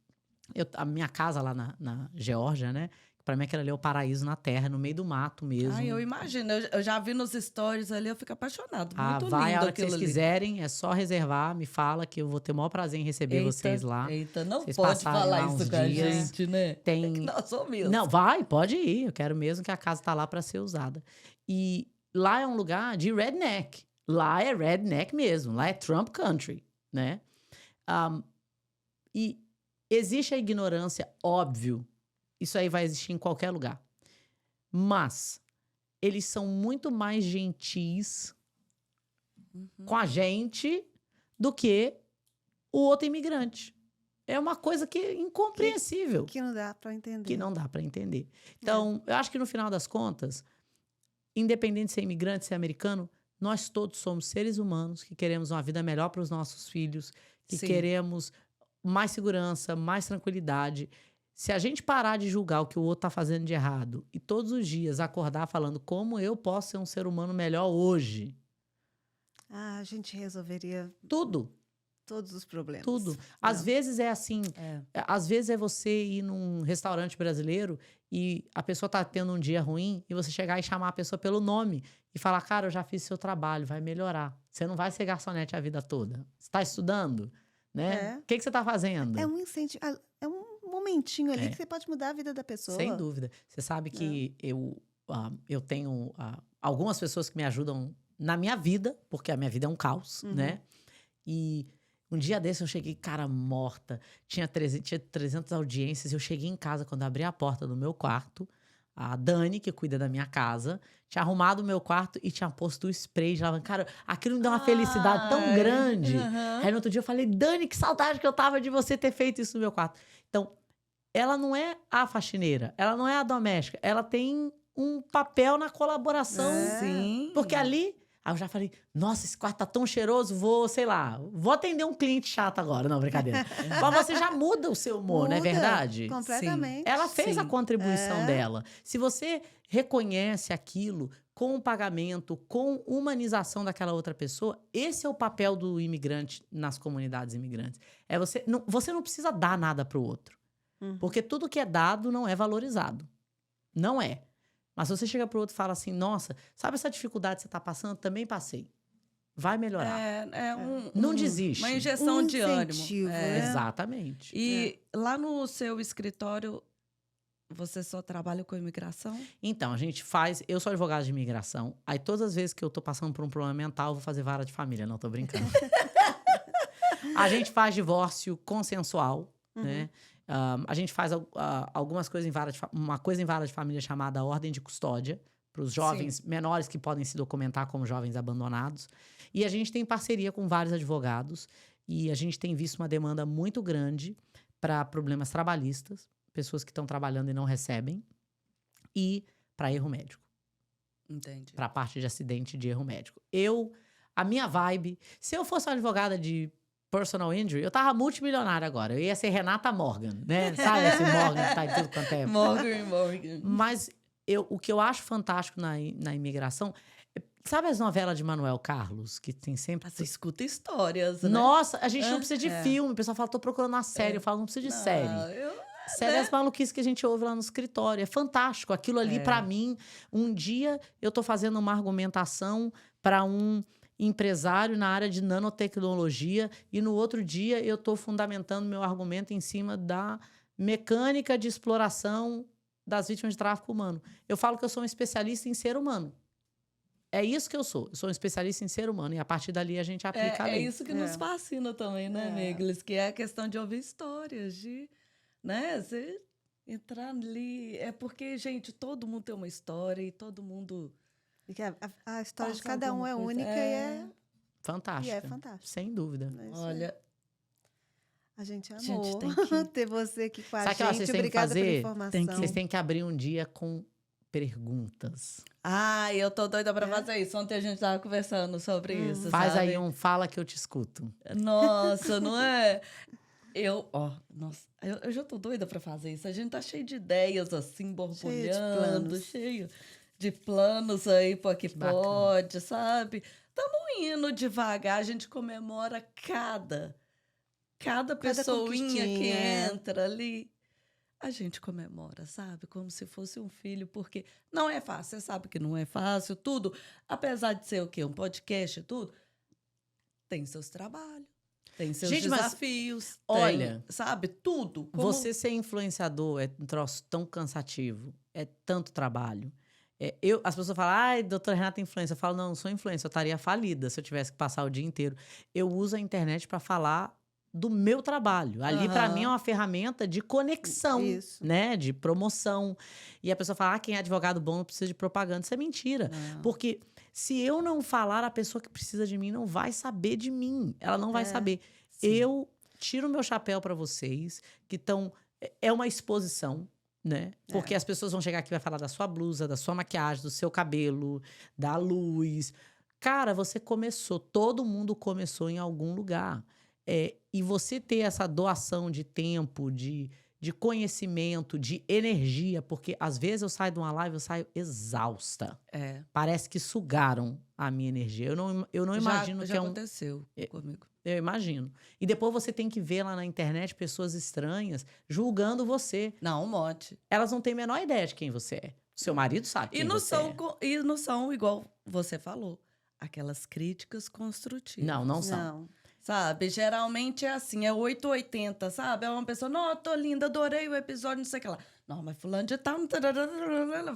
a minha casa lá na Geórgia, né? Para mim aquilo ali é o paraíso na terra, no meio do mato mesmo. Ai, eu imagino. Eu já vi nos stories ali, eu fico apaixonado. Muito vai lindo a hora que aquilo vocês ali. quiserem, é só reservar, me fala que eu vou ter o maior prazer em receber vocês lá. Eita, não Vocês pode passarem falar lá isso uns com a dias. gente, né? Tem... É que nós somos. Não, pode ir. Eu quero mesmo que a casa tá lá para ser usada. E lá é um lugar de redneck. Lá é redneck mesmo. Lá é Trump country, né? E existe a ignorância, óbvio. Isso aí vai existir em qualquer lugar. Mas eles são muito mais gentis com a gente do que o outro imigrante. É uma coisa que é incompreensível. Que não dá para entender. Que não dá para entender. Então, eu acho que no final das contas, independente de ser imigrante, ser americano, nós todos somos seres humanos que queremos uma vida melhor para os nossos filhos, que Sim. queremos mais segurança, mais tranquilidade. Se a gente parar de julgar o que o outro está fazendo de errado e todos os dias acordar falando como eu posso ser um ser humano melhor hoje, A gente resolveria tudo. todos os problemas. Tudo. Às vezes é assim. Às vezes é você ir num restaurante brasileiro e a pessoa tá tendo um dia ruim e você chegar e chamar a pessoa pelo nome e falar, cara, eu já fiz seu trabalho, vai melhorar. Você não vai ser garçonete a vida toda. Você tá estudando, né? O que você tá fazendo? É um incentivo, é um momentinho ali que você pode mudar a vida da pessoa. Sem dúvida. Você sabe que eu tenho algumas pessoas que me ajudam na minha vida, porque a minha vida é um caos, né? E um dia desse eu cheguei, cara, morta. Tinha 300 audiências. Eu cheguei em casa, quando abri a porta do meu quarto, a Dani, que cuida da minha casa, tinha arrumado o meu quarto e tinha posto o spray de lavanda. Cara, aquilo me deu uma felicidade tão grande. Aí no outro dia eu falei, Dani, que saudade que eu tava de você ter feito isso no meu quarto. Então, ela não é a faxineira, ela não é a doméstica. Ela tem um papel na colaboração. Sim. Porque ali Aí eu já falei, nossa, esse quarto tá tão cheiroso, vou, sei lá, vou atender um cliente chato agora. Não, brincadeira. Mas você já muda o seu humor, não é Muda verdade? completamente. Ela fez a Sim. contribuição dela. Se você reconhece aquilo com o pagamento, com humanização daquela outra pessoa, esse é o papel do imigrante nas comunidades imigrantes. É você não precisa dar nada pro outro. Porque tudo que é dado não é valorizado. Não é. Mas se você chega pro outro e fala assim, nossa, sabe essa dificuldade que você tá passando? Também passei. Vai melhorar. Não desiste. Uma injeção Um de ânimo. incentivo, né? Exatamente. E lá no seu escritório, você só trabalha com imigração? Então, a gente faz... Eu sou advogada de imigração. Aí, todas as vezes que eu tô passando por um problema mental, eu vou fazer vara de família. Não, tô brincando. A gente faz divórcio consensual, né? A gente faz algumas coisas uma coisa em vara de família chamada ordem de custódia, para os jovens menores que podem se documentar como jovens abandonados. E a gente tem parceria com vários advogados. E a gente tem visto uma demanda muito grande para problemas trabalhistas, pessoas que estão trabalhando e não recebem, e para erro médico. Entendi. Para a parte de acidente de erro médico. A minha vibe, se eu fosse uma advogada de personal injury, eu tava multimilionária agora. Eu ia ser Renata Morgan, né? Sabe esse Morgan que tá em tudo quanto é... Morgan. Mas o que eu acho fantástico na imigração... Sabe as novelas de Manuel Carlos? Que tem sempre... Você escuta histórias, né? Nossa, a gente não precisa de filme. O pessoal fala, tô procurando uma série. Eu falo, não precisa de série. Série é as maluquices que a gente ouve lá no escritório. É fantástico. Aquilo ali, pra mim, um dia eu tô fazendo uma argumentação para um empresário na área de nanotecnologia e no outro dia eu tô fundamentando meu argumento em cima da mecânica de exploração das vítimas de tráfico humano. Eu falo que eu sou um especialista em ser humano. É isso que eu sou. Eu sou um especialista em ser humano. E a partir dali a gente aplica a lei. É isso que nos fascina também, né, Miglis? Que é a questão de ouvir histórias, né? Você entrar ali... É porque, gente, todo mundo tem uma história e todo mundo... Porque a história de cada um é única e é fantástica. E é fantástico. Sem dúvida. Olha, a gente amou gente tem que... ter você aqui com a Sabe o que vocês gente. têm que Obrigada fazer? pela informação. Vocês têm que abrir um dia com perguntas. Eu tô doida pra fazer isso. Ontem a gente tava conversando sobre isso, Faz sabe? aí um fala que eu te escuto. Nossa, não é? Eu já tô doida pra fazer isso. A gente tá cheio de ideias, assim, borbulhando, cheio de planos aí pro que pode, sabe? Estamos indo devagar, a gente comemora cada pessoinha que entra ali. A gente comemora, sabe? Como se fosse um filho, porque não é fácil. Você sabe que não é fácil, tudo. Apesar de ser o quê? Um podcast e tudo, tem seus trabalhos. Tem seus desafios. Olha, sabe? Tudo. Você ser influenciador é um troço tão cansativo. É tanto trabalho. As pessoas falam, ai, doutora Renata é influência. Eu falo, não sou influência. Eu estaria falida se eu tivesse que passar o dia inteiro. Eu uso a internet para falar do meu trabalho. Ali, para mim, é uma ferramenta de conexão, né? De promoção. E a pessoa fala, quem é advogado bom não precisa de propaganda. Isso é mentira. Porque se eu não falar, a pessoa que precisa de mim não vai saber de mim. Ela não vai saber. Sim. Eu tiro o meu chapéu para vocês, que estão... É uma exposição, né? Porque as pessoas vão chegar aqui e vai falar da sua blusa, da sua maquiagem, do seu cabelo, da luz. Cara, você começou. Todo mundo começou em algum lugar. E você ter essa doação de tempo, de conhecimento, de energia, porque às vezes eu saio de uma live, eu saio exausta. Parece que sugaram a minha energia. Eu não imagino já que aconteceu comigo. Eu imagino. E depois você tem que ver lá na internet pessoas estranhas julgando você. Não, um monte. Elas não têm a menor ideia de quem você é. Seu marido sabe quem você é. E não são, igual você falou, aquelas críticas construtivas. Não são. Sabe? Geralmente é assim, é 880, sabe? É uma pessoa, não, tô linda, adorei o episódio, não sei o que lá. Não, mas fulano de tal,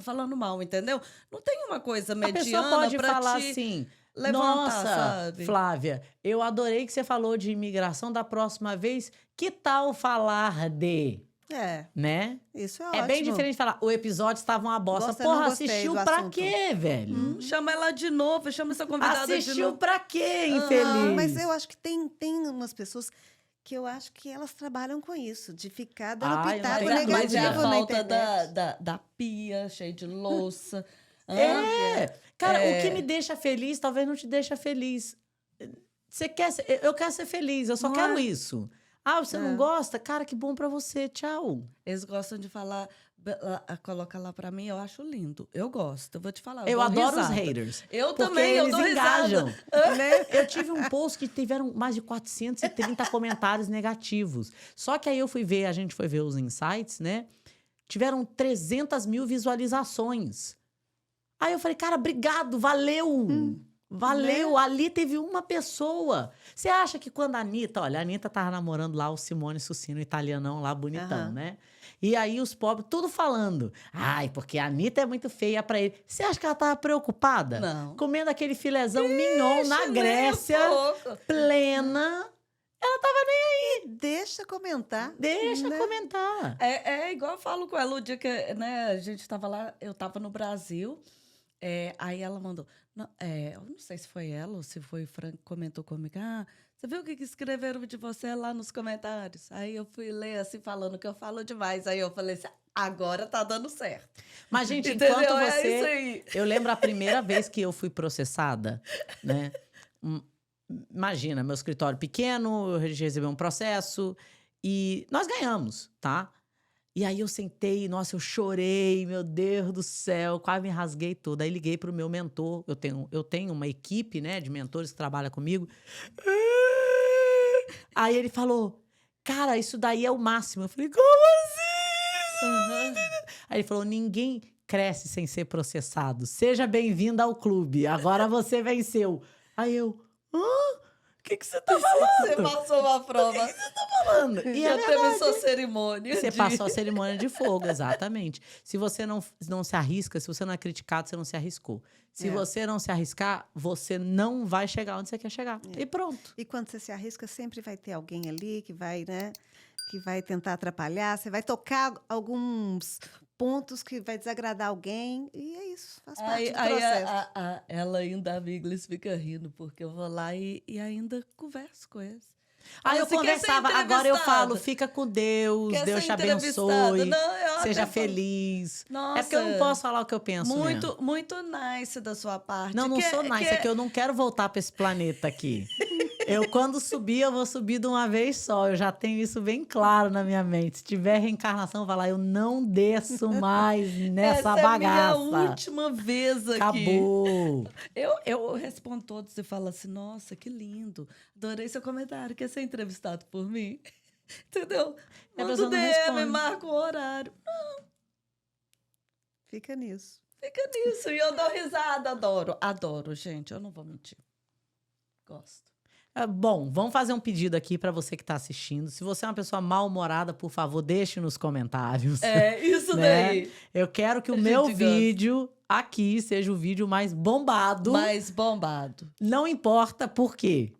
falando mal, entendeu? Não tem uma coisa mediana. A pessoa pode falar assim, nossa, sabe? Flávia, eu adorei que você falou de imigração, da próxima vez, que tal falar de... Né? Isso é ótimo. É bem diferente de falar, o episódio estava uma bosta. Porra, assistiu pra quê, velho? Chama ela de novo, chama essa convidada de novo. Assistiu pra quê, infeliz? Mas eu acho que tem umas pessoas que eu acho que elas trabalham com isso, de ficar dando pitaco negativo mas é a na falta internet. da pia cheia de louça, Cara, o que me deixa feliz talvez não te deixa feliz. Você quer eu quero ser feliz, eu só quero isso. Ah, você não gosta? Cara, que bom pra você, tchau. Eles gostam de falar, coloca lá pra mim, eu acho lindo. Eu gosto, eu vou te falar. Eu dou adoro os risada. haters. Eu porque também, eu eles dou engajam. risada. Né? Eu tive um post que tiveram mais de 430 comentários negativos. Só que aí a gente foi ver os insights, né? Tiveram 300 mil visualizações. Aí eu falei, cara, obrigado, valeu. Valeu, Né? ali teve uma pessoa. Você acha que quando a Anitta tava namorando lá o Simone Sucino, italianão lá, bonitão, né? E aí os pobres, tudo falando. Ai, porque a Anitta é muito feia pra ele. Você acha que ela tava preocupada? Não. Comendo aquele filézão mignon na Nem um Grécia, pouco. plena. Deixa comentar. Deixa né? comentar. É igual eu falo com ela o dia que, né, a gente tava lá, eu tava no Brasil, aí ela mandou, eu não sei se foi ela ou se foi o Frank que comentou comigo, você viu o que escreveram de você lá nos comentários? Aí eu fui ler assim, falando que eu falo demais, aí eu falei assim, agora tá dando certo. Mas, gente, Entendeu? enquanto É você... isso aí. Eu lembro a primeira vez que eu fui processada, né? Imagina, meu escritório pequeno, eu recebi um processo e nós ganhamos, tá? E aí eu sentei, nossa, eu chorei, meu Deus do céu, quase me rasguei toda. Aí liguei pro meu mentor, eu tenho uma equipe, né, de mentores que trabalha comigo. Aí ele falou, cara, isso daí é o máximo. Eu falei, como assim? Aí ele falou, ninguém cresce sem ser processado. Seja bem-vinda ao clube, agora você venceu. Aí eu, o que você tá falando? Você passou uma prova. falando? E Já é teve verdade. sua cerimônia. Você passou a cerimônia de fogo, exatamente. Se você não se arrisca, se você não é criticado, você não se arriscou. Se você não se arriscar, você não vai chegar onde você quer chegar. E pronto. E quando você se arrisca, sempre vai ter alguém ali que vai, né? Que vai tentar atrapalhar. Você vai tocar alguns pontos que vai desagradar alguém. E é isso, faz parte do processo. Ela ainda, a Miglis, fica rindo, porque eu vou lá e ainda converso com eles. Aí eu Você quer ser conversava, agora eu entrevistada? falo, fica com Deus, Quer Deus ser te abençoe, entrevistada? Não, eu seja até falo, feliz. Nossa, É porque eu não posso falar o que eu penso mesmo. muito nice da sua parte. Não sou nice, é que eu não quero voltar para esse planeta aqui. Eu, quando subir, eu vou subir de uma vez só. Eu já tenho isso bem claro na minha mente. Se tiver reencarnação, eu vou lá, eu não desço mais nessa Essa bagaça. é a minha última vez aqui. Acabou. Eu respondo todos e falo assim, nossa, que lindo. Adorei seu comentário. Quer ser entrevistado por mim? Entendeu? E a Manda pessoa o não DM, responde. marca o horário. Fica nisso. Fica nisso. E eu dou risada, adoro, gente. Eu não vou mentir. Gosto. Bom, vamos fazer um pedido aqui para você que está assistindo. Se você é uma pessoa mal-humorada, por favor, deixe nos comentários. É, isso né? daí. Eu quero que o A meu gente gosta. vídeo aqui seja o vídeo mais bombado. Mais bombado. Não importa por quê.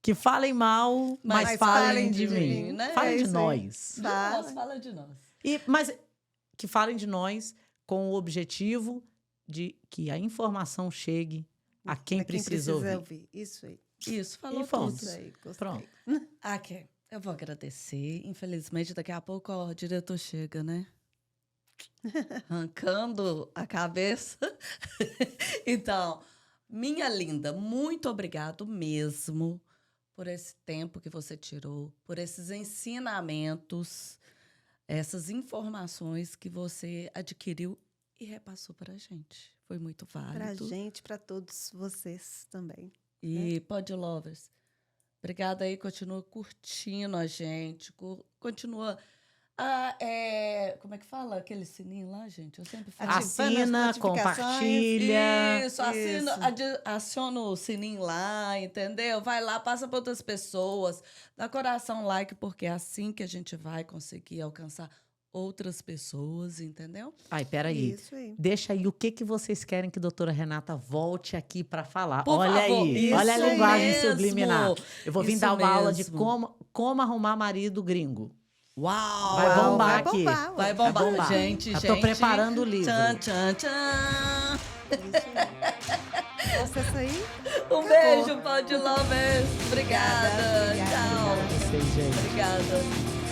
Que falem mal, mas falem de mim. né? Falem É de isso aí. nós. Fala de nós. Mas que falem de nós com o objetivo de que a informação chegue a quem precisa ouvir. Isso aí. Isso, falou E fomos. tudo. Isso aí, gostei. Pronto. Ok, eu vou agradecer. Infelizmente, daqui a pouco ó, o diretor chega, né? Arrancando a cabeça. Então, minha linda, muito obrigado mesmo por esse tempo que você tirou, por esses ensinamentos, essas informações que você adquiriu e repassou para a gente. Foi muito Pra válido. gente, pra todos vocês também. E Pod Lovers, obrigada aí, continua curtindo a gente, continua... como é que fala aquele sininho lá, gente? Eu sempre falo. Assina, as notificações. compartilha. Isso, aciona o sininho lá, entendeu? Vai lá, passa para outras pessoas, dá coração, like, porque é assim que a gente vai conseguir alcançar outras pessoas, entendeu? Ai, peraí. Isso aí. Deixa aí o que vocês querem que a doutora Renata volte aqui para falar. Por olha favor, aí, isso olha a linguagem mesmo. subliminar. Eu vou vir Isso dar uma aula de mesmo. como arrumar marido gringo. Uau! Vai bombar vai aqui. bombar, ué. Vai bombar, Vai bombar. gente, Já gente. tô preparando o livro. Tchan, tchan, tchan. Isso aí. Acessa aí. Um beijo, Pod Lovers. Obrigada. Obrigada. Tchau. Vocês, gente. Obrigada.